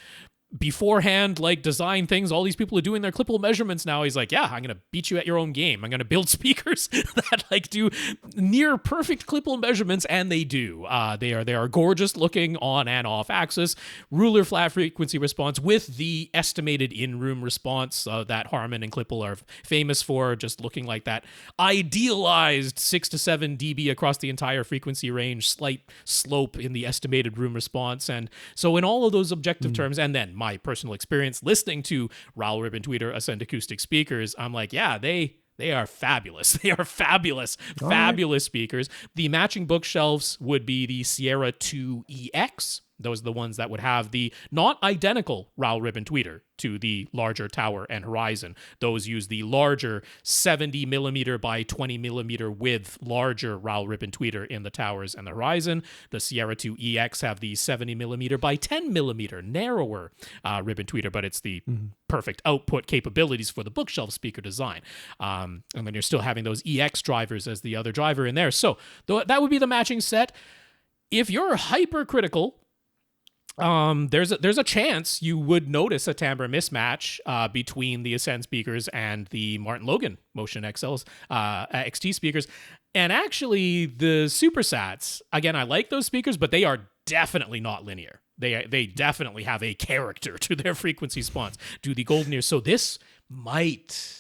beforehand, like, design things. All these people are doing their clippable measurements now. He's like, yeah, I'm going to beat you at your own game. I'm going to build speakers that like do near perfect clippable measurements, and they do. They are gorgeous looking on and off axis, ruler flat frequency response with the estimated in-room response that Harman and Klippel are famous for, just looking like that idealized 6 to 7 dB across the entire frequency range, slight slope in the estimated room response. And so in all of those objective terms, and then my personal experience listening to Raoul Ribbon Tweeter Ascend acoustic speakers, I'm like, yeah, they are fabulous. They are fabulous speakers. The matching bookshelves would be the Sierra 2EX. Those are the ones that would have the not identical Raoul Ribbon Tweeter to the larger tower and horizon. Those use the larger 70 millimeter by 20 millimeter width, larger Raoul Ribbon Tweeter in the towers and the horizon. The Sierra 2EX have the 70 millimeter by 10 millimeter narrower ribbon tweeter, but it's the perfect output capabilities for the bookshelf speaker design. And then you're still having those EX drivers as the other driver in there. So that would be the matching set. If you're hypercritical, there's a chance you would notice a timbre mismatch between the Ascend speakers and the Martin Logan Motion XLs, XT speakers. And actually, the Supersats, again, I like those speakers, but they are definitely not linear. They definitely have a character to their frequency response, to the golden ears. So this might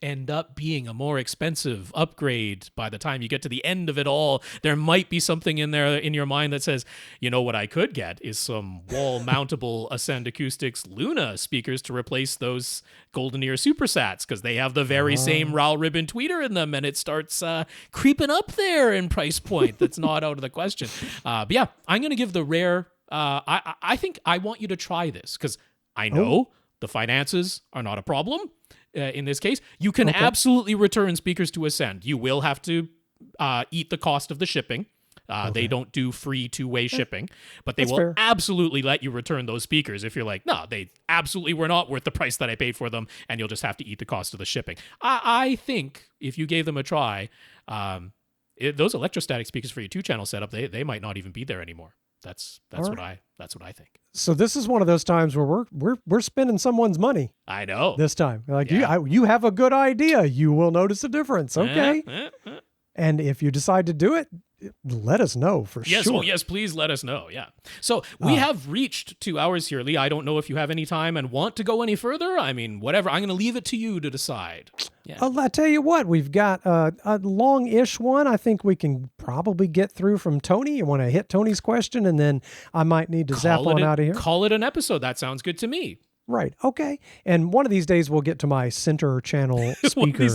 end up being a more expensive upgrade by the time you get to the end of it all. There might be something in there in your mind that says, you know what I could get is some wall mountable Ascend Acoustics Luna speakers to replace those golden ear Supersats, because they have the very same Raoul Ribbon Tweeter in them, and it starts creeping up there in price point. That's not out of the question. But yeah, I'm going to give the rare, I think I want you to try this, because I know the finances are not a problem. In this case, you can absolutely return speakers to Ascend. You will have to eat the cost of the shipping. They don't do free two-way shipping, but they will absolutely let you return those speakers if you're like, no, they absolutely were not worth the price that I paid for them, and you'll just have to eat the cost of the shipping. I think if you gave them a try, those electrostatic speakers for your 2-channel setup, they might not even be there anymore. That's what I think. So this is one of those times where we're spending someone's money. I know. This time, like you have a good idea, you will notice a difference. Okay, and if you decide to do it, let us know for sure. Oh yes, please let us know. Yeah. So we have reached 2 hours here, Lee. I don't know if you have any time and want to go any further. I mean, whatever. I'm going to leave it to you to decide. Yeah. I tell you what, we've got a long-ish one. I think we can probably get through from Tony. You want to hit Tony's question, and then I might need to zap on out of here. Call it an episode. That sounds good to me. Right. Okay. And one of these days we'll get to my center channel speaker.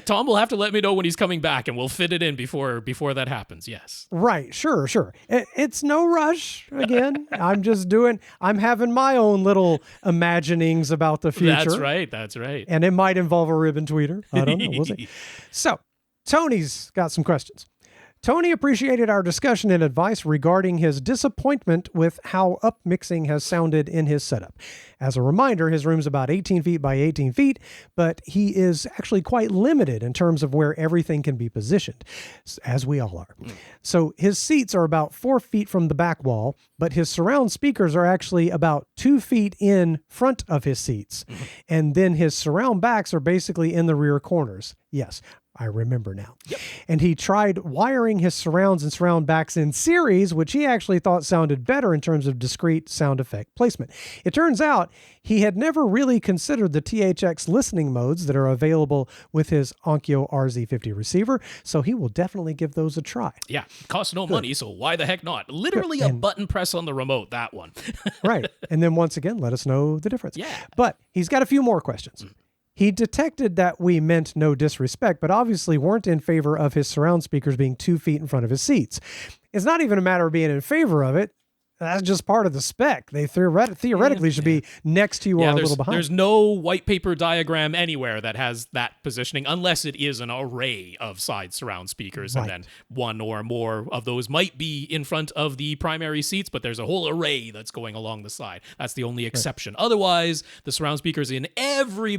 Tom will have to let me know when he's coming back, and we'll fit it in before that happens. Yes. Right. Sure. It's no rush. Again, I'm having my own little imaginings about the future. That's right. And it might involve a ribbon tweeter. I don't know. We'll see. So Tony's got some questions. Tony appreciated our discussion and advice regarding his disappointment with how upmixing has sounded in his setup. As a reminder, his room's about 18 feet by 18 feet, but he is actually quite limited in terms of where everything can be positioned, as we all are. So his seats are about 4 feet from the back wall, but his surround speakers are actually about 2 feet in front of his seats. And then his surround backs are basically in the rear corners. Yes, I remember now. Yep. And he tried wiring his surrounds and surround backs in series, which he actually thought sounded better in terms of discrete sound effect placement. It turns out he had never really considered the THX listening modes that are available with his Onkyo RZ50 receiver, so he will definitely give those a try. Yeah, costs no money, so why the heck not? Literally a button press on the remote, that one. Right. And then once again, let us know the difference. Yeah. But he's got a few more questions. He detected that we meant no disrespect, but obviously weren't in favor of his surround speakers being 2 feet in front of his seats. It's not even a matter of being in favor of it. That's just part of the spec. They theoretically should be next to you or a little behind. There's no white paper diagram anywhere that has that positioning, unless it is an array of side surround speakers, and then one or more of those might be in front of the primary seats, but there's a whole array that's going along the side. That's the only exception. Otherwise, the surround speakers in every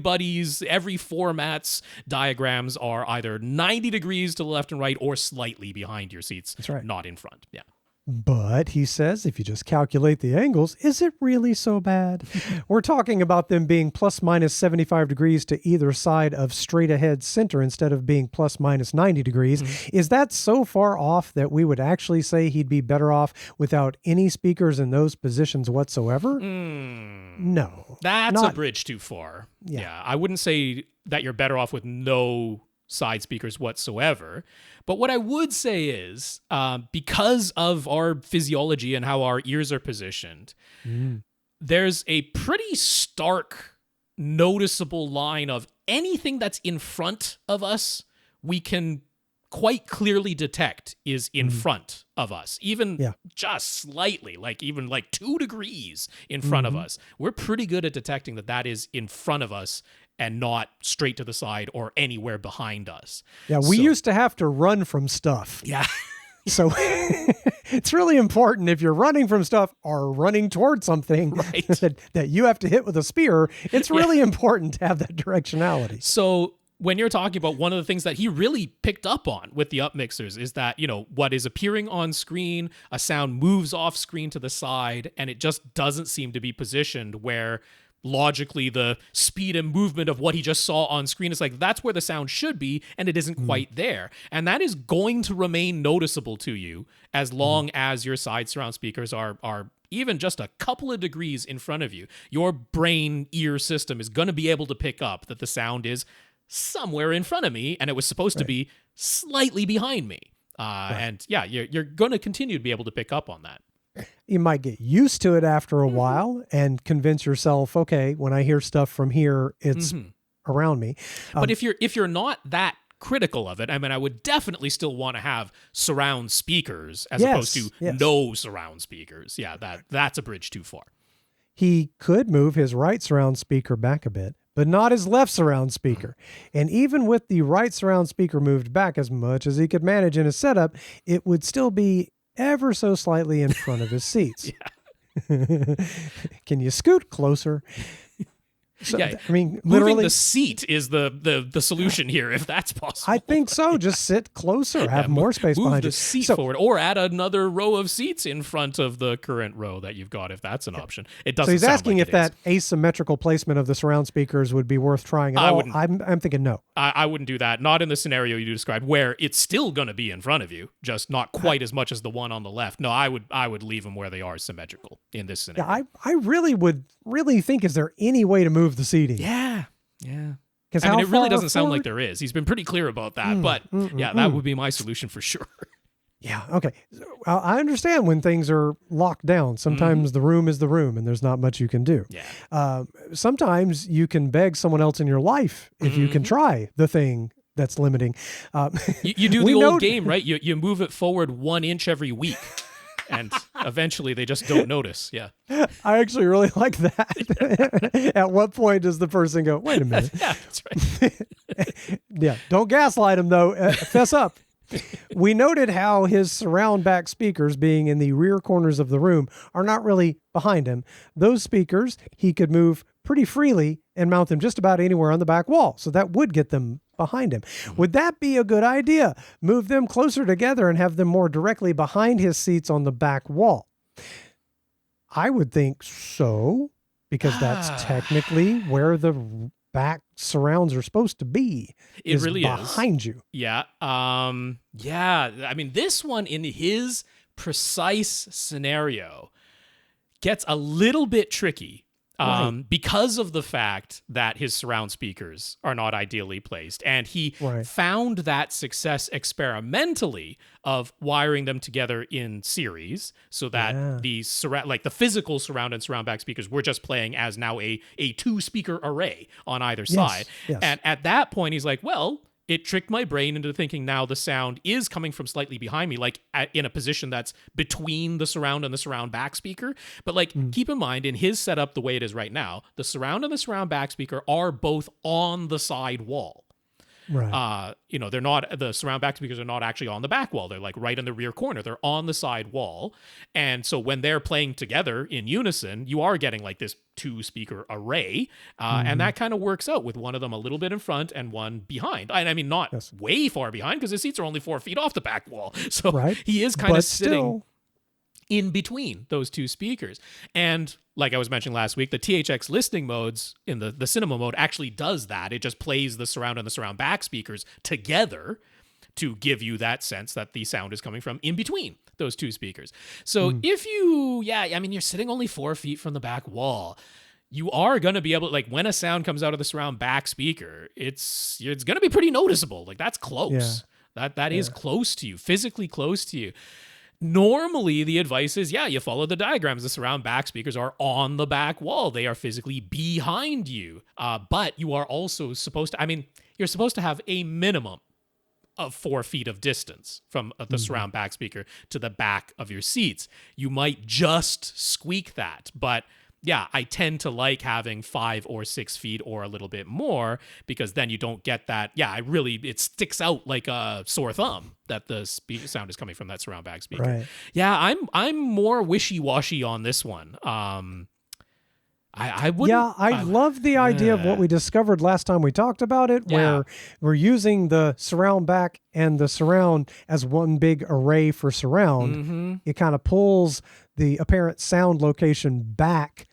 format's diagrams are either 90 degrees to the left and right or slightly behind your seats. That's right. Not in front. Yeah. But he says, if you just calculate the angles, is it really so bad? We're talking about them being plus minus 75 degrees to either side of straight ahead center instead of being plus minus 90 degrees. Is that so far off that we would actually say he'd be better off without any speakers in those positions whatsoever? No. That's a bridge too far. Yeah. I wouldn't say that you're better off with no side speakers whatsoever. But what I would say is, because of our physiology and how our ears are positioned, there's a pretty stark, noticeable line of anything that's in front of us, we can quite clearly detect is in front of us, even just slightly, even 2 degrees in front of us. We're pretty good at detecting that is in front of us and not straight to the side or anywhere behind us. Yeah, we used to have to run from stuff. Yeah. So it's really important if you're running from stuff or running towards something that you have to hit with a spear, it's really important to have that directionality. So when you're talking about one of the things that he really picked up on with the up mixers is that, what is appearing on screen, a sound moves off screen to the side, and it just doesn't seem to be positioned where logically the speed and movement of what he just saw on screen is that's where the sound should be, and it isn't quite there. And that is going to remain noticeable to you as long as your side surround speakers are even just a couple of degrees in front of you. Your brain ear system is going to be able to pick up that the sound is somewhere in front of me, and it was supposed to be slightly behind me. And you're going to continue to be able to pick up on that. You might get used to it after a while and convince yourself, okay, when I hear stuff from here, it's around me. But if you're not that critical of it, I would definitely still want to have surround speakers as opposed to no surround speakers. Yeah, that's a bridge too far. He could move his right surround speaker back a bit, but not his left surround speaker. And even with the right surround speaker moved back as much as he could manage in his setup, it would still be ever so slightly in front of his seats. Can you scoot closer? So, literally, moving the seat is the solution here, if that's possible. I think so. Just sit closer, have more space behind you. Move the seat forward, or add another row of seats in front of the current row that you've got, if that's an option. It doesn't. So he's sound asking like if that asymmetrical placement of the surround speakers would be worth trying at all. I'm thinking no. I wouldn't do that. Not in the scenario you described, where it's still going to be in front of you, just not quite as much as the one on the left. No, I would leave them where they are symmetrical in this scenario. Yeah, I really would think, is there any way to move the seating? Yeah. Because it really doesn't sound like there is. He's been pretty clear about that, but that would be my solution for sure. Yeah, okay. I understand when things are locked down. Sometimes the room is the room and there's not much you can do. Yeah. Sometimes you can beg someone else in your life if you can try the thing that's limiting. You do the old game, right? You move it forward 1 inch every week. And eventually they just don't notice. Yeah. I actually really like that. At what point does the person go, wait a minute? Yeah, that's right. Yeah. Don't gaslight him, though. Fess up. We noted how his surround back speakers, being in the rear corners of the room, are not really behind him. Those speakers, he could move pretty freely and mount them just about anywhere on the back wall. So that would get them behind him. Would that be a good idea? Move them closer together and have them more directly behind his seats on the back wall. I would think so, because that's technically where the back surrounds are supposed to be. It really is behind you. Yeah. This one in his precise scenario gets a little bit tricky. Because of the fact that his surround speakers are not ideally placed. And he found that success experimentally of wiring them together in series so that the physical surround and surround back speakers were just playing as now a 2-speaker array on either side. Yes. And at that point, he's like, well, it tricked my brain into thinking now the sound is coming from slightly behind me, in a position that's between the surround and the surround back speaker. But keep in mind, in his setup, the way it is right now, the surround and the surround back speaker are both on the side wall. Right. They're not, the surround back speakers are not actually on the back wall. They're right in the rear corner. They're on the side wall. And so when they're playing together in unison, you are getting this 2-speaker array. And that kind of works out with one of them a little bit in front and one behind. And not way far behind, because his seats are only 4 feet off the back wall. So he is kind of sitting. in between those two speakers. And like I was mentioning last week, the THX listening modes in the cinema mode actually does that. It just plays the surround and the surround back speakers together to give you that sense that the sound is coming from in between those two speakers. So if you, you're sitting only 4 feet from the back wall, you are going to be able to, like, when a sound comes out of the surround back speaker, it's going to be pretty noticeable. Like, that's close. That is close to you, physically close to you. Normally, the advice is, you follow the diagrams. The surround back speakers are on the back wall. They are physically behind you. But you are also supposed to, you're supposed to have a minimum of 4 feet of distance from the surround back speaker to the back of your seats. You might just squeak that, but I tend to like having 5 or 6 feet or a little bit more, because then you don't get that. It sticks out like a sore thumb that the sound is coming from that surround back speaker. Right. Yeah, I'm more wishy-washy on this one. I wouldn't. I love the idea of what we discovered last time we talked about it, where we're using the surround back and the surround as one big array for surround. It kind of pulls the apparent sound location back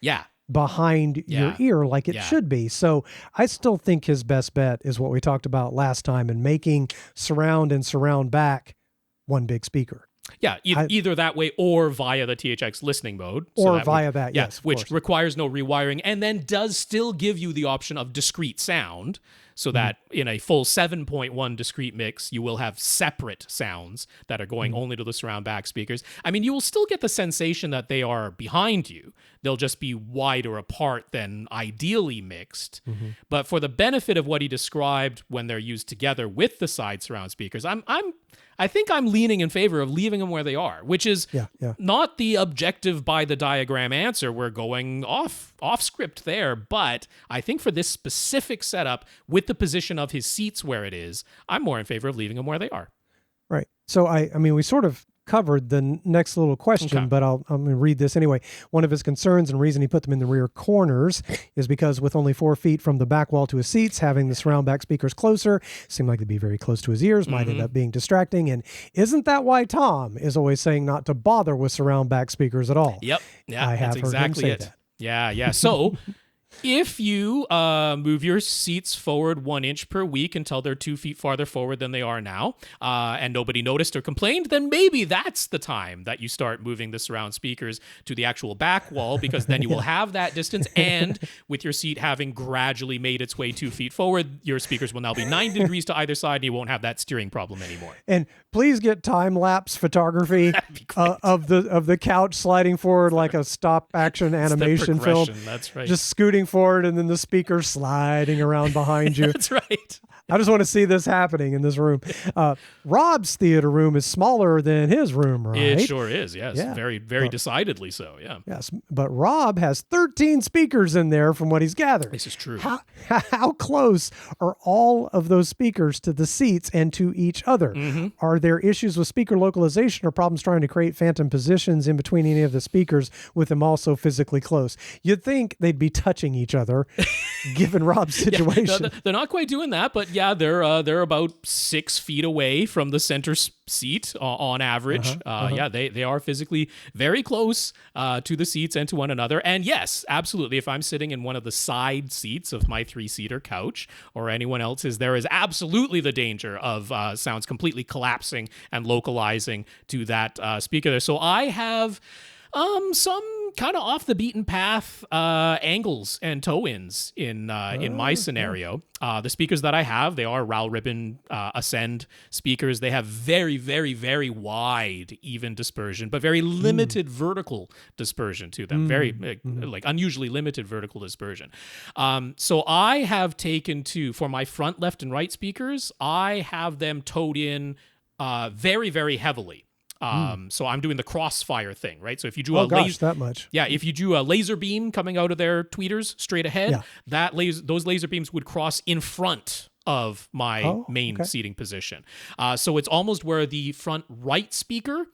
behind your ear like it should be. So I still think his best bet is what we talked about last time, and making surround and surround back one big speaker. Yeah, either that way or via the THX listening mode. Or via that, yes. Which requires no rewiring, and then does still give you the option of discrete sound, so that in a full 7.1 discrete mix, you will have separate sounds that are going only to the surround back speakers. You will still get the sensation that they are behind you. They'll just be wider apart than ideally mixed. But for the benefit of what he described when they're used together with the side surround speakers, I think I'm leaning in favor of leaving them where they are, which is not the objective by the diagram answer. We're going off script there, but I think for this specific setup with the position of his seats where it is, I'm more in favor of leaving them where they are. Right. So we sort of covered the next little question, but I'm going to read this anyway. One of his concerns and reason he put them in the rear corners is because with only 4 feet from the back wall to his seats, having the surround back speakers closer seemed like they'd be very close to his ears, might end up being distracting. And isn't that why Tom is always saying not to bother with surround back speakers at all? Yep. Yeah, I have that's exactly it. That. Yeah. So if you move your seats forward 1 inch per week until they're 2 feet farther forward than they are now, and nobody noticed or complained, then maybe that's the time that you start moving the surround speakers to the actual back wall, because then you will have that distance, and with your seat having gradually made its way 2 feet forward, your speakers will now be 90 degrees to either side, and you won't have that steering problem anymore. And please get time-lapse photography of the couch sliding forward like a stop-action animation film. That's right. Just scooting forward and then the speaker sliding around behind you. That's right. I just want to see this happening in this room. Rob's theater room is smaller than his room, right? It sure is, yes. Yeah. Very, very decidedly so, yeah. Yes, but Rob has 13 speakers in there from what he's gathered. This is true. How close are all of those speakers to the seats and to each other? Are there issues with speaker localization or problems trying to create phantom positions in between any of the speakers with them also physically close? You'd think they'd be touching each other, given Rob's situation. No, they're not quite doing that, but they're about 6 feet away from the center seat on average. They are physically very close to the seats and to one another. And yes, absolutely, if I'm sitting in one of the side seats of my 3-seater couch or anyone else's, there is absolutely the danger of sounds completely collapsing and localizing to that speaker there. So I have some kind of off the beaten path angles and toe-ins in my scenario. The speakers that I have, they are Rowell Ribbon Ascend speakers. They have very, very, very wide even dispersion, but very limited vertical dispersion to them. Very unusually limited vertical dispersion. So I have taken for my front left and right speakers, I have them towed in very, very heavily. So I'm doing the crossfire thing, right? So if you do that much. Yeah, if you do a laser beam coming out of their tweeters straight ahead, those laser beams would cross in front of my main seating position. So it's almost where the front right speaker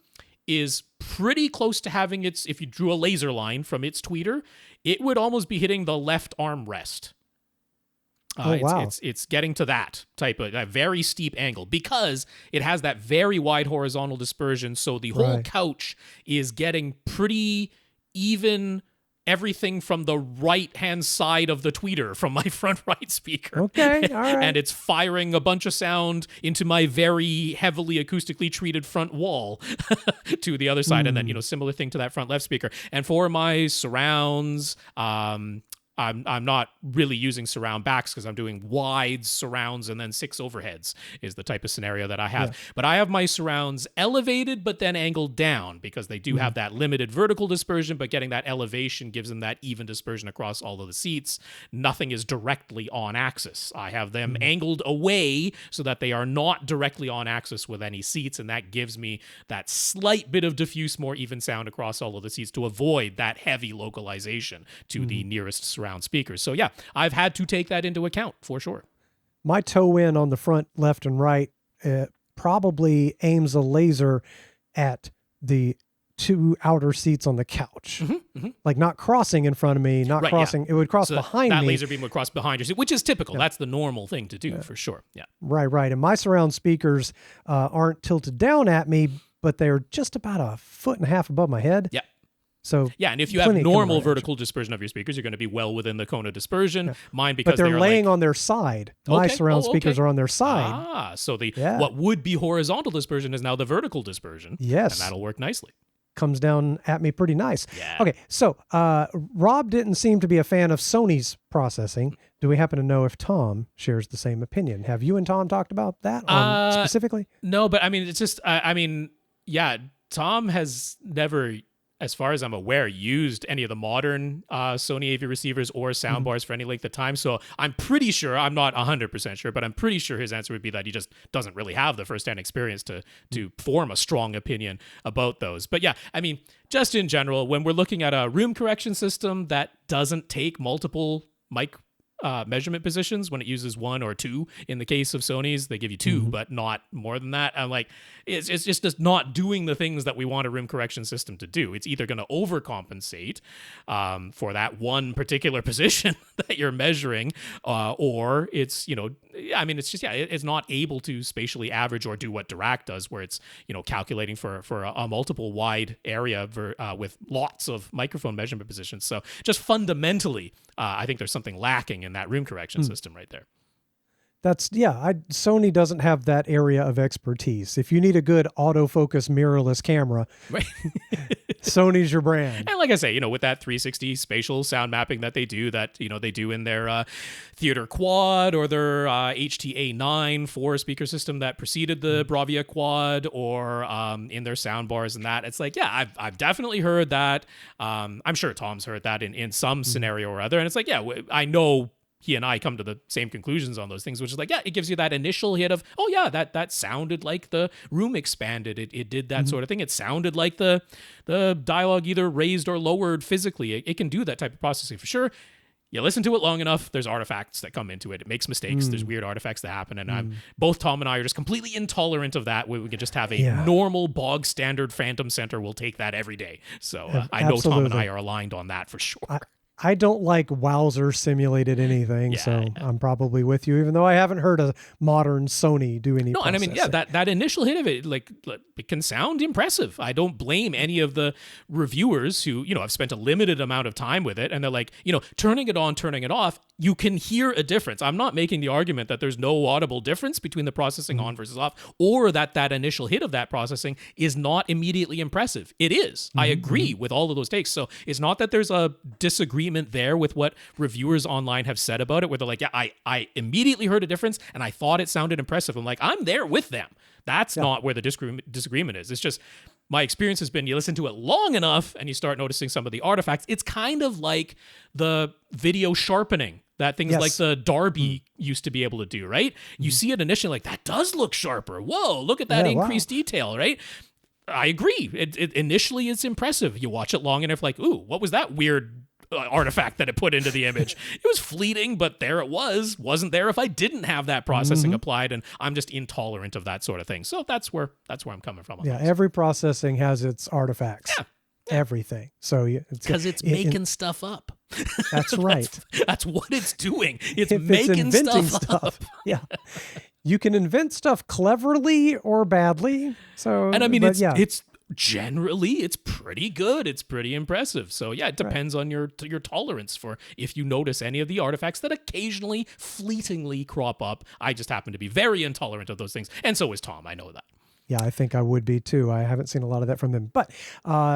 is pretty close to having if you drew a laser line from its tweeter, it would almost be hitting the left armrest. Wow. It's getting to that type of a very steep angle because it has that very wide horizontal dispersion. So the whole couch is getting pretty even. Everything from the right-hand side of the tweeter from my front right speaker. Okay, all right. And it's firing a bunch of sound into my very heavily acoustically treated front wall to the other side. And then, similar thing to that front left speaker. And for my surrounds, I'm not really using surround backs because I'm doing wide surrounds and then 6 overheads is the type of scenario that I have. Yeah. But I have my surrounds elevated but then angled down because they do have that limited vertical dispersion, but getting that elevation gives them that even dispersion across all of the seats. Nothing is directly on axis. I have them angled away so that they are not directly on axis with any seats, and that gives me that slight bit of diffuse, more even sound across all of the seats to avoid that heavy localization to the nearest surround speakers. So yeah, I've had to take that into account for sure. My toe in on the front left and right probably aims a laser at the 2 outer seats on the couch. Like not crossing in front of me, not crossing. Yeah. It would cross behind me. That laser beam would cross behind your seat, which is typical. That's the normal thing to do for sure. Yeah. Right. And my surround speakers aren't tilted down at me, but they're just about 1.5 feet above my head. Yeah. So yeah, and if you have normal vertical dispersion of your speakers, you're going to be well within the cone of dispersion. Yeah. Mine, because but they're laying on their side. My surround speakers are on their side. So what would be horizontal dispersion is now the vertical dispersion. Yes, and that'll work nicely. Comes down at me pretty nice. Yeah. Okay, so Rob didn't seem to be a fan of Sony's processing. Do we happen to know if Tom shares the same opinion? Have you and Tom talked about that specifically? No, but I mean, it's just, Tom has never, as far as I'm aware, used any of the modern Sony AV receivers or soundbars for any length of time. So I'm pretty sure, I'm not 100% sure, but I'm pretty sure his answer would be that he just doesn't really have the firsthand experience to form a strong opinion about those. But yeah, I mean, just in general, when we're looking at a room correction system that doesn't take multiple mic measurement positions, when it uses 1 or 2, in the case of Sony's, they give you 2, but not more than that. I'm like, it's just not doing the things that we want a room correction system to do. It's either going to overcompensate for that one particular position that you're measuring, or it's, it's not able to spatially average or do what Dirac does, where it's, calculating for a multiple wide area with lots of microphone measurement positions. So just fundamentally, I think there's something lacking in that room correction system right there. Sony doesn't have that area of expertise. If you need a good autofocus mirrorless camera, right. Sony's your brand. And like I say, with that 360 spatial sound mapping that they do, they do in their Theater Quad or their HTA9 4-speaker system that preceded the Bravia Quad, or in their soundbars and that. It's like, yeah, I've definitely heard that. I'm sure Tom's heard that in some scenario or other. And it's like, yeah, I know he and I come to the same conclusions on those things, which is like, yeah, it gives you that initial hit of, oh yeah, that sounded like the room expanded. It did that sort of thing. It sounded like the dialogue either raised or lowered physically. It can do that type of processing for sure. You listen to it long enough, there's artifacts that come into it. It makes mistakes. There's weird artifacts that happen. And both Tom and I are just completely intolerant of that. We can just have a normal bog standard Phantom Center. We'll take that every day. So I know Tom and I are aligned on that for sure. I don't like Wowzer simulated anything, I'm probably with you, even though I haven't heard a modern Sony do any processing. And I mean, that initial hit of it, like, it can sound impressive. I don't blame any of the reviewers who, have spent a limited amount of time with it, and they're like, turning it on, turning it off, you can hear a difference. I'm not making the argument that there's no audible difference between the processing on versus off, or that initial hit of that processing is not immediately impressive. It is. I agree with all of those takes. So it's not that there's a disagreement there with what reviewers online have said about it, where they're like, yeah, I immediately heard a difference and I thought it sounded impressive. I'm like, I'm there with them. That's not where the disagreement is. It's just, my experience has been, you listen to it long enough and you start noticing some of the artifacts. It's kind of like the video sharpening that things like the Darby used to be able to do, right? You see it initially like, that does look sharper. Whoa, look at that increased detail, right? I agree. It initially it's impressive. You watch it long enough, like, ooh, what was that weird artifact that it put into the image? It was fleeting, but there it was. Wasn't there if I didn't have that processing applied, and I'm just intolerant of that sort of thing. So that's where I'm coming from. Every processing has its artifacts. Yeah. Everything. So because it's making stuff up. That's right. That's what it's doing. It's If making inventing stuff up. Yeah. You can invent stuff cleverly or badly. So, And I mean, but it's yeah. it's generally it's pretty good. It's pretty impressive. So yeah, it depends on your tolerance for if you notice any of the artifacts that occasionally, fleetingly crop up. I just happen to be very intolerant of those things, and so is Tom. I know that. Yeah, I think I would be too. I haven't seen a lot of that from them. But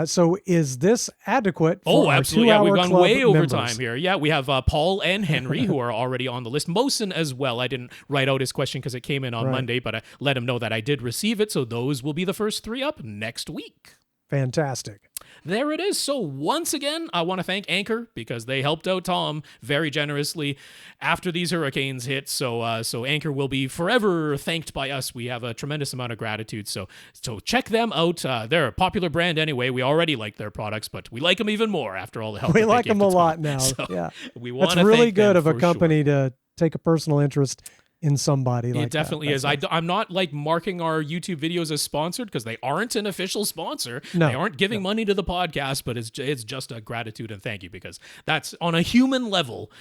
so is this adequate for our absolutely. Yeah, 2-hour we've gone club way over members? time here. Yeah, we have Paul and Henry who are already on the list. Mosen as well. I didn't write out his question because it came in on Monday, but I let him know that I did receive it. So those will be the first 3 up next week. Fantastic. There it is. So once again, I want to thank Anker because they helped out Tom very generously after these hurricanes hit. So so Anker will be forever thanked by us. We have a tremendous amount of gratitude. So check them out. They're a popular brand anyway. We already like their products, but we like them even more after all the help. We like them a lot now. So yeah, we want that's to really thank good them of a for company sure. to take a personal interest in somebody like that. It definitely is. I'm not like marking our YouTube videos as sponsored because they aren't an official sponsor. No. They aren't giving money to the podcast, but it's just a gratitude and thank you because that's on a human level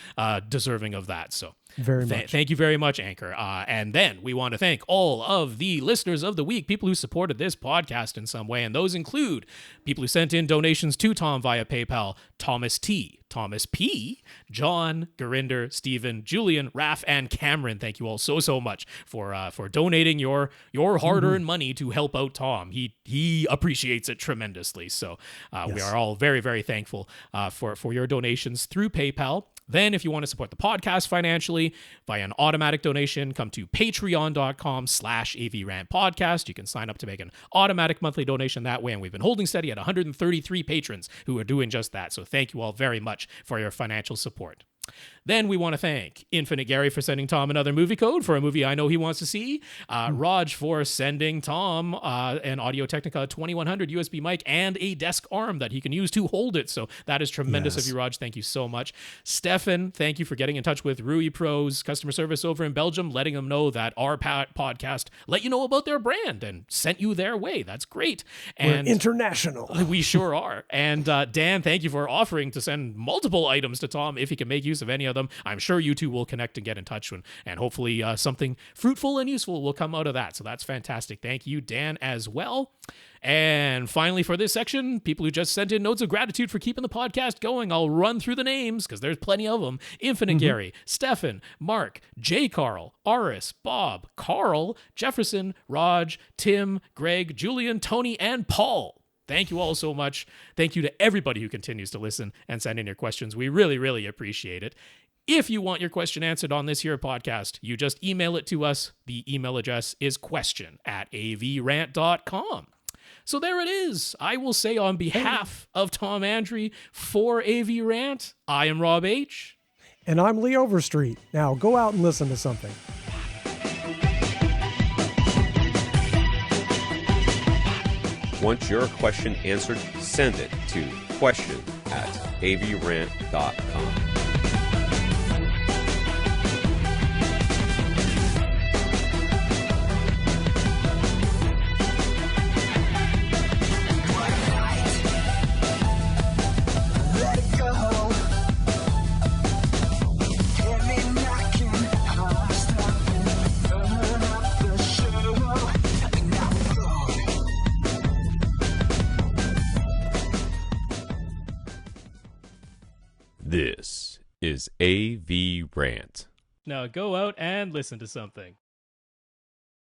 deserving of that. So Very much. thank you very much, Anker. And then we want to thank all of the listeners of the week, people who supported this podcast in some way. And those include people who sent in donations to Tom via PayPal, Thomas T., Thomas P., John, Gurinder, Stephen, Julian, Raf, and Cameron. Thank you all so much for donating your hard-earned money to help out Tom. He appreciates it tremendously. So we are all very, very thankful for your donations through PayPal. Then, if you want to support the podcast financially via an automatic donation, come to patreon.com/AVRant podcast. You can sign up to make an automatic monthly donation that way. And we've been holding steady at 133 patrons who are doing just that. So thank you all very much for your financial support. Then we want to thank Infinite Gary for sending Tom another movie code for a movie I know he wants to see. Raj for sending Tom an Audio-Technica 2100 USB mic and a desk arm that he can use to hold it. So that is tremendous of you, Raj. Thank you so much. Stefan, thank you for getting in touch with RUIPRO's customer service over in Belgium, letting them know that our podcast let you know about their brand and sent you their way. That's great. And We're international. we sure are. And Dan, thank you for offering to send multiple items to Tom if he can make use of any of them. I'm sure you two will connect and get in touch, and hopefully something fruitful and useful will come out of that. So that's fantastic. Thank you, Dan, as well. And finally, for this section, people who just sent in notes of gratitude for keeping the podcast going. I'll run through the names because there's plenty of them. Infinite Gary, Stefan, Mark, J. Karl, Aras, Bob, Karl, Jefferson, Raj, Tim, Greg, Julian, Tony, and Paul. Thank you all so much. Thank you to everybody who continues to listen and send in your questions. We really, really appreciate it. If you want your question answered on this here podcast, you just email it to us. The email address is question@avrant.com. So there it is. I will say on behalf of Tom Andrew for AV Rant, I am Rob H. And I'm Lee Overstreet. Now go out and listen to something. Want your question answered? Send it to question@avrant.com. This is AV Rant. Now go out and listen to something.